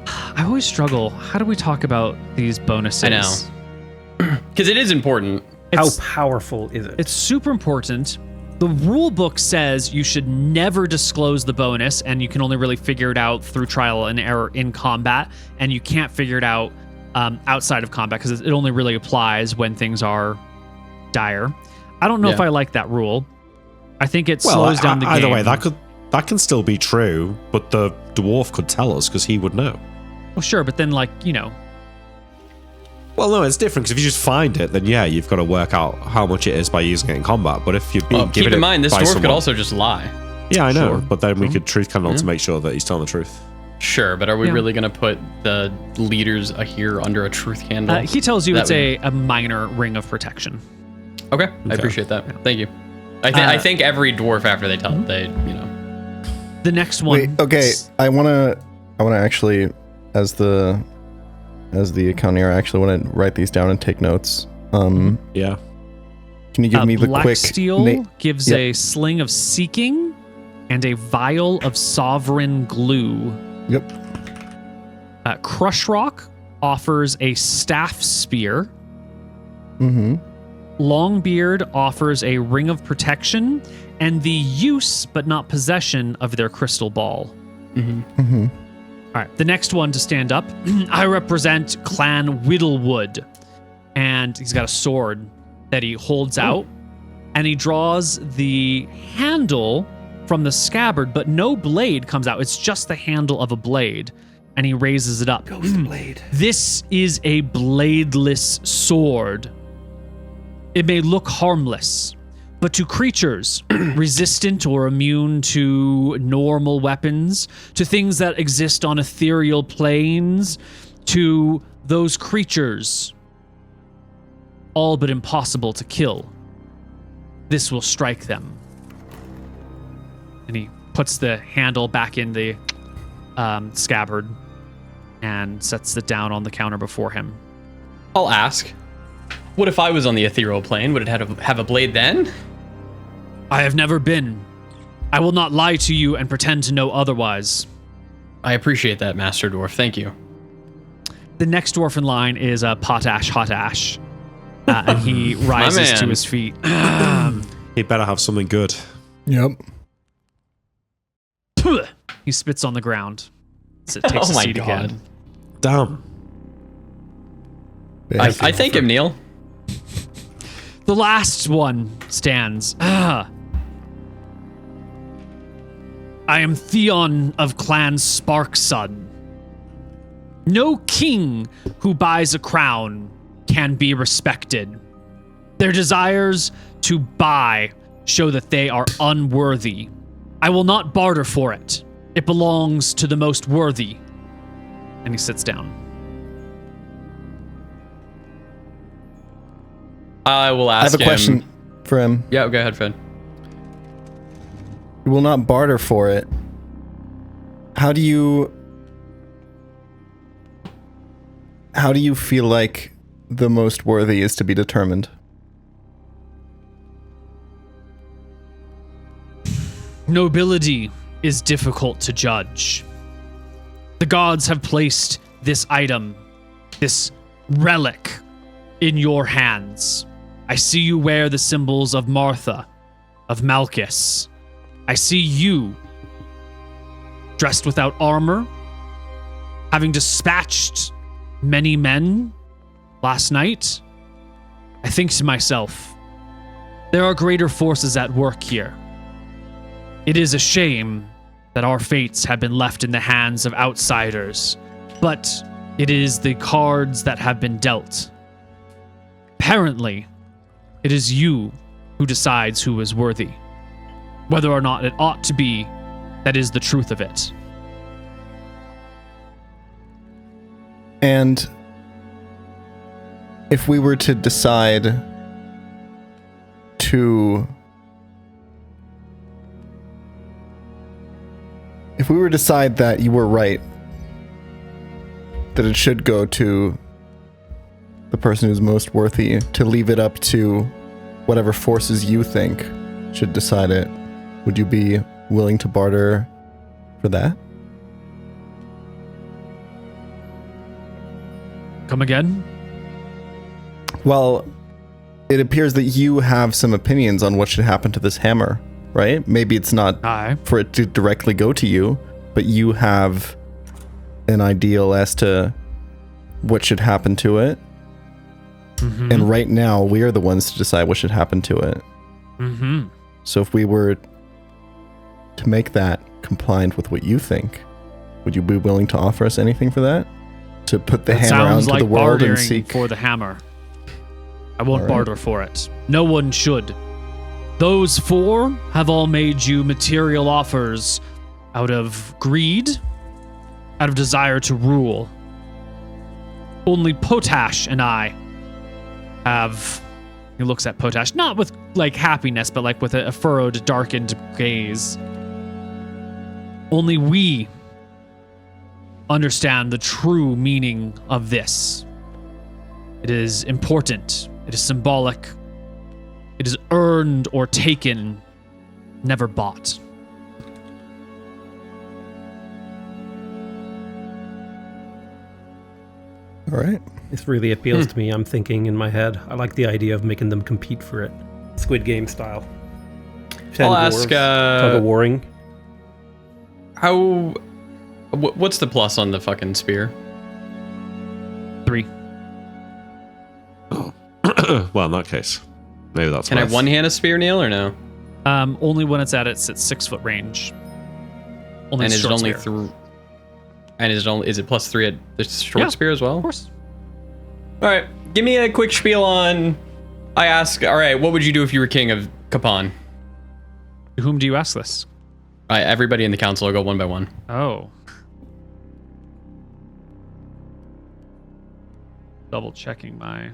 Speaker 1: I always struggle. How do we talk about these bonuses?
Speaker 5: I know. Because it is important.
Speaker 3: How
Speaker 1: It's,
Speaker 3: powerful is it?
Speaker 1: it's super important. The rule book says you should never disclose the bonus, and you can only really figure it out through trial and error in combat, and you can't figure it out outside of combat because it only really applies when things are dire. I don't know if
Speaker 5: Yeah.
Speaker 1: I like that rule. I think it slows down the game.
Speaker 4: Either way, that can still be true, but the dwarf could tell us because he would know.
Speaker 1: Well, sure, but then
Speaker 4: Well, no, it's different because if you just find it, then yeah, you've got to work out how much it is by using it in combat. But if you're being
Speaker 5: Keep
Speaker 4: given
Speaker 5: in
Speaker 4: it
Speaker 5: mind, this
Speaker 4: by
Speaker 5: dwarf could
Speaker 4: someone-
Speaker 5: also just lie.
Speaker 4: Yeah, I know,
Speaker 1: Sure.
Speaker 4: but then we could truth candle to make sure that he's telling the truth.
Speaker 5: Sure, but are we
Speaker 1: Yeah.
Speaker 5: really going to put the leaders here under a truth candle?
Speaker 1: he tells you
Speaker 5: That
Speaker 1: it's a minor ring of protection.
Speaker 5: Okay, I appreciate that. Thank you. I think every dwarf after they tell
Speaker 1: The next one.
Speaker 2: Wait, okay. I wanna actually, as the accountant, I actually want to write these down and take notes.
Speaker 4: Yeah.
Speaker 2: Can you give me the
Speaker 1: Black
Speaker 2: quick?
Speaker 1: Steel gives
Speaker 2: Yep.
Speaker 1: a Sling of Seeking and a vial of Sovereign Glue.
Speaker 2: Yep.
Speaker 1: Crush Rock offers a staff spear.
Speaker 2: Mm-hmm.
Speaker 1: Longbeard offers a ring of protection and the use but not possession of their crystal ball.
Speaker 2: Mm-hmm.
Speaker 1: All right, the next one to stand up, I represent Clan Whittlewood, and he's got a sword that he holds out, and he draws the handle from the scabbard, but no blade comes out. It's just the handle of a blade, and he raises it up.
Speaker 3: Ghost blade.
Speaker 1: This is a bladeless sword. It may look harmless, but to creatures resistant or immune to normal weapons, to things that exist on ethereal planes, to those creatures, all but impossible to kill, this will strike them. And he puts the handle back in the scabbard and sets it down on the counter before him.
Speaker 5: I'll ask, what if I was on the ethereal plane? Would it have a blade then?
Speaker 1: I have never been. I will not lie to you and pretend to know otherwise.
Speaker 5: I appreciate that, Master Dwarf. Thank you.
Speaker 1: The next dwarf in line is Potash Hotash. And he rises to his feet.
Speaker 4: He better have something good.
Speaker 2: Yep.
Speaker 1: He spits on the ground. So it takes a seat again.
Speaker 4: Damn.
Speaker 5: I thank him, Neil.
Speaker 1: The last one stands. I am Theon of Clan Sparkson. No king who buys a crown can be respected. Their desires to buy show that they are unworthy. I will not barter for it. It belongs to the most worthy. And he sits down.
Speaker 5: I will ask him.
Speaker 2: I have a question for him.
Speaker 5: Yeah, go ahead, Fred.
Speaker 2: You will not barter for it. How do you feel like the most worthy is to be determined?
Speaker 1: Nobility is difficult to judge. The gods have placed this item, this relic, in your hands. I see you wear the symbols of Martha, of Malchus. I see you, dressed without armor, having dispatched many men last night. I think to myself, there are greater forces at work here. It is a shame that our fates have been left in the hands of outsiders, but it is the cards that have been dealt. Apparently, it is you who decides who is worthy. Whether or not it ought to be, that is the truth of it.
Speaker 2: And if we were to decide to... If we were to decide that you were right, that it should go to the person who's most worthy, to leave it up to whatever forces you think should decide it, would you be willing to barter for that?
Speaker 1: Come again?
Speaker 2: Well, it appears that you have some opinions on what should happen to this hammer, right? Maybe it's not
Speaker 1: Aye.
Speaker 2: for it to directly go to you, but you have an ideal as to what should happen to it.
Speaker 1: Mm-hmm.
Speaker 2: And right now, we are the ones to decide what should happen to it.
Speaker 1: Mm-hmm.
Speaker 2: So if we were to make that compliant with what you think, would you be willing to offer us anything for that? To put the hammer out into the world and seek...
Speaker 1: for the hammer. I won't
Speaker 2: All right.
Speaker 1: barter for it. No one should. Those four have all made you material offers out of greed, out of desire to rule. Only Potash and I have... He looks at Potash, not with like happiness, but like with a furrowed, darkened gaze. Only we understand the true meaning of this. It is important. It is symbolic. It is earned or taken, never bought.
Speaker 2: All right.
Speaker 3: This really appeals to me. I'm thinking in my head. I like the idea of making them compete for it. Squid Game style.
Speaker 5: I'll ask,
Speaker 3: tug of warring.
Speaker 5: What's the plus on the fucking spear?
Speaker 1: 3.
Speaker 4: Well, in that case, maybe that's.
Speaker 5: Can I
Speaker 4: worth-
Speaker 5: one-hand a spear, Neil, or no?
Speaker 1: Only when it's at its 6-foot range. Only
Speaker 5: And
Speaker 1: a
Speaker 5: is it
Speaker 1: short
Speaker 5: only
Speaker 1: spear.
Speaker 5: through? And is it +3 at the short
Speaker 1: Yeah,
Speaker 5: spear as well?
Speaker 1: Of course.
Speaker 5: All right, give me a quick spiel on. I ask, all right, what would you do if you were king of Kapan?
Speaker 1: To whom do you ask this?
Speaker 5: Everybody in the council will go one by one.
Speaker 1: Oh. Double checking my.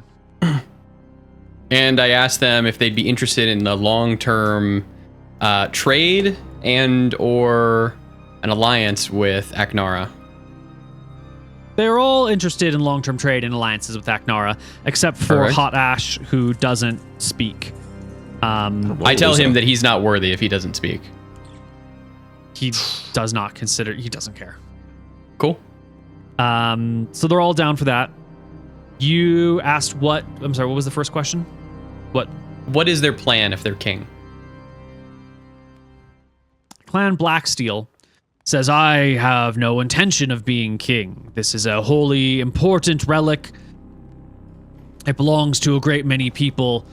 Speaker 5: And I asked them if they'd be interested in the long-term trade and or an alliance with Aknara.
Speaker 1: They're all interested in long-term trade and alliances with Aknara, except for
Speaker 5: Alright.
Speaker 1: Hot Ash, who doesn't speak.
Speaker 5: I tell him that he's not worthy if he doesn't speak.
Speaker 1: He does not consider. He doesn't care.
Speaker 5: Cool.
Speaker 1: So they're all down for that. You asked what? I'm sorry. What was the first question?
Speaker 5: What is their plan if they're king?
Speaker 1: Clan Blacksteel says, I have no intention of being king. This is a wholly important relic. It belongs to a great many people.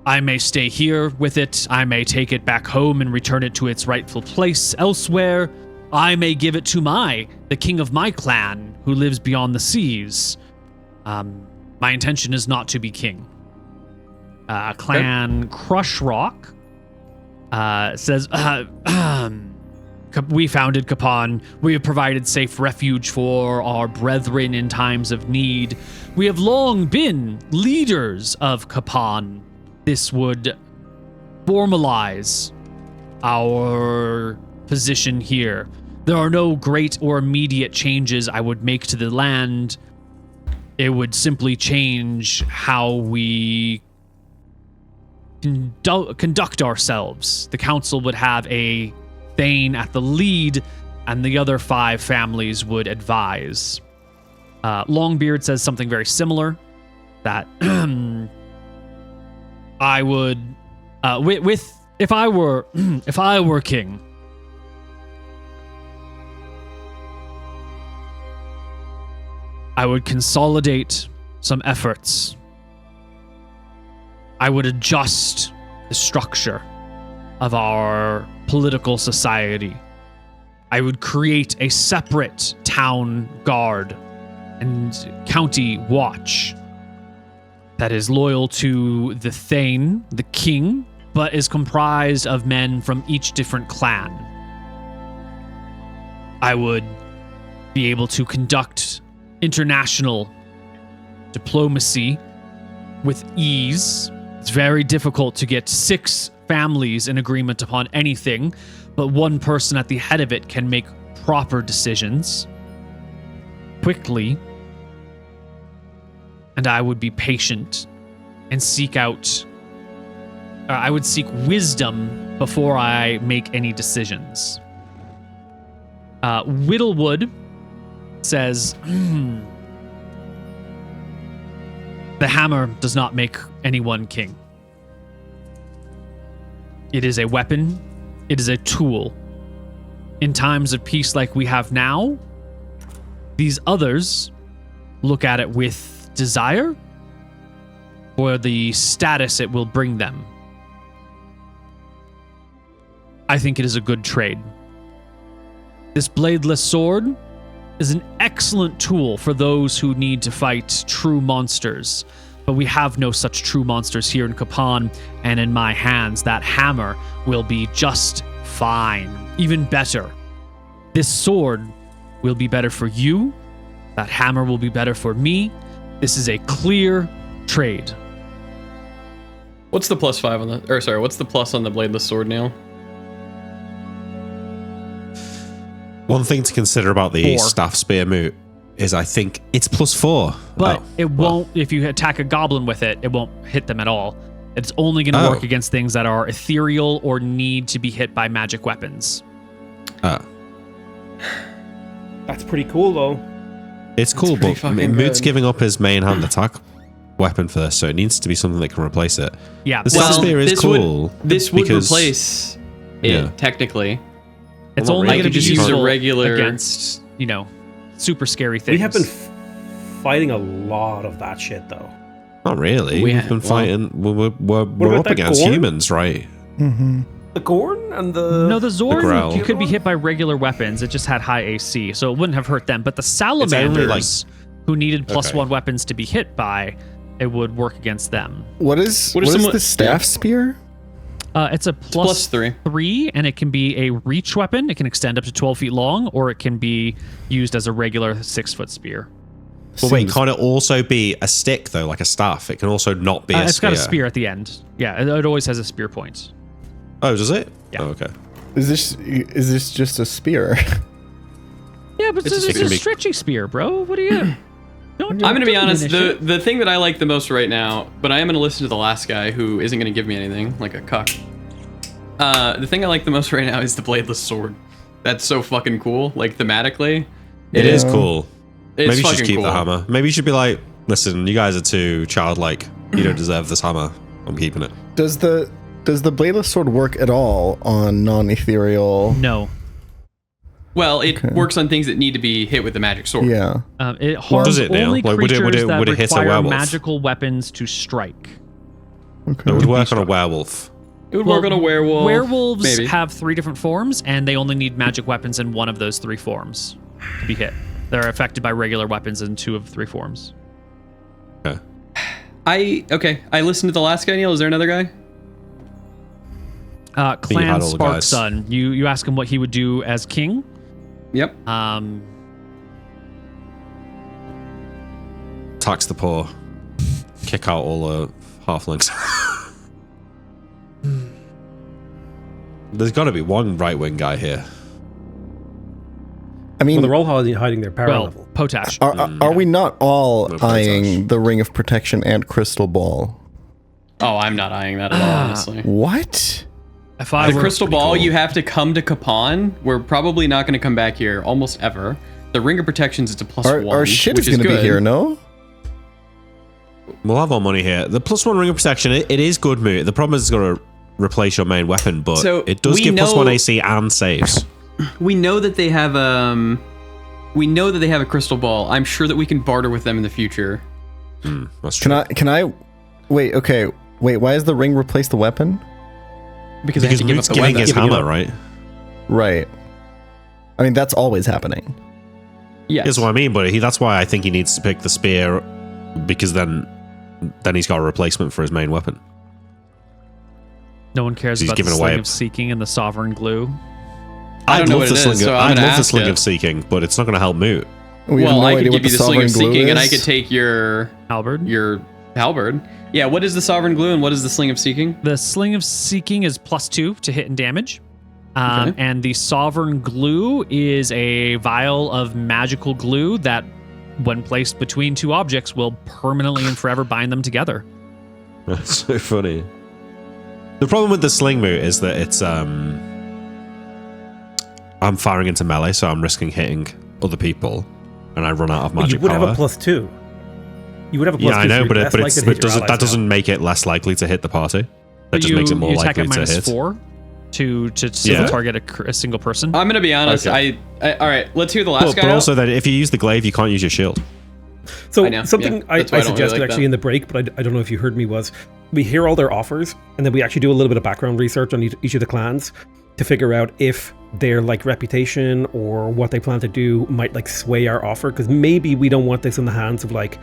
Speaker 1: I may stay here with it. I may take it back home and return it to its rightful place elsewhere. I may give it to the king of my clan, who lives beyond the seas. My intention is not to be king. Clan Crush Rock says, we founded Kapan. We have provided safe refuge for our brethren in times of need. We have long been leaders of Kapan. This would formalize our position here. There are no great or immediate changes I would make to the land. It would simply change how we conduct ourselves. The council would have a Thane at the lead, and the other 5 families would advise. Longbeard says something very similar, that I would, if I were king, I would consolidate some efforts. I would adjust the structure of our political society. I would create a separate town guard and county watch that is loyal to the Thane, the king, but is comprised of men from each different clan. I would be able to conduct international diplomacy with ease. It's very difficult to get 6 families in agreement upon anything, but one person at the head of it can make proper decisions quickly. And I would be patient and seek out. I would seek wisdom before I make any decisions. Whittlewood says, the hammer does not make anyone king. It is a weapon. It is a tool. In times of peace like we have now, these others look at it with desire or the status it will bring them. I think it is a good trade. This bladeless sword is an excellent tool for those who need to fight true monsters, but we have no such true monsters here in Kapan, and in my hands, that hammer will be just fine, even better. This sword will be better for you. That hammer will be better for me. This is a clear trade.
Speaker 5: What's the +5 on the? Or sorry, what's the plus on the bladeless sword, Neil?
Speaker 4: One thing to consider about the
Speaker 1: 4.
Speaker 4: staff spear moot is I think it's +4.
Speaker 1: But
Speaker 4: Oh,
Speaker 1: it
Speaker 4: well.
Speaker 1: won't, if you attack a goblin with it, it won't hit them at all. It's only going to work against things that are ethereal or need to be hit by magic weapons.
Speaker 4: Oh.
Speaker 3: That's pretty cool, though.
Speaker 4: It's cool,
Speaker 5: pretty
Speaker 4: but
Speaker 5: fucking
Speaker 4: Moot's
Speaker 5: good.
Speaker 4: giving up his main hand attack weapon for this, so it needs to be something that can replace it.
Speaker 1: Yeah,
Speaker 4: The
Speaker 1: well,
Speaker 4: Staff Spear is
Speaker 5: this
Speaker 4: cool.
Speaker 5: This would
Speaker 4: because-
Speaker 5: replace it,
Speaker 4: Yeah.
Speaker 5: technically.
Speaker 1: it's
Speaker 4: Well,
Speaker 1: only
Speaker 4: not
Speaker 1: going to
Speaker 4: really.
Speaker 1: be
Speaker 4: Just use a
Speaker 1: useful
Speaker 5: regular-
Speaker 1: against, super scary things.
Speaker 3: We have been fighting a lot of that shit, though.
Speaker 4: Not really.
Speaker 5: We
Speaker 4: We've
Speaker 5: ha-
Speaker 4: been
Speaker 5: well-
Speaker 4: fighting. We're
Speaker 3: about
Speaker 4: up
Speaker 3: that
Speaker 4: against
Speaker 3: Gorn?
Speaker 4: humans, right?
Speaker 3: The Gorn and the...
Speaker 1: No, the
Speaker 4: Growl.
Speaker 1: Zorn, you could be hit by regular weapons. It just had high AC, so it wouldn't have hurt them. But the Salamanders, who needed +1 weapons to be hit by, it would work against them.
Speaker 2: What is
Speaker 5: someone-
Speaker 2: the staff spear?
Speaker 1: It's a
Speaker 5: plus
Speaker 1: 3, and it can be a reach weapon. It can extend up to 12 feet long, or it can be used as a regular 6-foot spear.
Speaker 4: But wait,
Speaker 2: Seems-
Speaker 4: can't it also be a stick though, like a staff? It can also not be a
Speaker 1: It's
Speaker 4: spear.
Speaker 1: got a spear at the end. Yeah, it always has a spear point.
Speaker 4: Oh, does it?
Speaker 1: Yeah.
Speaker 4: Oh, okay.
Speaker 2: Is this just a spear?
Speaker 1: Yeah, but
Speaker 5: It's
Speaker 1: it's,
Speaker 5: a
Speaker 1: a
Speaker 5: spear.
Speaker 1: stretchy spear, bro. What are you?
Speaker 5: I'm gonna be honest.
Speaker 1: The
Speaker 5: The thing that I like the most right now, but I am gonna listen to the last guy who isn't gonna give me anything, like a cuck. The thing I like the most right now is the bladeless sword. That's so fucking cool. Like thematically,
Speaker 4: It is cool.
Speaker 5: it's
Speaker 4: Maybe you should
Speaker 5: fucking
Speaker 4: just keep
Speaker 5: cool.
Speaker 4: the hammer. Maybe you should be like, listen, you guys are too childlike. You don't deserve this hammer. I'm keeping it.
Speaker 2: Does the bladeless sword work at all on non-ethereal?
Speaker 1: No.
Speaker 5: Well, it works on things that need to be hit with the magic sword.
Speaker 2: Yeah.
Speaker 1: It harms
Speaker 4: Does it now?
Speaker 1: only
Speaker 4: Like, would it-
Speaker 1: creatures that
Speaker 4: would it hit a
Speaker 1: require
Speaker 4: werewolf?
Speaker 1: magical weapons to strike.
Speaker 2: Okay.
Speaker 4: It would work on a werewolf.
Speaker 5: It would work on a werewolf.
Speaker 1: Werewolves
Speaker 5: maybe.
Speaker 1: have 3 different forms, and they only need magic weapons in one of those 3 forms to be hit. They're affected by regular weapons in 2 of 3 forms.
Speaker 4: Okay.
Speaker 5: I listened to the last guy. Neil, is there another guy?
Speaker 1: Clan
Speaker 4: had all the guys.
Speaker 1: Sparkson. You ask him what he would do as king.
Speaker 5: Yep.
Speaker 4: Tax the poor. Kick out all the halflings. There's got to be one right-wing guy here.
Speaker 2: I mean,
Speaker 3: Well, they're all hiding their power
Speaker 1: Well,
Speaker 3: level.
Speaker 1: Potash.
Speaker 2: are we not all
Speaker 4: No
Speaker 2: eyeing
Speaker 4: protest.
Speaker 2: the Ring of Protection and Crystal Ball?
Speaker 5: Oh, I'm not eyeing that at all, honestly.
Speaker 2: What?
Speaker 1: If I
Speaker 5: The
Speaker 1: were,
Speaker 5: crystal ball,
Speaker 4: cool.
Speaker 5: you have to come to Kapan. We're probably not going to come back here almost ever. The Ring of Protections is a +1.
Speaker 2: Our shit
Speaker 5: which
Speaker 2: is going to be
Speaker 5: good.
Speaker 2: here, no?
Speaker 4: We'll have our money here. The +1 ring of protection, it is good move. The problem is it's going to replace your main weapon, but
Speaker 5: So,
Speaker 4: it does
Speaker 5: we
Speaker 4: give
Speaker 5: know-
Speaker 4: +1 AC and saves.
Speaker 5: We know that they have a crystal ball. I'm sure that we can barter with them in the future.
Speaker 4: That's true.
Speaker 2: Can I wait, okay. Wait, why does the ring replace the weapon?
Speaker 5: Because they have
Speaker 4: Because
Speaker 5: to give up
Speaker 4: Moot's
Speaker 5: the
Speaker 4: giving
Speaker 5: weapon.
Speaker 4: his hammer, right?
Speaker 2: Right. I mean, that's always happening.
Speaker 5: Yes.
Speaker 4: That's what I mean, but that's why I think he needs to pick the spear, because then he's got a replacement for his main weapon.
Speaker 1: no one cares
Speaker 4: He's
Speaker 1: about the
Speaker 4: giving
Speaker 1: Sling
Speaker 4: away-
Speaker 1: of Seeking and the Sovereign Glue.
Speaker 5: I don't know what
Speaker 4: the
Speaker 5: it is,
Speaker 4: sling
Speaker 5: so
Speaker 4: of,
Speaker 5: I'm
Speaker 4: I'd
Speaker 5: gonna
Speaker 4: love the
Speaker 5: ask
Speaker 4: sling
Speaker 5: it.
Speaker 4: of seeking, but it's not going to help Moot.
Speaker 2: We have
Speaker 5: Well,
Speaker 2: no
Speaker 5: I
Speaker 2: idea
Speaker 5: could
Speaker 2: what
Speaker 5: give you the Sling
Speaker 2: Sovereign
Speaker 5: of
Speaker 2: Glue
Speaker 5: Seeking, and I
Speaker 2: is.
Speaker 5: could take your
Speaker 1: Halberd.
Speaker 5: halberd. Yeah, what is the Sovereign Glue and what is the Sling of Seeking?
Speaker 1: The Sling of Seeking is +2 to hit and damage.
Speaker 5: Okay.
Speaker 1: And the Sovereign Glue is a vial of magical glue that, when placed between 2 objects, will permanently and forever bind them together.
Speaker 4: That's so funny. The problem with the sling Moot is that it's I'm firing into melee, so I'm risking hitting other people, and I run out of
Speaker 3: But
Speaker 4: magic
Speaker 3: you would
Speaker 4: power.
Speaker 3: have a +2. You would have a +2.
Speaker 4: Yeah, I know,
Speaker 3: so
Speaker 4: but
Speaker 3: you're
Speaker 4: it, but
Speaker 3: less
Speaker 4: it's,
Speaker 3: likely to
Speaker 4: but
Speaker 3: hit your
Speaker 4: that
Speaker 3: allies
Speaker 4: doesn't
Speaker 3: now.
Speaker 4: make it less likely to hit the party. That
Speaker 1: But
Speaker 4: just makes it more
Speaker 1: you attack
Speaker 4: likely
Speaker 1: at
Speaker 4: to hit.
Speaker 1: -4 to single
Speaker 4: Yeah.
Speaker 1: target a single person.
Speaker 5: I'm gonna be honest.
Speaker 4: Okay.
Speaker 5: I all right. Let's hear the last
Speaker 4: But,
Speaker 5: guy.
Speaker 4: but
Speaker 5: out.
Speaker 4: also that if you use the glaive, you can't use your shield.
Speaker 3: So
Speaker 5: I know,
Speaker 3: something
Speaker 5: yeah.
Speaker 3: I
Speaker 5: That's why I don't really
Speaker 3: suggested
Speaker 5: like
Speaker 3: actually
Speaker 5: that.
Speaker 3: in the break, but I don't know if you heard me, was we hear all their offers, and then we actually do a little bit of background research on each of the clans to figure out if their like reputation or what they plan to do might like sway our offer, because maybe we don't want this in the hands of like,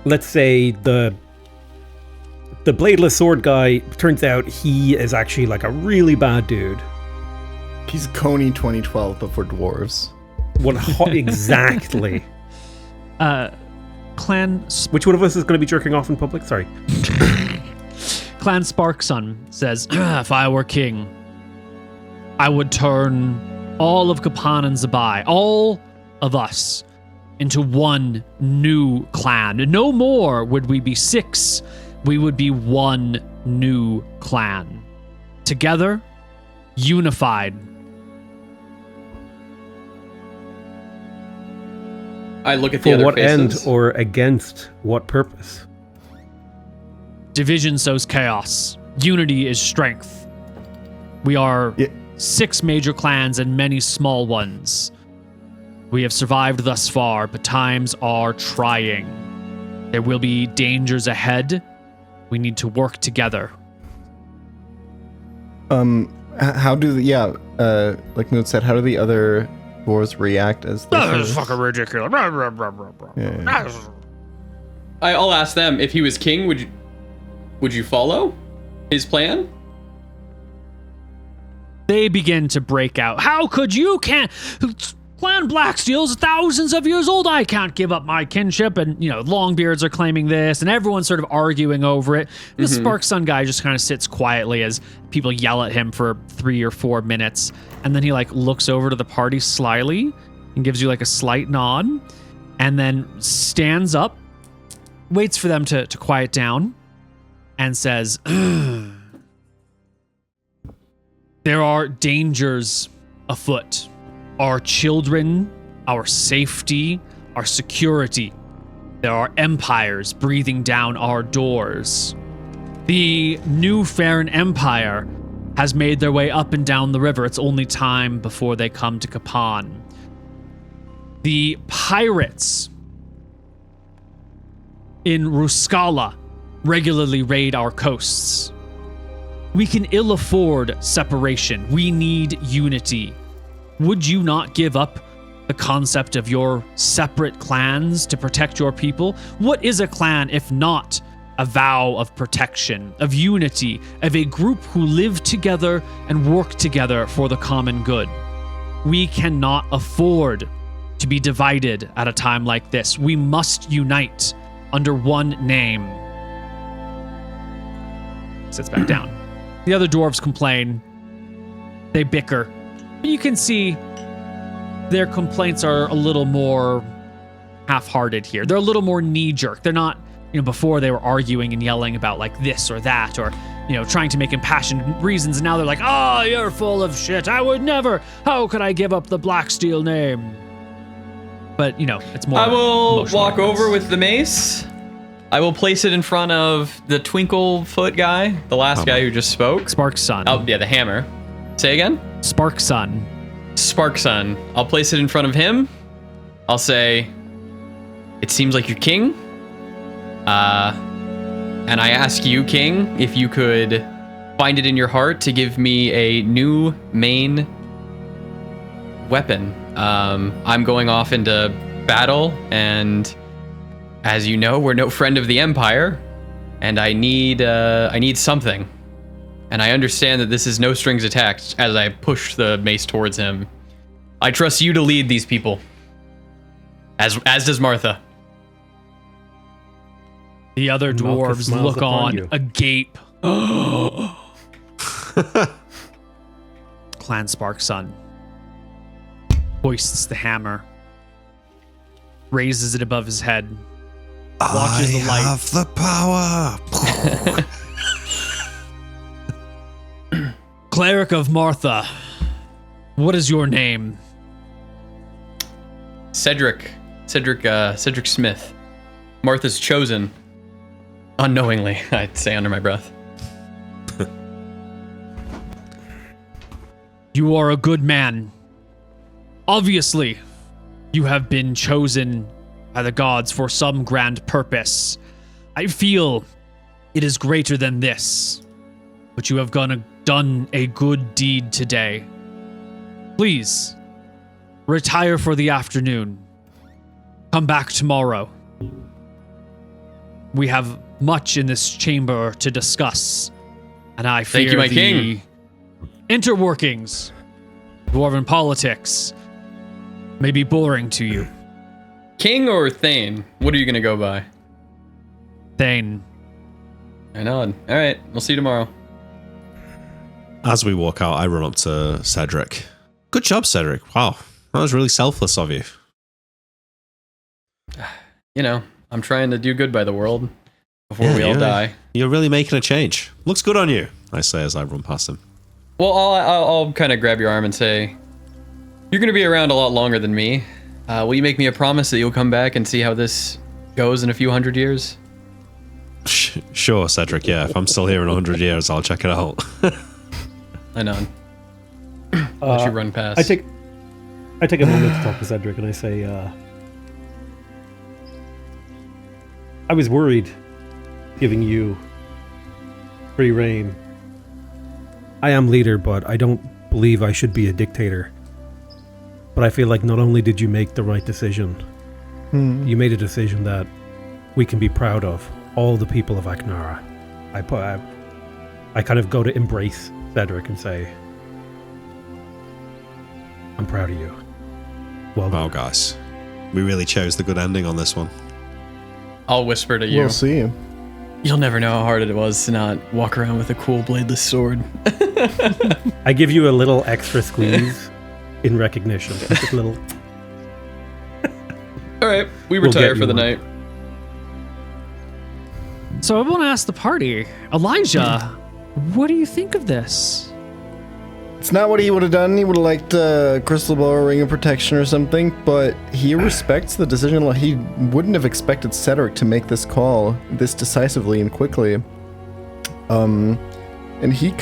Speaker 3: let's say the bladeless sword guy turns out he is actually like a really bad dude.
Speaker 2: He's Coney 2012, but for dwarves.
Speaker 3: Exactly.
Speaker 1: Clan
Speaker 3: Which one of us is going to be jerking off in public? Sorry.
Speaker 1: Clan Sparkson says, if I were king, I would turn all of Kapan and Zabai, all of us, into one new clan. No more would we be 6. We would be one new clan. Together, unified.
Speaker 5: I look at the
Speaker 3: For
Speaker 5: other
Speaker 3: what end
Speaker 5: faces.
Speaker 3: or against what purpose?
Speaker 1: Division sows chaos. Unity is strength. We are
Speaker 2: Yeah.
Speaker 1: 6 major clans and many small ones. We have survived thus far, but times are trying. There will be dangers ahead. We need to work together.
Speaker 2: How do like Moon said, how do the other dwarves react as they
Speaker 1: That
Speaker 2: hear
Speaker 1: is
Speaker 2: this?
Speaker 1: fucking ridiculous.
Speaker 2: Yeah.
Speaker 5: I'll ask them, if he was king, would you follow his plan?
Speaker 1: They begin to break out. How could you can't? Clan Blacksteel's thousands of years old. I can't give up my kinship. And, Longbeards are claiming this, and everyone's sort of arguing over it. And the Spark Sun guy just kind of sits quietly as people yell at him for 3 or 4 minutes. And then he, looks over to the party slyly and gives you, a slight nod, and then stands up, waits for them to quiet down, and says, there are dangers afoot. Our children, our safety, our security. There are empires breathing down our doors. The new Farron Empire has made their way up and down the river. It's only time before they come to Kapan. The pirates in Ruskala regularly raid our coasts. We can ill afford separation. We need unity. Would you not give up the concept of your separate clans to protect your people? What is a clan if not a vow of protection, of unity, of a group who live together and work together for the common good? We cannot afford to be divided at a time like this. We must unite under one name. Sits back down. The other dwarves complain. They bicker. But you can see their complaints are a little more half-hearted here. They're a little more knee-jerk. They're not, before they were arguing and yelling about this or that, or, trying to make impassioned reasons. And now they're like, oh, you're full of shit. I would never. How could I give up the Blacksteel name? But, it's more.
Speaker 5: I will
Speaker 1: emotional
Speaker 5: walk
Speaker 1: arguments.
Speaker 5: over with the mace. I will place it in front of the Twinklefoot guy, the last guy who just spoke.
Speaker 1: Spark Sun.
Speaker 5: Oh, yeah, the hammer. Say again?
Speaker 1: Spark Sun.
Speaker 5: Spark Sun. I'll place it in front of him. I'll say, it seems like you're king. And I ask you, king, if you could find it in your heart to give me a new main weapon. I'm going off into battle, and as you know, we're no friend of the Empire, and I need something. And I understand that this is no strings attached as I push the mace towards him. I trust you to lead these people. As does Martha.
Speaker 1: The other
Speaker 3: Malchus
Speaker 1: dwarves
Speaker 3: smiles
Speaker 1: look
Speaker 3: upon
Speaker 1: on,
Speaker 3: you.
Speaker 1: agape. Clan Spark Sun hoists the hammer, raises it above his head, watches the light.
Speaker 4: have the power.
Speaker 1: Cleric of Martha, what is your name?
Speaker 5: Cedric Smith. Martha's chosen. Unknowingly, I'd say under my breath.
Speaker 1: You are a good man. Obviously, you have been chosen by the gods for some grand purpose. I feel it is greater than this, but you have done a good deed today. Please, retire for the afternoon. Come back tomorrow. We have much in this chamber to discuss, and I fear
Speaker 5: Thank you, my
Speaker 1: the
Speaker 5: king.
Speaker 1: interworkings, dwarven politics, may be boring to you.
Speaker 5: King or Thane? What are you gonna go by?
Speaker 1: Thane.
Speaker 5: I nod. All right, we'll see you tomorrow.
Speaker 4: As we walk out, I run up to Cedric. Good job, Cedric. Wow, that was really selfless of you.
Speaker 5: I'm trying to do good by the world before we all die.
Speaker 4: You're really making a change. Looks good on you, I say as I run past him.
Speaker 5: Well, I'll kind of grab your arm and say, you're going to be around a lot longer than me. Will you make me a promise that you'll come back and see how this goes in a few hundred years?
Speaker 4: Sure, Cedric. Yeah, if I'm still here in 100 years, I'll check it out.
Speaker 5: I know. Let you run past.
Speaker 3: I take a moment to talk to Cedric and I say, I was worried giving you free reign. I am leader, but I don't believe I should be a dictator. But I feel like not only did you make the right decision, you made a decision that we can be proud of, all the people of Aknara. I kind of go to embrace Cedric and say, I'm proud of you. Well done.
Speaker 4: Wow, guys. We really chose the good ending on this one.
Speaker 5: I'll whisper to you.
Speaker 2: We'll see.
Speaker 5: You'll never know how hard it was to not walk around with a cool bladeless sword.
Speaker 3: I give you a little extra squeeze in recognition. Just a little.
Speaker 5: All right, we
Speaker 3: We'll
Speaker 5: retire
Speaker 3: get
Speaker 5: for the
Speaker 3: you one.
Speaker 5: night.
Speaker 1: So I want to ask the party, Elijah, what do you think of this?
Speaker 2: It's not what he would have done. He would have liked a crystal ball or ring of protection or something, but he respects the decision. He wouldn't have expected Cedric to make this call this decisively and quickly. And he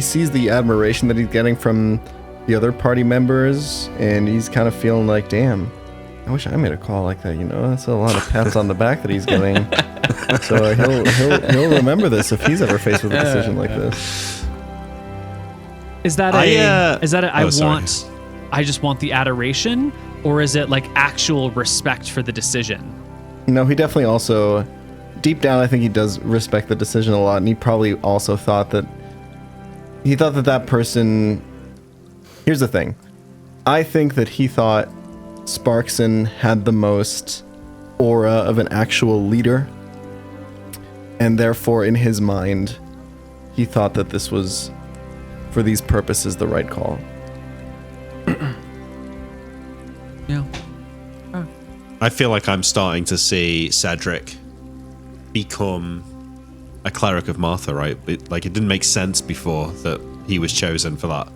Speaker 2: sees the admiration that he's getting from the other party members, and he's kind of feeling like, damn, I wish I made a call like that, That's a lot of pats on the back that he's getting. So he'll remember this if he's ever faced with a decision like this.
Speaker 1: Is that I just want the adoration, or is it like actual respect for the decision?
Speaker 2: No, he definitely also, deep down, I think he does respect the decision a lot, and he probably also thought that that person. Here's the thing, I think that he thought Sparkson had the most aura of an actual leader, and therefore, in his mind, he thought that this was, for these purposes, the right call.
Speaker 1: Yeah.
Speaker 4: I feel like I'm starting to see Cedric become a cleric of Martha, right? It didn't make sense before that he was chosen for that,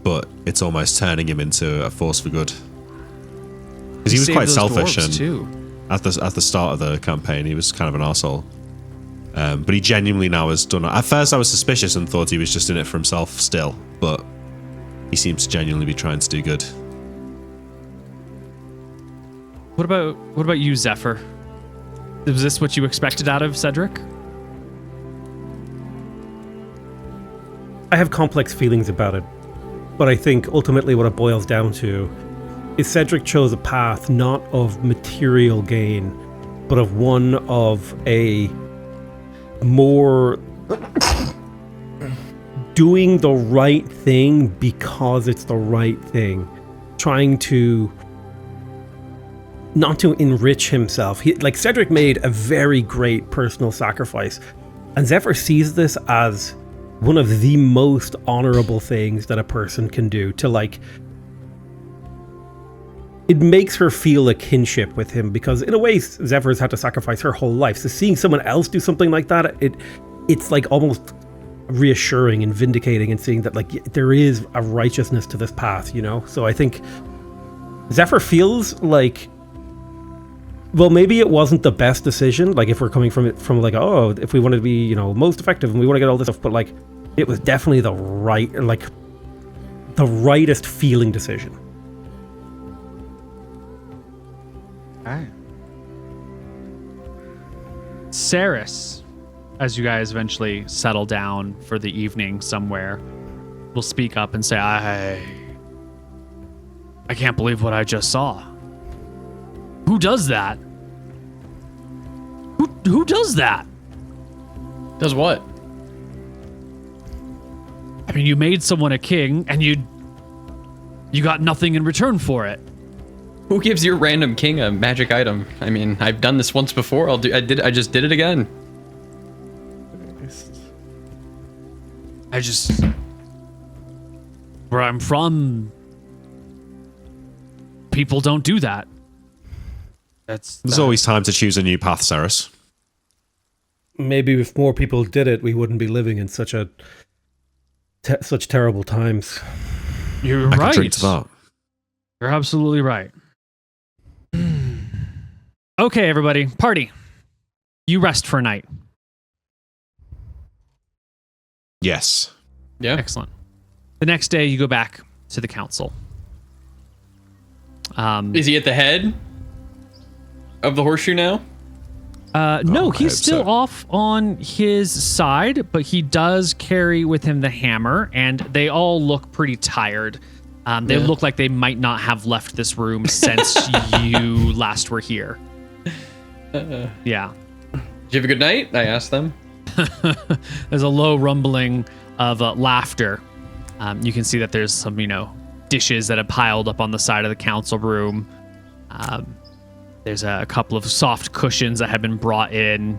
Speaker 4: but it's almost turning him into a force for good. Because he was quite selfish, and
Speaker 1: too.
Speaker 4: at the start of the campaign, he was kind of an arsehole. But he genuinely now has done it. At first, I was suspicious and thought he was just in it for himself still, but he seems to genuinely be trying to do good.
Speaker 1: What about you, Zephyr? Was this what you expected out of Cedric?
Speaker 3: I have complex feelings about it, but I think ultimately what it boils down to is Cedric chose a path not of material gain, but of one of a more doing the right thing because it's the right thing, trying to not to enrich himself. Cedric made a very great personal sacrifice, and Zephyr sees this as one of the most honorable things that a person can do. It makes her feel a kinship with him, because in a way Zephyr's had to sacrifice her whole life. So seeing someone else do something like that, it's like almost reassuring and vindicating, and seeing that there is a righteousness to this path, So I think Zephyr feels like, well, maybe it wasn't the best decision. If we're coming from it from if we want to be, most effective and we want to get all this stuff, but it was definitely the right, the rightest feeling decision.
Speaker 1: Saris, as you guys eventually settle down for the evening somewhere, will speak up and say, I can't believe what I just saw. Who does that? Who does that?
Speaker 5: Does what?
Speaker 1: I mean, you made someone a king, and you got nothing in return for it.
Speaker 5: Who gives your random king a magic item? I mean, I've done this once before. I just did it again.
Speaker 1: Where I'm from, people don't do that.
Speaker 4: There's always time to choose a new path, Saris.
Speaker 3: Maybe if more people did it, we wouldn't be living in such terrible times.
Speaker 1: You're
Speaker 4: I
Speaker 1: right.
Speaker 4: can drink to that.
Speaker 1: You're absolutely right. Okay, everybody, party. You rest for a night.
Speaker 4: Yes.
Speaker 5: Yeah.
Speaker 1: Excellent. The next day, you go back to the council.
Speaker 5: Is he at the head of the horseshoe now?
Speaker 1: No,
Speaker 4: I
Speaker 1: he's
Speaker 4: hope
Speaker 1: still
Speaker 4: so.
Speaker 1: off on his side, but he does carry with him the hammer, and they all look pretty tired. They look like they might not have left this room since you last were here. Yeah.
Speaker 5: Did you have a good night? I asked them.
Speaker 1: There's a low rumbling of laughter. You can see that there's some, dishes that have piled up on the side of the council room. There's a couple of soft cushions that have been brought in.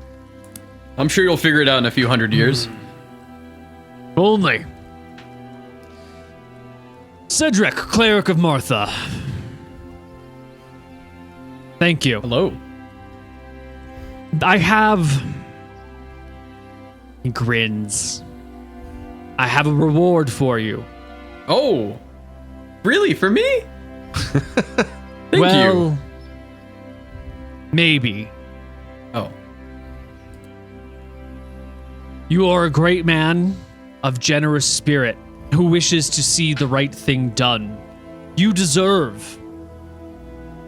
Speaker 5: I'm sure you'll figure it out in a few hundred years.
Speaker 1: Only. Cedric, cleric of Martha. Thank you.
Speaker 5: Hello.
Speaker 1: I have... He grins. I have a reward for you.
Speaker 5: Oh, really? For me? Thank you.
Speaker 1: Maybe.
Speaker 5: Oh.
Speaker 1: You are a great man of generous spirit who wishes to see the right thing done. You deserve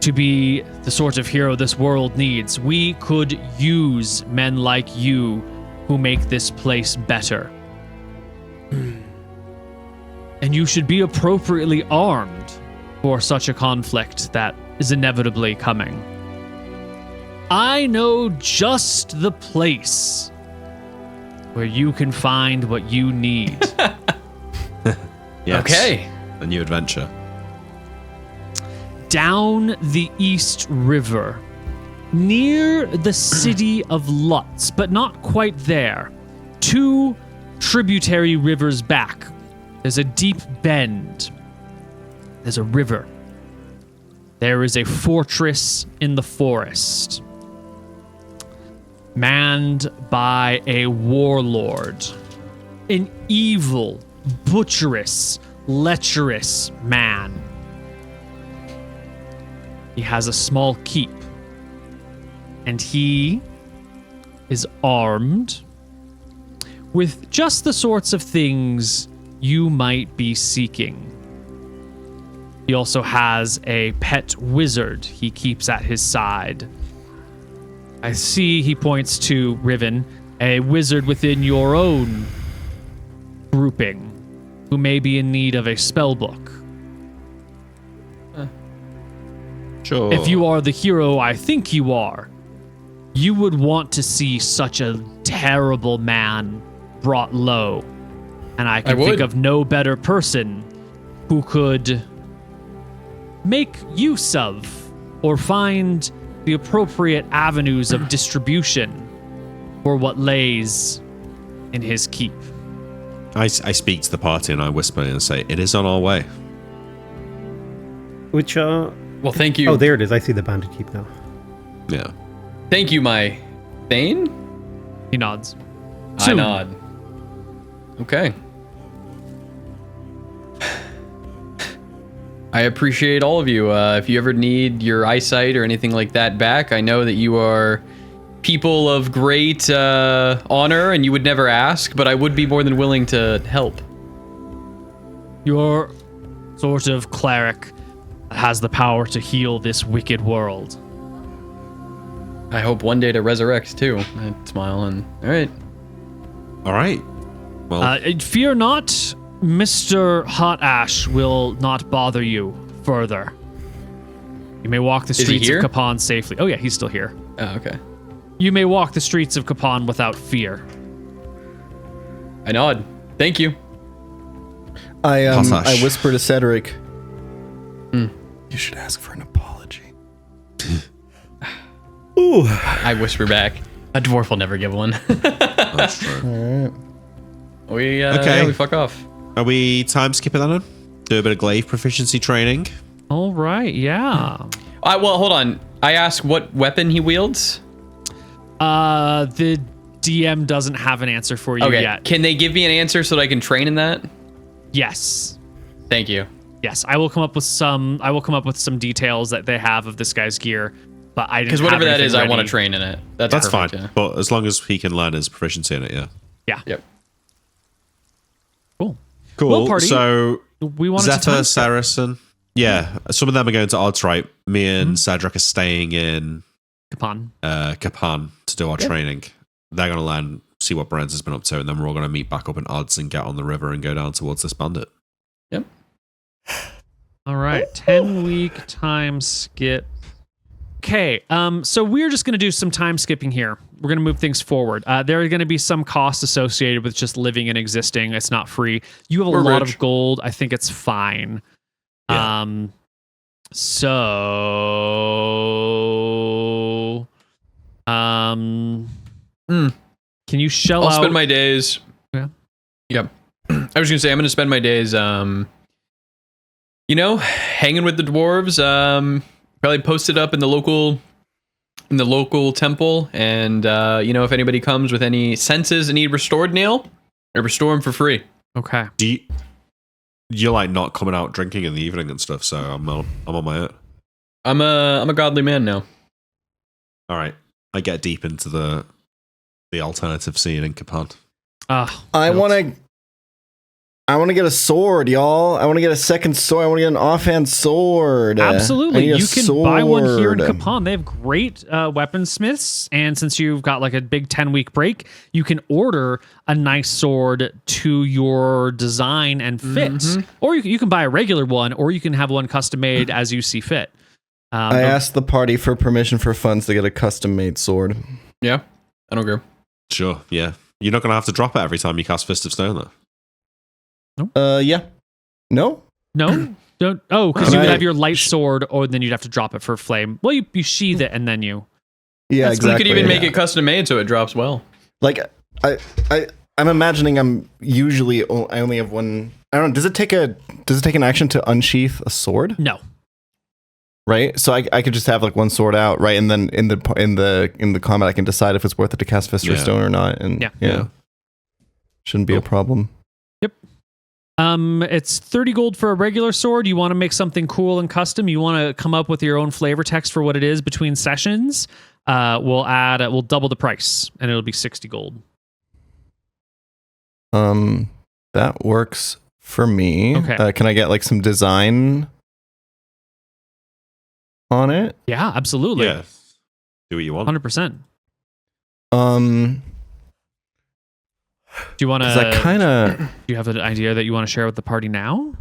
Speaker 1: to be the sort of hero this world needs. We could use men like you who make this place better. And you should be appropriately armed for such a conflict that is inevitably coming. I know just the place where you can find what you need.
Speaker 4: Yes.
Speaker 5: Okay.
Speaker 4: A new adventure.
Speaker 1: Down the East River, near the city of Lutz, but not quite there. 2 tributary rivers back, there's a deep bend. There's a river. There is a fortress in the forest, manned by a warlord, an evil, butcherous, lecherous man. He has a small keep, and he is armed with just the sorts of things you might be seeking. He also has a pet wizard he keeps at his side. I see, he points to Riven, a wizard within your own grouping who may be in need of a spell book.
Speaker 4: Sure.
Speaker 1: If you are the hero I think you are, you would want to see such a terrible man brought low. And I can think
Speaker 5: would.
Speaker 1: of no better person who could make use of or find the appropriate avenues of distribution for what lays in his keep.
Speaker 4: I speak to the party and I whisper and say, it is on our way.
Speaker 3: Which,
Speaker 5: Well, thank you.
Speaker 3: oh, there it is. I see the bandit keep now.
Speaker 4: Yeah.
Speaker 5: Thank you, my Thane.
Speaker 1: He nods.
Speaker 5: I
Speaker 1: Soon.
Speaker 5: nod. Okay. I appreciate all of you. If you ever need your eyesight or anything like that back, I know that you are people of great honor and you would never ask, but I would be more than willing to help.
Speaker 1: Your sort of cleric that has the power to heal this wicked world.
Speaker 5: I hope one day to resurrect too. I smile and all right.
Speaker 4: All right. Well,
Speaker 1: Fear not, Mr. Hot Ash will not bother you further. You may walk the
Speaker 5: he
Speaker 1: streets
Speaker 5: here?
Speaker 1: of Kapan safely. Oh yeah, he's still here.
Speaker 5: Oh, okay.
Speaker 1: You may walk the streets of Kapan without fear.
Speaker 5: I nod. Thank you.
Speaker 2: I
Speaker 4: Passage.
Speaker 2: whisper to Cedric. You should ask for an apology.
Speaker 3: Ooh.
Speaker 5: I whisper back. A dwarf will never give one.
Speaker 4: that's true.
Speaker 5: we
Speaker 4: Okay.
Speaker 5: yeah, we fuck off.
Speaker 4: Are we time skipping that on? Do a bit of glaive proficiency training.
Speaker 1: All right, yeah.
Speaker 5: Well, hold on. I ask what weapon he wields.
Speaker 1: The DM doesn't have an answer for you
Speaker 5: Okay.
Speaker 1: yet.
Speaker 5: Can they give me an answer so that I can train in that?
Speaker 1: Yes.
Speaker 5: Thank you.
Speaker 1: Yes, I will come up with some details that they have of this guy's gear. but I didn't.
Speaker 5: Because whatever
Speaker 1: have
Speaker 5: that is,
Speaker 1: anything
Speaker 5: I want to
Speaker 1: ready.
Speaker 5: train in it.
Speaker 4: That's
Speaker 5: perfect,
Speaker 4: fine.
Speaker 5: yeah.
Speaker 4: But as long as he can learn his proficiency in it, yeah.
Speaker 1: Yeah.
Speaker 5: Yep.
Speaker 1: Cool.
Speaker 4: Cool.
Speaker 1: Well, party,
Speaker 4: So
Speaker 1: we wanted to
Speaker 4: Zephyr,
Speaker 1: time skip.
Speaker 4: Saracen. Yeah, some of them are going to odds, right? Me and Cedric are staying in
Speaker 1: Capon.
Speaker 4: Kapan to do our training. They're going to learn, see what Brent has been up to, and then we're all going to meet back up in odds and get on the river and go down towards this bandit.
Speaker 5: Yep.
Speaker 1: All right, 10-week time skip. Okay, so we're just going to do some time skipping here. We're going to move things forward. There are going to be some costs associated with just living and existing. It's not free. You have a
Speaker 5: We're
Speaker 1: lot
Speaker 5: rich.
Speaker 1: of gold. I think it's fine.
Speaker 4: Yeah.
Speaker 1: So, can you shell
Speaker 5: I'll
Speaker 1: out?
Speaker 5: spend my days.
Speaker 1: Yeah.
Speaker 5: Yep. I was gonna say I'm gonna spend my days, hanging with the dwarves. Probably posted up in the local temple, and if anybody comes with any senses that need restored, Neil, I restore them for free.
Speaker 1: Okay.
Speaker 4: You're like not coming out drinking in the evening and stuff, so I'm on my own.
Speaker 5: I'm a godly man now.
Speaker 4: All right, I get deep into the alternative scene in Kapan.
Speaker 2: I want to get a sword, y'all. I want to get a second sword. I want to get an offhand sword.
Speaker 1: Absolutely.
Speaker 2: I need a
Speaker 1: You can buy one here in
Speaker 2: sword.
Speaker 1: Kapan. They have great weaponsmiths. And since you've got like a big 10-week break, you can order a nice sword to your design and fit. Or you can buy a regular one, or you can have one custom made as you see fit.
Speaker 2: I asked the party for permission for funds to get a custom made sword.
Speaker 5: Yeah, I don't agree.
Speaker 4: Sure, yeah. You're not going to have to drop it every time you cast Fist of Stone, though.
Speaker 2: Yeah. No?
Speaker 1: No? Don't. Oh, because
Speaker 2: Can
Speaker 1: you would
Speaker 2: I-
Speaker 1: have your light sword, or then you'd have to drop it for flame. Well, you sheathe it, and then you...
Speaker 2: Yeah,
Speaker 5: We
Speaker 2: exactly.
Speaker 5: could even make
Speaker 2: yeah.
Speaker 5: it custom made so it drops well.
Speaker 2: Like, I'm imagining I only have one. I don't know. Does it take an action to unsheath a sword?
Speaker 1: No.
Speaker 2: Right. So I could just have like one sword out, right, and then in the combat I can decide if it's worth it to cast Fist or
Speaker 4: Yeah.
Speaker 2: Stone or not, and
Speaker 1: Yeah.
Speaker 2: shouldn't be a problem.
Speaker 1: It's 30 gold for a regular sword. You want to make something cool and custom. You want to come up with your own flavor text for what it is between sessions. We'll double the price, and it'll be 60 gold.
Speaker 2: That works for me.
Speaker 1: Okay.
Speaker 2: Can I get like some design on it?
Speaker 1: Yeah, absolutely.
Speaker 4: Yeah. Do what you want.
Speaker 1: 100%. Do you want to?
Speaker 2: 'Cause I kind of.
Speaker 1: Do you have an idea that you want to share with the party now?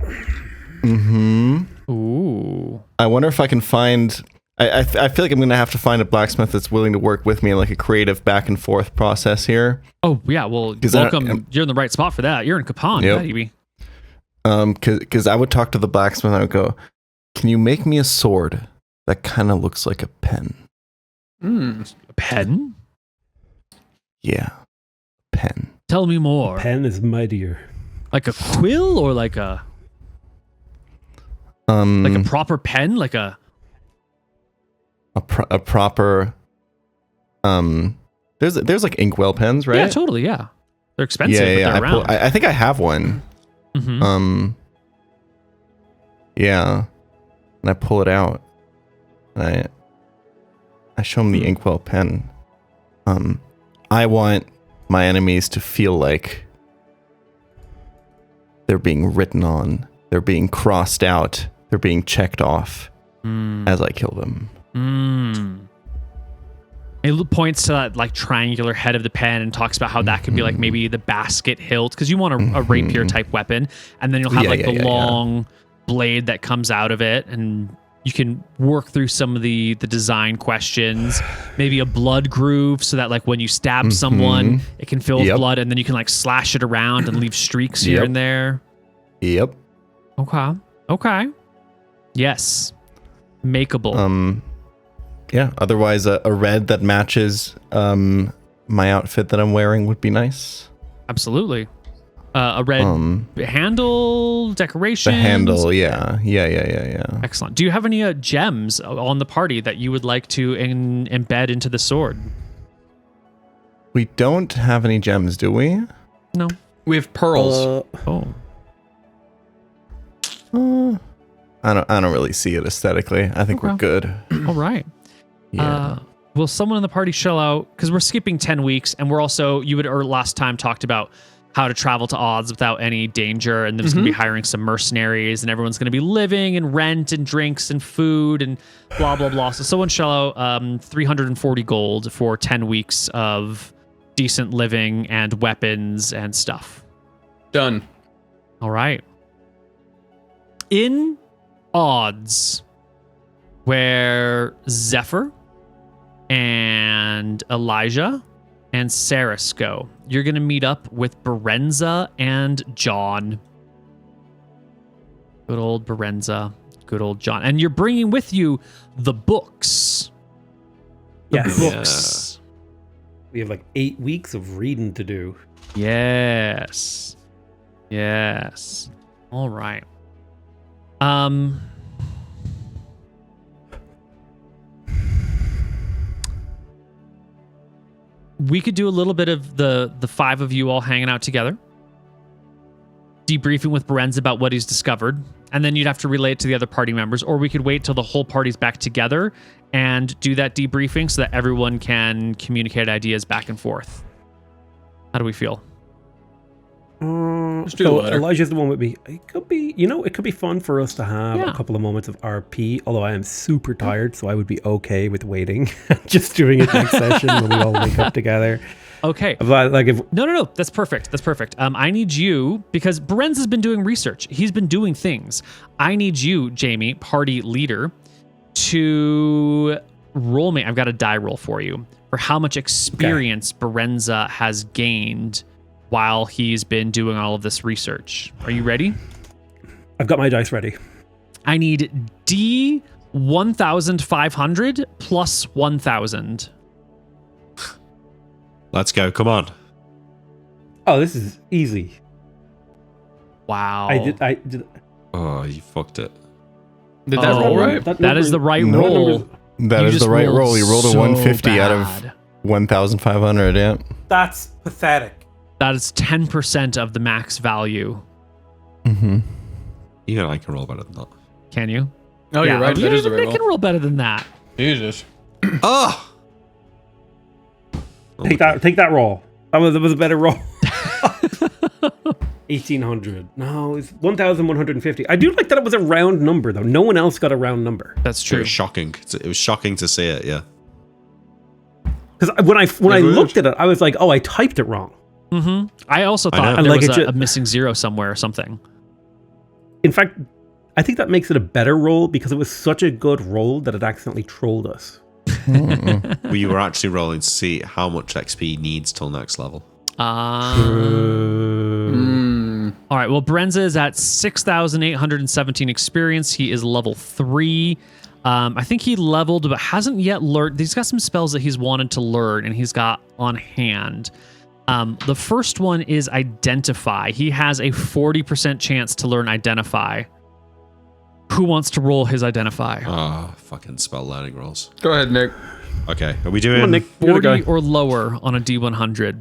Speaker 1: Ooh.
Speaker 2: I wonder if I can find. I feel like I'm gonna have to find a blacksmith that's willing to work with me in like a creative back and forth process here.
Speaker 1: Oh yeah. Well,
Speaker 2: 'Cause I-
Speaker 1: welcome. You're in the right spot for that. You're in Kapan,
Speaker 2: Yep.
Speaker 1: baby.
Speaker 2: Because I would talk to the blacksmith and I would go, "Can you make me a sword that kind of looks like a pen?"
Speaker 1: A pen?
Speaker 2: Yeah, pen.
Speaker 1: Tell me more.
Speaker 3: Pen is mightier.
Speaker 1: Like a quill or like a proper pen? Like a
Speaker 2: proper. There's like inkwell pens, right?
Speaker 1: Yeah, totally. Yeah, they're expensive, but they're around.
Speaker 2: I think I have one.
Speaker 1: Mhm.
Speaker 2: Yeah, and I pull it out. I show him the inkwell pen. I want my enemies to feel like they're being written on, they're being crossed out, they're being checked off as I kill them.
Speaker 1: It points to that like triangular head of the pen and talks about how that could be like maybe the basket hilt, because you want a rapier type weapon, and then you'll have the long blade that comes out of it, and you can work through some of the design questions. Maybe a blood groove, so that like when you stab someone, it can fill with blood, and then you can like slash it around and leave streaks here and there.
Speaker 2: Yep.
Speaker 1: Okay. Yes. Makeable.
Speaker 2: Yeah. Otherwise, a red that matches my outfit that I'm wearing would be nice.
Speaker 1: Absolutely. A red handle, decoration.
Speaker 2: The handle, yeah.
Speaker 1: Excellent. Do you have any gems on the party that you would like to embed into the sword?
Speaker 2: We don't have any gems, do we?
Speaker 1: No.
Speaker 5: We have pearls.
Speaker 2: I don't really see it aesthetically. I think we're good.
Speaker 1: All right. Will someone in the party shell out? Because we're skipping 10 weeks, and we're also, last time talked about how to travel to odds without any danger, and there's going to be hiring some mercenaries, and everyone's going to be living and rent and drinks and food and blah, blah, blah. So someone shell out 340 gold for 10 weeks of decent living and weapons and stuff.
Speaker 5: Done.
Speaker 1: All right. In odds, where Zephyr and Elijah and Saris go, you're going to meet up with Berenza and John. Good old Berenza, good old John. And you're bringing with you the books.
Speaker 3: Yes.
Speaker 1: Books.
Speaker 3: We have like 8 weeks of reading to do.
Speaker 1: Yes. Yes. All right. We could do a little bit of the 5 of you all hanging out together, debriefing with Berenz about what he's discovered, and then you'd have to relay it to the other party members, or we could wait till the whole party's back together and do that debriefing so that everyone can communicate ideas back and forth. How do we feel?
Speaker 5: Let's do the latter.
Speaker 3: Elijah's the one with me. It could be fun for us to have
Speaker 1: Yeah.
Speaker 3: a couple of moments of RP, although I am super tired, so I would be okay with waiting. Just doing it next session when we all wake up together.
Speaker 1: Okay.
Speaker 3: Like if
Speaker 1: No. That's perfect. That's perfect. I need you, because Berenz has been doing research. He's been doing things. I need you, Jamie, party leader, to roll me. I've got a die roll for you for how much experience Berenza has gained while he's been doing all of this research. Are you ready?
Speaker 3: I've got my dice ready.
Speaker 1: I need D 1,500 plus 1,000.
Speaker 4: Let's go. Come on.
Speaker 3: Oh, this is easy.
Speaker 1: Wow.
Speaker 3: I did.
Speaker 4: Oh, you fucked it.
Speaker 5: Did that roll right?
Speaker 1: That is the right
Speaker 2: No.
Speaker 1: roll.
Speaker 2: That
Speaker 1: You
Speaker 2: is
Speaker 1: just
Speaker 2: the right roll. You rolled a
Speaker 1: so
Speaker 2: 150 out of
Speaker 1: bad.
Speaker 2: 1,500, yeah.
Speaker 6: That's pathetic.
Speaker 1: That is 10% of the max value.
Speaker 2: Mm-hmm.
Speaker 4: Even I can roll better than that.
Speaker 1: Can you?
Speaker 5: Oh, you're right.
Speaker 1: Yeah,
Speaker 5: That is the right
Speaker 1: they
Speaker 5: roll.
Speaker 1: can roll better than that.
Speaker 5: Jesus.
Speaker 4: Oh!
Speaker 3: Take that roll. That was a better roll. 1,800. No, it's 1,150. I do like that it was a round number though. No one else got a round number.
Speaker 1: That's
Speaker 4: It
Speaker 1: true.
Speaker 4: was shocking. It was shocking to see it, yeah.
Speaker 3: Because when I looked at it, I was like, oh, I typed it wrong.
Speaker 1: Mm-hmm. I also
Speaker 4: I
Speaker 1: thought
Speaker 4: know.
Speaker 1: there
Speaker 3: Like
Speaker 1: was
Speaker 3: it
Speaker 1: a
Speaker 3: ju-
Speaker 1: missing zero somewhere or something.
Speaker 3: In fact, I think that makes it a better roll because it was such a good roll that it accidentally trolled us.
Speaker 4: We were actually rolling to see how much XP needs till next level.
Speaker 1: All right. Well, Berenza is at 6,817 experience. He is level 3. I think he leveled, but hasn't yet learned. He's got some spells that he's wanted to learn, and he's got on hand. The first one is Identify. He has a 40% chance to learn Identify. Who wants to roll his Identify?
Speaker 4: Ah, fucking spell learning rolls.
Speaker 5: Go ahead, Nick.
Speaker 4: Okay, are we doing?
Speaker 3: Come on, Nick. You're the
Speaker 1: 40
Speaker 3: guy.
Speaker 1: or lower on a D100.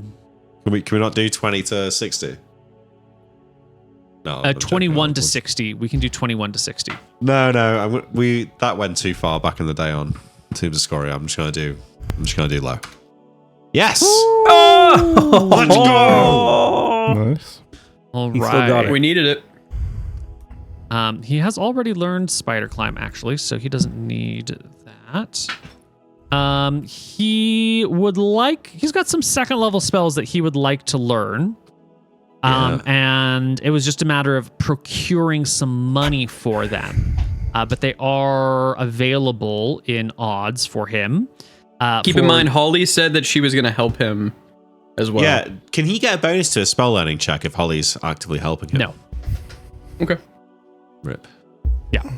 Speaker 4: Can we not do 20 to 60? No, I'm joking.
Speaker 1: 21 to 60. We can do 21 to 60.
Speaker 4: No, that went too far back in the day on Teams of Scoria. I'm just gonna do low. Yes. Let's go.
Speaker 2: Nice.
Speaker 1: All
Speaker 3: He still got
Speaker 1: right.
Speaker 3: it.
Speaker 5: We needed it.
Speaker 1: He has already learned Spider Climb, actually, so he doesn't need that. He's got some second level spells that he would like to learn. And it was just a matter of procuring some money for them. But they are available in odds for him.
Speaker 5: Keep in mind, Holly said that she was going to help him as well.
Speaker 4: Yeah, can he get a bonus to a spell learning check if Holly's actively helping him?
Speaker 1: No.
Speaker 5: Okay.
Speaker 4: Rip.
Speaker 1: Yeah.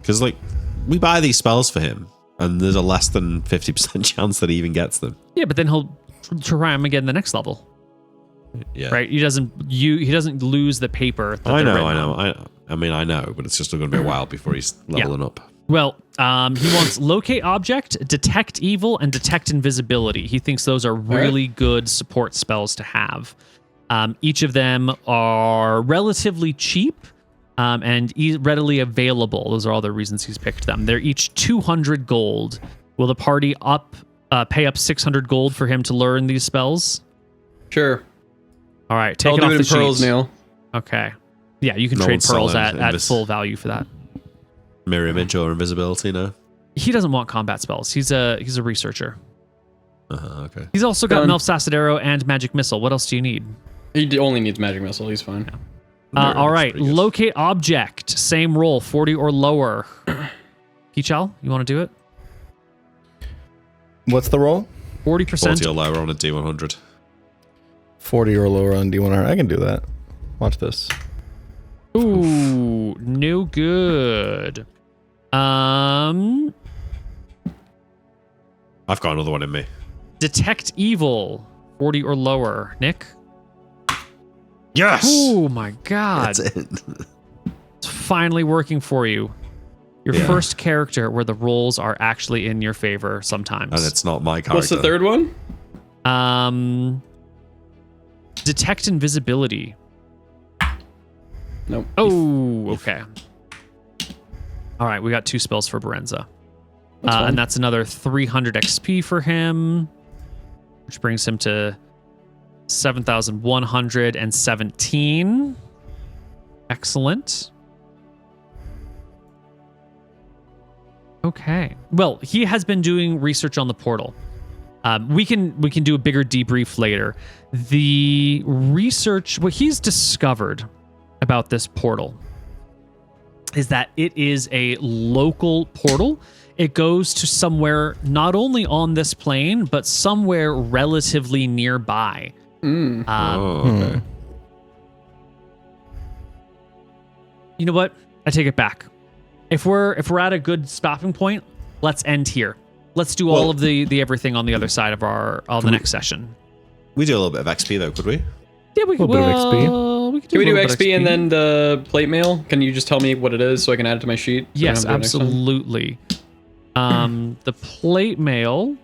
Speaker 4: Because we buy these spells for him, and there's a less than 50% chance that he even gets them.
Speaker 1: Yeah, but then he'll try them again the next level.
Speaker 4: Yeah.
Speaker 1: Right? He doesn't lose the paper. That
Speaker 4: I
Speaker 1: they're
Speaker 4: know.
Speaker 1: written on.
Speaker 4: I know, but it's just going to be a while before he's leveling up.
Speaker 1: Well, he wants locate object, detect evil, and detect invisibility. He thinks those are really good support spells to have. Each of them are relatively cheap and readily available. Those are all the reasons he's picked them. They're each 200 gold Will the party pay up 600 gold for him to learn these spells?
Speaker 5: Sure.
Speaker 1: All right, take
Speaker 5: I'll
Speaker 1: it
Speaker 5: do
Speaker 1: off
Speaker 5: it
Speaker 1: the
Speaker 5: in pearls,
Speaker 1: sheet.
Speaker 5: Neil.
Speaker 1: Okay. Yeah, you can
Speaker 4: No
Speaker 1: trade
Speaker 4: one's
Speaker 1: pearls
Speaker 4: selling
Speaker 1: at full value for that.
Speaker 4: Mirror image or invisibility, no?
Speaker 1: He doesn't want combat spells. He's a researcher.
Speaker 4: Okay.
Speaker 1: He's also got
Speaker 5: Done.
Speaker 1: Melf Sacidero and Magic Missile. What else do you need?
Speaker 5: He only needs magic missile. He's fine.
Speaker 4: Mirror
Speaker 1: All
Speaker 4: image,
Speaker 1: right,
Speaker 4: pretty good.
Speaker 1: locate object. Same roll, 40 or lower. Kichal, you want to do it?
Speaker 2: What's the roll?
Speaker 1: 40%.
Speaker 4: 40 or lower on a D100.
Speaker 2: 40 or lower on D100. I can do that. Watch this.
Speaker 1: Ooh, no good.
Speaker 4: I've got another one in me.
Speaker 1: Detect evil, 40 or lower. Nick?
Speaker 4: Yes!
Speaker 1: Oh my god.
Speaker 4: That's it.
Speaker 1: It's finally working for you. Your
Speaker 4: Yeah.
Speaker 1: first character where the rolls are actually in your favor sometimes.
Speaker 4: And it's not my character.
Speaker 5: What's the third one?
Speaker 1: Detect invisibility.
Speaker 5: Nope.
Speaker 1: Oh, okay. All right, we got 2 spells for Berenza.
Speaker 5: That's
Speaker 1: And that's another 300 XP for him, which brings him to 7,117. Excellent. Okay. Well, he has been doing research on the portal. We can do a bigger debrief later. The research, what he's discovered about this portal is that it is a local portal. It goes to somewhere not only on this plane, but somewhere relatively nearby.
Speaker 4: Okay.
Speaker 1: You know what? I take it back. If we're at a good stopping point, let's end here. Let's do all of the everything on the other side of the next session.
Speaker 4: We do a little bit of XP though, could we?
Speaker 1: Yeah, we
Speaker 2: A little bit of XP.
Speaker 1: well,
Speaker 5: Can we
Speaker 1: a
Speaker 5: do
Speaker 1: little bit of
Speaker 5: XP and then the plate mail? Can you just tell me what it is so I can add it to my sheet? So I
Speaker 1: Yes,
Speaker 5: don't have to do it next time?
Speaker 1: absolutely. The plate mail.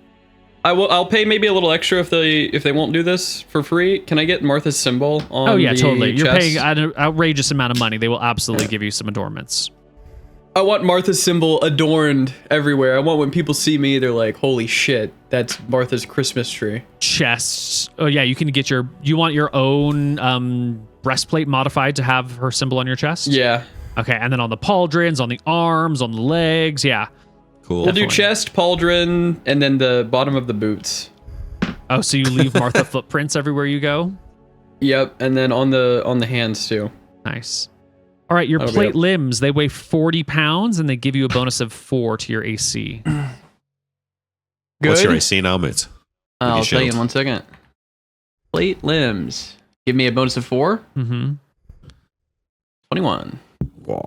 Speaker 5: I'll pay maybe a little extra if they won't do this for free. Can I get Martha's symbol on
Speaker 1: Oh yeah,
Speaker 5: the
Speaker 1: totally. You're
Speaker 5: chest?
Speaker 1: paying an outrageous amount of money. They will absolutely give you some adornments.
Speaker 5: I want Martha's symbol adorned everywhere. I want when people see me, they're like, "Holy shit, that's Martha's Christmas tree."
Speaker 1: Chests. Oh yeah, you can get you want your own breastplate modified to have her symbol on your chest?
Speaker 5: Yeah,
Speaker 1: Okay, and then on the pauldrons, on the arms, on the legs, yeah.
Speaker 4: Cool.
Speaker 5: we'll do
Speaker 1: Definitely.
Speaker 5: chest, pauldron, and then the bottom of the boots.
Speaker 1: Oh, so you leave Martha footprints everywhere you go?
Speaker 5: Yep, and then on the hands too.
Speaker 1: Nice. All right, your
Speaker 5: That'll be
Speaker 1: plate
Speaker 5: it.
Speaker 1: limbs, they weigh 40 pounds and they give you a bonus of 4 to your AC.
Speaker 4: What's your
Speaker 5: Good?
Speaker 4: AC now, mate?
Speaker 5: I'll
Speaker 4: With
Speaker 5: tell
Speaker 4: your
Speaker 5: you in
Speaker 4: shield.
Speaker 5: 1 second. Plate limbs. Give me a bonus of 4.
Speaker 1: Mm-hmm.
Speaker 5: 21.
Speaker 4: Wow.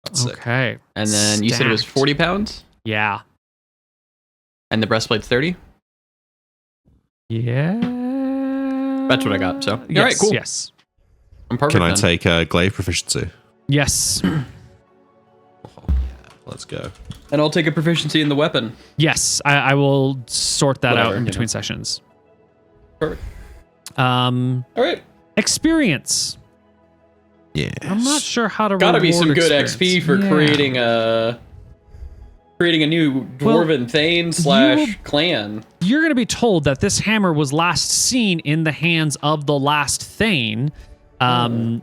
Speaker 4: That's sick.
Speaker 1: Okay.
Speaker 5: And then you said it was
Speaker 1: Stacked.
Speaker 5: 40 pounds?
Speaker 1: Yeah.
Speaker 5: And the breastplate's 30?
Speaker 1: Yeah.
Speaker 5: That's what I got, so.
Speaker 1: Yes,
Speaker 5: All right, cool.
Speaker 1: Yes.
Speaker 5: I'm perfect
Speaker 4: Can I
Speaker 5: then.
Speaker 4: take glaive proficiency?
Speaker 1: Yes.
Speaker 4: Let's go.
Speaker 5: And I'll take a proficiency in the weapon.
Speaker 1: Yes. I will sort that out
Speaker 5: Whatever,
Speaker 1: in
Speaker 5: you
Speaker 1: between
Speaker 5: know.
Speaker 1: sessions.
Speaker 5: Perfect.
Speaker 1: All
Speaker 5: right.
Speaker 1: Experience.
Speaker 4: Yeah.
Speaker 1: I'm not sure how to
Speaker 5: Gotta be some
Speaker 1: reward
Speaker 5: good
Speaker 1: experience.
Speaker 5: XP for
Speaker 1: Yeah.
Speaker 5: creating a new dwarven thane / clan.
Speaker 1: You're going to be told that this hammer was last seen in the hands of the last Thane, and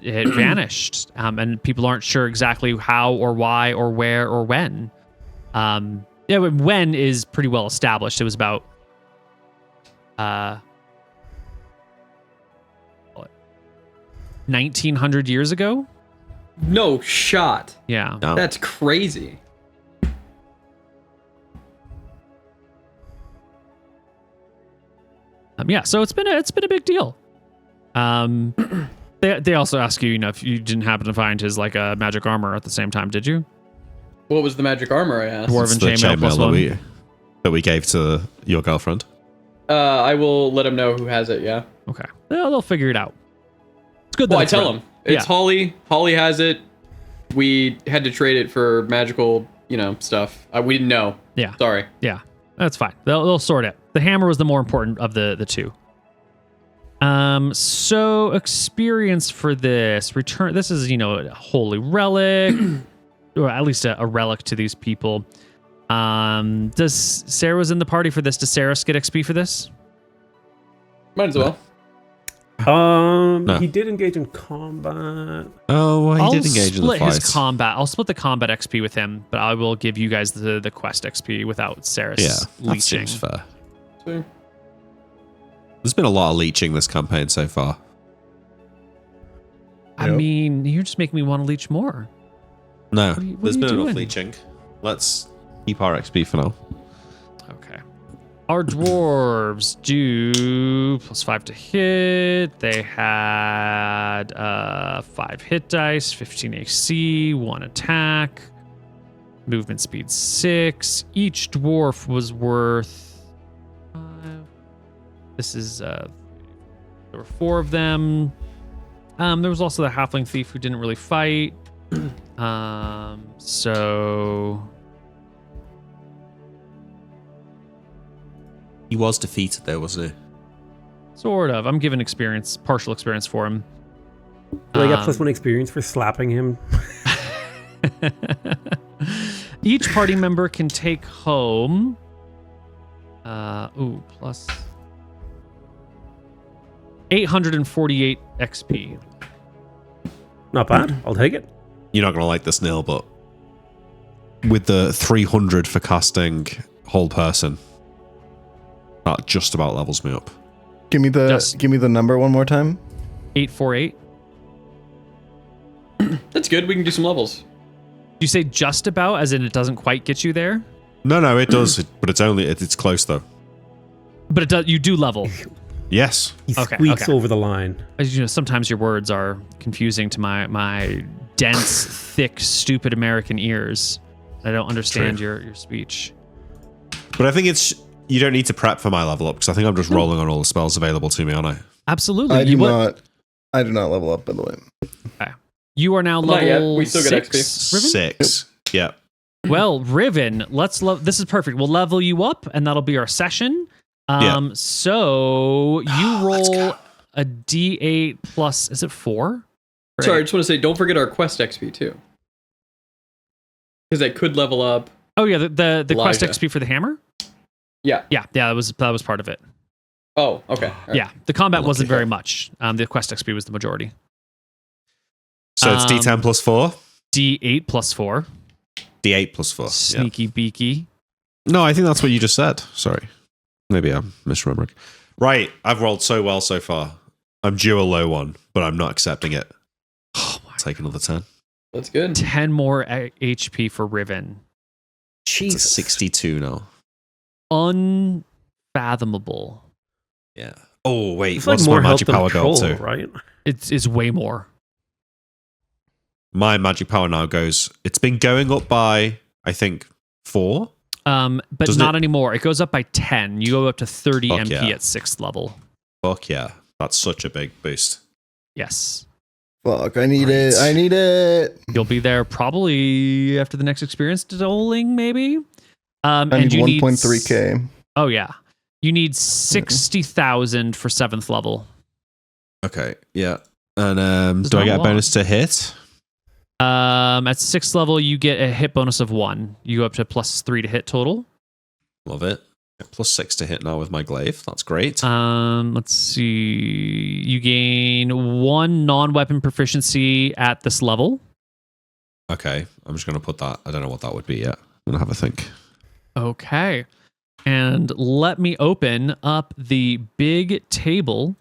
Speaker 1: it vanished. And people aren't sure exactly how or why or where or when. Yeah, when is pretty well established. It was about 1900 years ago.
Speaker 5: No shot.
Speaker 1: Yeah.
Speaker 4: No.
Speaker 5: That's crazy.
Speaker 1: Yeah, so it's been a big deal. They also ask you, if you didn't happen to find his magic armor at the same time, did you?
Speaker 5: What was the magic armor I asked?
Speaker 1: Dwarven
Speaker 4: It's the
Speaker 1: chainmail plus
Speaker 4: chainmail
Speaker 1: one.
Speaker 4: that we gave to your girlfriend.
Speaker 5: I will let him know who has it, yeah.
Speaker 1: Okay, they'll figure it out. It's good.
Speaker 5: Well,
Speaker 1: that
Speaker 5: I
Speaker 1: it's
Speaker 5: tell
Speaker 1: run.
Speaker 5: him. It's
Speaker 1: Yeah.
Speaker 5: Holly. Holly has it. We had to trade it for magical, stuff. We didn't know.
Speaker 1: Yeah,
Speaker 5: Sorry.
Speaker 1: yeah, that's fine. They'll sort it. The hammer was the more important of the two. So experience for this return. This is a holy relic. or at least a relic to these people. Does Sarah was in the party for this? Does Sarah get XP for this?
Speaker 5: Might as well.
Speaker 3: He did engage in combat.
Speaker 4: Oh, well,
Speaker 1: I'll
Speaker 4: he did engage in the
Speaker 1: split
Speaker 4: fight.
Speaker 1: his combat. I'll split the combat XP with him, but I will give you guys the quest XP without Sarah's
Speaker 4: Yeah, that
Speaker 1: leeching.
Speaker 4: seems fair.
Speaker 5: Sure.
Speaker 4: There's been a lot of leeching this campaign so far.
Speaker 1: I mean, you're just making me want to leech more.
Speaker 4: No,
Speaker 1: What are you
Speaker 4: there's been
Speaker 1: doing?
Speaker 4: enough leeching. Let's keep our XP for now.
Speaker 1: Okay. Our dwarves do +5 to hit. They had 5 hit dice, 15 AC, 1 attack, movement speed 6. Each dwarf was worth 5. This is there were 4 of them. There was also the halfling thief who didn't really fight. So
Speaker 4: He was defeated there, wasn't he?
Speaker 1: sort of. I'm giving partial experience for him.
Speaker 3: Do I get +1 experience for slapping him?
Speaker 1: Each party member can take home plus 848 XP.
Speaker 3: Not bad. I'll take it.
Speaker 4: You're not going to like this, Neil, but with the 300 for casting whole person, that just about levels me up.
Speaker 2: Give me the number one more time.
Speaker 1: 848.
Speaker 5: That's good. We can do some levels.
Speaker 1: You say just about, as in it doesn't quite get you there,
Speaker 4: No, it does, but it's close though.
Speaker 1: but it does. You do level.
Speaker 4: Yes.
Speaker 3: He
Speaker 1: Okay,
Speaker 3: squeaks
Speaker 1: okay.
Speaker 3: over the line.
Speaker 1: As you know, sometimes your words are confusing to my dense, thick, stupid American ears. I don't understand your speech.
Speaker 4: But I think you don't need to prep for my level up because I think I'm just rolling on all the spells available to me, aren't I?
Speaker 1: Absolutely.
Speaker 2: I do
Speaker 1: You what-
Speaker 2: not. I do not level up, by the way.
Speaker 1: Okay. You are now
Speaker 5: Not
Speaker 1: level
Speaker 5: yet. We still get
Speaker 1: 6, Riven?
Speaker 4: 6. Yeah.
Speaker 1: Well, Riven, this is perfect. We'll level you up, and that'll be our session.
Speaker 4: Yeah.
Speaker 1: So you
Speaker 4: Let's
Speaker 1: roll
Speaker 4: go.
Speaker 1: a D8 plus. Is it 4?
Speaker 5: Sorry, I just want to say, don't forget our quest XP too, because that could level up.
Speaker 1: Oh yeah, the quest
Speaker 5: Elijah.
Speaker 1: XP for the hammer.
Speaker 5: Yeah.
Speaker 1: Yeah, that was part of it.
Speaker 5: Oh, okay. All right.
Speaker 1: Yeah, the combat
Speaker 4: Lucky
Speaker 1: wasn't very
Speaker 4: hit.
Speaker 1: much. The quest XP was the majority.
Speaker 4: So it's D10 plus 4,
Speaker 1: D8 plus 4.
Speaker 4: D8 plus 4. Yeah.
Speaker 1: Sneaky beaky.
Speaker 4: No, I think that's what you just said. Sorry. Maybe I'm misremembering. Right. I've rolled so well so far. I'm due a low one, but I'm not accepting it.
Speaker 1: Oh my!
Speaker 4: Take another 10.
Speaker 5: That's good.
Speaker 1: 10 more HP for Riven.
Speaker 4: It's a 62 now.
Speaker 1: Unfathomable.
Speaker 4: Yeah. Oh, wait.
Speaker 3: It's like
Speaker 4: What's
Speaker 3: more
Speaker 4: my
Speaker 3: health
Speaker 4: magic
Speaker 3: than
Speaker 4: power go up
Speaker 3: troll,
Speaker 4: to?
Speaker 3: right?
Speaker 1: It's way more.
Speaker 4: My magic power now goes... It's been going up by, I think, 4?
Speaker 1: But
Speaker 4: Doesn't
Speaker 1: not
Speaker 4: it-
Speaker 1: anymore. It goes up by 10. You go up to 30
Speaker 4: Fuck
Speaker 1: MP
Speaker 4: yeah.
Speaker 1: at 6th level.
Speaker 4: Fuck yeah. That's such a big boost.
Speaker 1: Yes.
Speaker 2: Fuck, I need
Speaker 4: Right.
Speaker 2: it. I need it.
Speaker 1: You'll be there probably after the next experience doling, maybe.
Speaker 2: I
Speaker 1: And
Speaker 2: need
Speaker 1: you
Speaker 2: 1.3k.
Speaker 1: Oh yeah. You need 60,000 for 7th level.
Speaker 4: Okay. Yeah. And
Speaker 1: It's
Speaker 4: do I
Speaker 1: not
Speaker 4: get a
Speaker 1: long.
Speaker 4: bonus to hit?
Speaker 1: At 6th level, you get a hit bonus of 1. You go up to +3 to hit total.
Speaker 4: Love it. Plus 6 to hit now with my glaive. That's great.
Speaker 1: Let's see. You gain 1 non-weapon proficiency at this level.
Speaker 4: Okay. I'm just going to put that. I don't know what that would be yet. I'm going to have a think.
Speaker 1: Okay. And let me open up the big table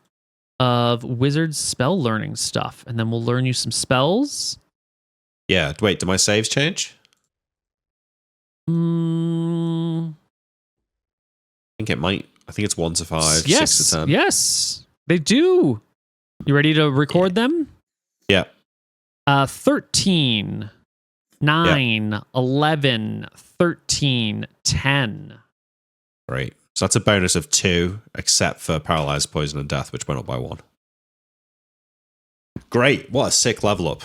Speaker 1: of wizard spell learning stuff, and then we'll learn you some spells.
Speaker 4: Yeah. Wait, do my saves change?
Speaker 1: Mm,
Speaker 4: I think it might. I think it's 1 to 5,
Speaker 1: yes,
Speaker 4: 6 to 10.
Speaker 1: yes, they do. You ready to record them?
Speaker 4: Yeah.
Speaker 1: 13, 9, 11, 13, 10.
Speaker 4: Great. So that's a bonus of 2, except for paralyzed, poison, and death, which went up by 1. Great. What a sick level up.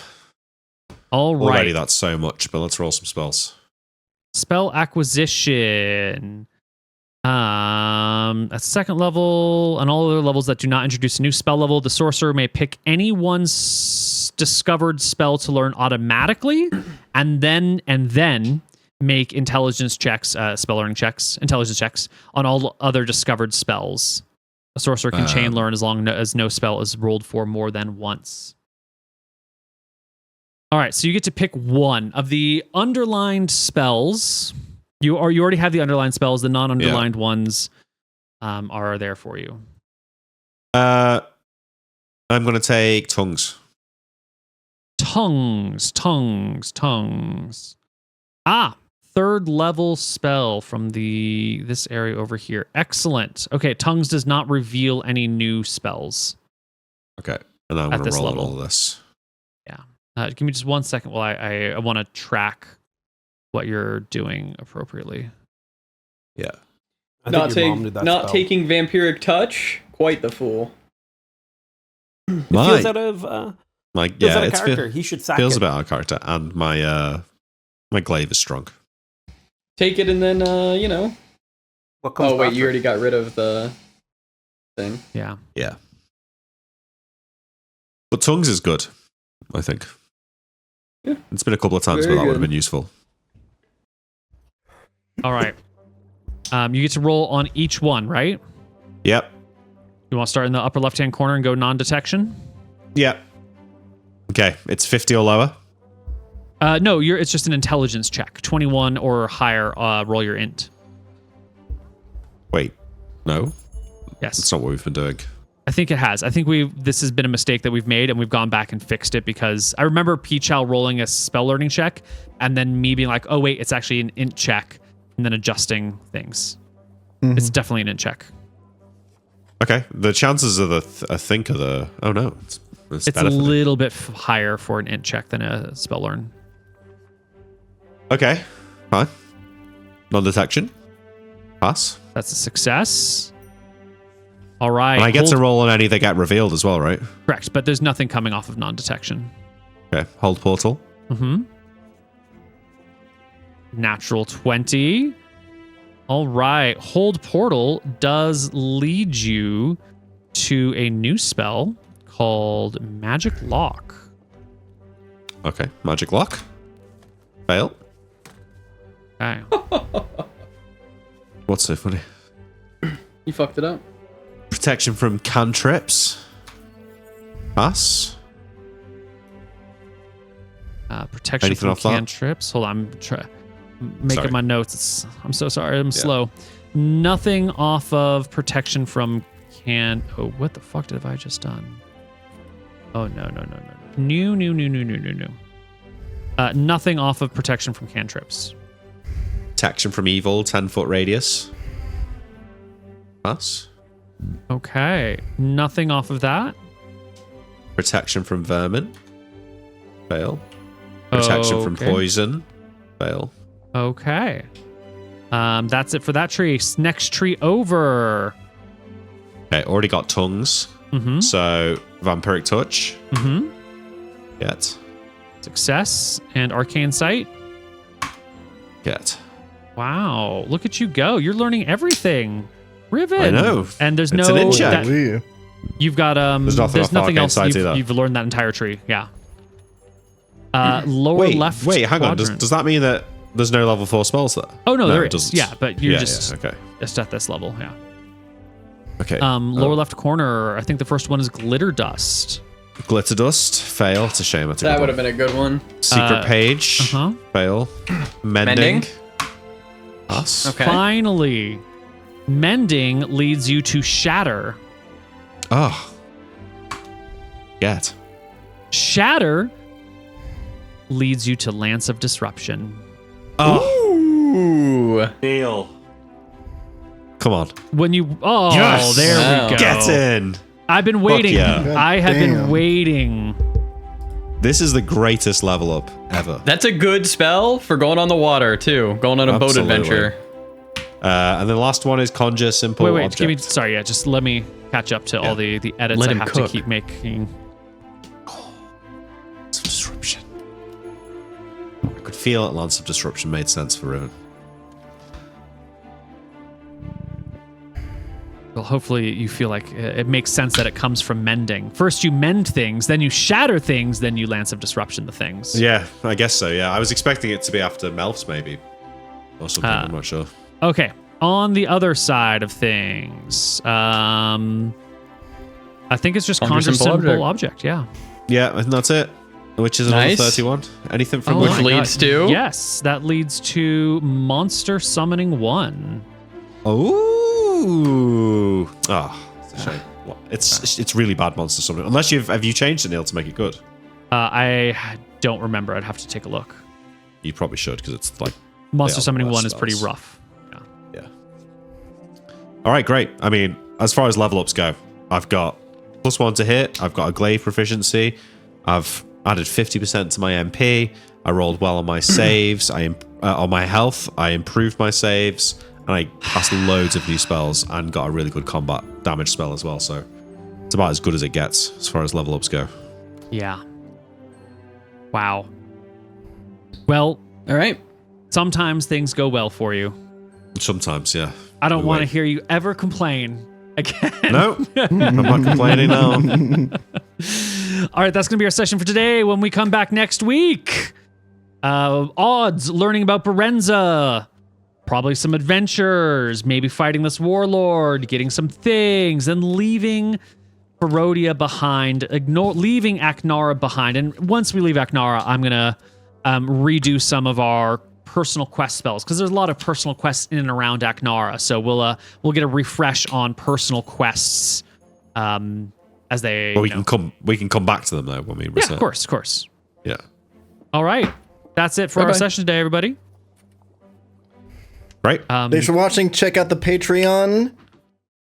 Speaker 1: All right.
Speaker 4: Already that's so much, but let's roll some spells.
Speaker 1: Spell acquisition. At 2nd level, on all other levels that do not introduce a new spell level, the sorcerer may pick any one discovered spell to learn automatically, and then make intelligence checks, spell learning checks, intelligence checks on all other discovered spells. A sorcerer can chain learn as long as no spell is rolled for more than once. All right, so you get to pick one of the underlined spells. You already have the underlined spells. The non-underlined ones are there for you.
Speaker 4: I'm going to take tongues.
Speaker 1: Tongues. Third level spell from this area over here. Excellent. Okay, tongues does not reveal any new spells.
Speaker 4: Okay, and I'm going to roll all this.
Speaker 1: Yeah. Give me just 1 second while I want to track what you're doing appropriately.
Speaker 4: Yeah.
Speaker 5: Not taking vampiric touch. Quite the fool.
Speaker 3: Feels out of character. He should sack
Speaker 4: feels
Speaker 3: it.
Speaker 4: a bit out of character, and my glaive is strong.
Speaker 5: Take it and then
Speaker 3: What comes
Speaker 5: wait,
Speaker 3: after?
Speaker 5: you already got rid of the thing.
Speaker 1: Yeah.
Speaker 4: Yeah. But tongues is good, I think.
Speaker 5: Yeah.
Speaker 4: It's been a couple of times
Speaker 5: Very
Speaker 4: where that would have
Speaker 5: good.
Speaker 4: been useful.
Speaker 1: All right. You get to roll on each one, right?
Speaker 4: Yep.
Speaker 1: You want to start in the upper left-hand corner and go non-detection?
Speaker 4: Yep. Okay, it's 50 or lower.
Speaker 1: No, it's just an intelligence check. 21 or higher, roll your int.
Speaker 4: Wait. No?
Speaker 1: Yes.
Speaker 4: That's not what we've been doing.
Speaker 1: I think it has. I think this has been a mistake that we've made, and we've gone back and fixed it because I remember Peachow rolling a spell learning check, and then me being like, oh, wait, it's actually an int check, and then adjusting things.
Speaker 2: Mm-hmm.
Speaker 1: It's definitely an int check.
Speaker 4: Okay, the chances of I think are the... Oh, no. It's
Speaker 1: It's a
Speaker 4: better for me.
Speaker 1: little bit higher for an int check than a spell learn.
Speaker 4: Okay, fine. Non-detection. Pass.
Speaker 1: That's a success. All right.
Speaker 4: And I get to roll on any that get revealed as well, right?
Speaker 1: Correct, but there's nothing coming off of non-detection.
Speaker 4: Okay, hold portal.
Speaker 1: Mm-hmm. Natural 20. All right. Hold portal does lead you to a new spell called Magic Lock.
Speaker 4: Okay, magic lock. Fail.
Speaker 1: Okay.
Speaker 4: What's so funny?
Speaker 5: You fucked it up.
Speaker 4: Protection from cantrips. Pass.
Speaker 1: Protection
Speaker 4: Anything
Speaker 1: from
Speaker 4: off that?
Speaker 1: cantrips. Hold on. I'm making
Speaker 4: Sorry.
Speaker 1: my notes. I'm so sorry. I'm slow. Nothing off of protection from Oh, what the fuck have I just done? Oh, no. New. Nothing off of protection from cantrips.
Speaker 4: Protection from evil, 10-foot radius. Pass.
Speaker 1: Okay. Nothing off of that.
Speaker 4: Protection from vermin. Fail. Protection from
Speaker 1: Okay.
Speaker 4: poison. Fail.
Speaker 1: Okay. That's it for that tree. Next tree over.
Speaker 4: Okay, already got tongues.
Speaker 1: Mm-hmm.
Speaker 4: So, vampiric touch.
Speaker 1: Mm-hmm.
Speaker 4: Get.
Speaker 1: Success and arcane sight.
Speaker 4: Get.
Speaker 1: Wow. Look at you go. You're learning everything. Riven.
Speaker 4: I know.
Speaker 1: And there's
Speaker 4: It's
Speaker 1: no...
Speaker 4: an int check.
Speaker 2: Holy.
Speaker 1: You've got...
Speaker 4: There's nothing off arcane
Speaker 1: else.
Speaker 4: sight either.
Speaker 1: You've learned that entire tree. Yeah. Lower left
Speaker 4: Wait, hang on.
Speaker 1: quadrant.
Speaker 4: Does that mean that there's no level 4 spells there?
Speaker 1: Oh, no, there
Speaker 4: it
Speaker 1: is.
Speaker 4: doesn't.
Speaker 1: Yeah, but you're
Speaker 4: Yeah,
Speaker 1: just
Speaker 4: okay.
Speaker 1: at this level. Yeah.
Speaker 4: Okay.
Speaker 1: Lower left corner. I think the first one is glitter dust.
Speaker 4: Glitter dust. Fail. It's a shame. I took
Speaker 5: That
Speaker 4: it
Speaker 5: would
Speaker 4: off.
Speaker 5: have been a good one.
Speaker 4: Secret page.
Speaker 1: Uh-huh.
Speaker 4: Fail. Mending.
Speaker 5: Mending?
Speaker 4: Pass.
Speaker 5: Okay.
Speaker 1: Finally, mending leads you to shatter.
Speaker 4: Oh. Get.
Speaker 1: Shatter leads you to Lance of Disruption.
Speaker 5: Ooh.
Speaker 4: Neil. Come on.
Speaker 1: When you... Oh,
Speaker 4: Yes!
Speaker 1: there
Speaker 5: Wow.
Speaker 1: we go.
Speaker 4: Get in.
Speaker 1: I've been waiting.
Speaker 4: yeah.
Speaker 1: I have been
Speaker 2: Damn.
Speaker 1: waiting.
Speaker 4: This is the greatest level up ever.
Speaker 5: That's a good spell for going on the water, too. Going on a boat
Speaker 4: Absolutely.
Speaker 5: adventure.
Speaker 4: And the last one is conjure simple
Speaker 1: Wait,
Speaker 4: object.
Speaker 1: give me... Sorry, yeah, just let me catch up to all the edits
Speaker 5: Let
Speaker 1: I
Speaker 5: him
Speaker 1: have
Speaker 5: cook.
Speaker 1: to keep making.
Speaker 4: Lance of Disruption. I could feel that Lance of Disruption made sense for Riven.
Speaker 1: Well, hopefully you feel like it makes sense that it comes from mending. First you mend things, then you shatter things, then you Lance of Disruption the things.
Speaker 4: Yeah, I guess so, yeah. I was expecting it to be after Melfs, maybe. Or something, I'm not sure.
Speaker 1: Okay. On the other side of things, I think it's just conjure simple object. Yeah.
Speaker 4: Yeah, I think that's it. Which is
Speaker 5: Nice.
Speaker 4: another 31. Anything from
Speaker 5: Which
Speaker 4: that?
Speaker 5: leads to?
Speaker 1: Yes, that leads to Monster Summoning 1.
Speaker 4: Ooh. Oh, it's a shame. What? It's really bad monster summoning. Unless have you changed it, Neil, to make it good?
Speaker 1: I don't remember. I'd have to take a look.
Speaker 4: You probably should, because it's like
Speaker 1: Monster
Speaker 4: they are
Speaker 1: Summoning
Speaker 4: the
Speaker 1: 1
Speaker 4: worst
Speaker 1: is pretty
Speaker 4: spells.
Speaker 1: rough.
Speaker 4: Yeah. All right, great. I mean, as far as level ups go, I've got +1 to hit. I've got a glaive proficiency. I've added 50% to my MP. I rolled well on my saves. On my health. I improved my saves, and I cast loads of new spells and got a really good combat damage spell as well. So it's about as good as it gets as far as level ups go.
Speaker 1: Yeah. Wow. Well,
Speaker 5: All right.
Speaker 1: sometimes things go well for you.
Speaker 4: Sometimes, yeah.
Speaker 1: I don't
Speaker 4: We
Speaker 1: want to
Speaker 4: wait.
Speaker 1: hear you ever complain again.
Speaker 4: No, I'm not complaining now.
Speaker 1: All right, that's going to be our session for today. When we come back next week, odds, learning about Berenza, probably some adventures, maybe fighting this warlord, getting some things, and leaving Barodia behind, leaving Aknara behind. And once we leave Aknara, I'm going to redo some of our personal quest spells, because there's a lot of personal quests in and around Aknara. So we'll get a refresh on personal quests as they.
Speaker 4: But we can come back to them though when we reset.
Speaker 1: Yeah, of course.
Speaker 4: Yeah.
Speaker 1: All right, that's it for our
Speaker 5: Bye-bye.
Speaker 1: session today, everybody.
Speaker 4: Right.
Speaker 2: Thanks for watching. Check out the Patreon.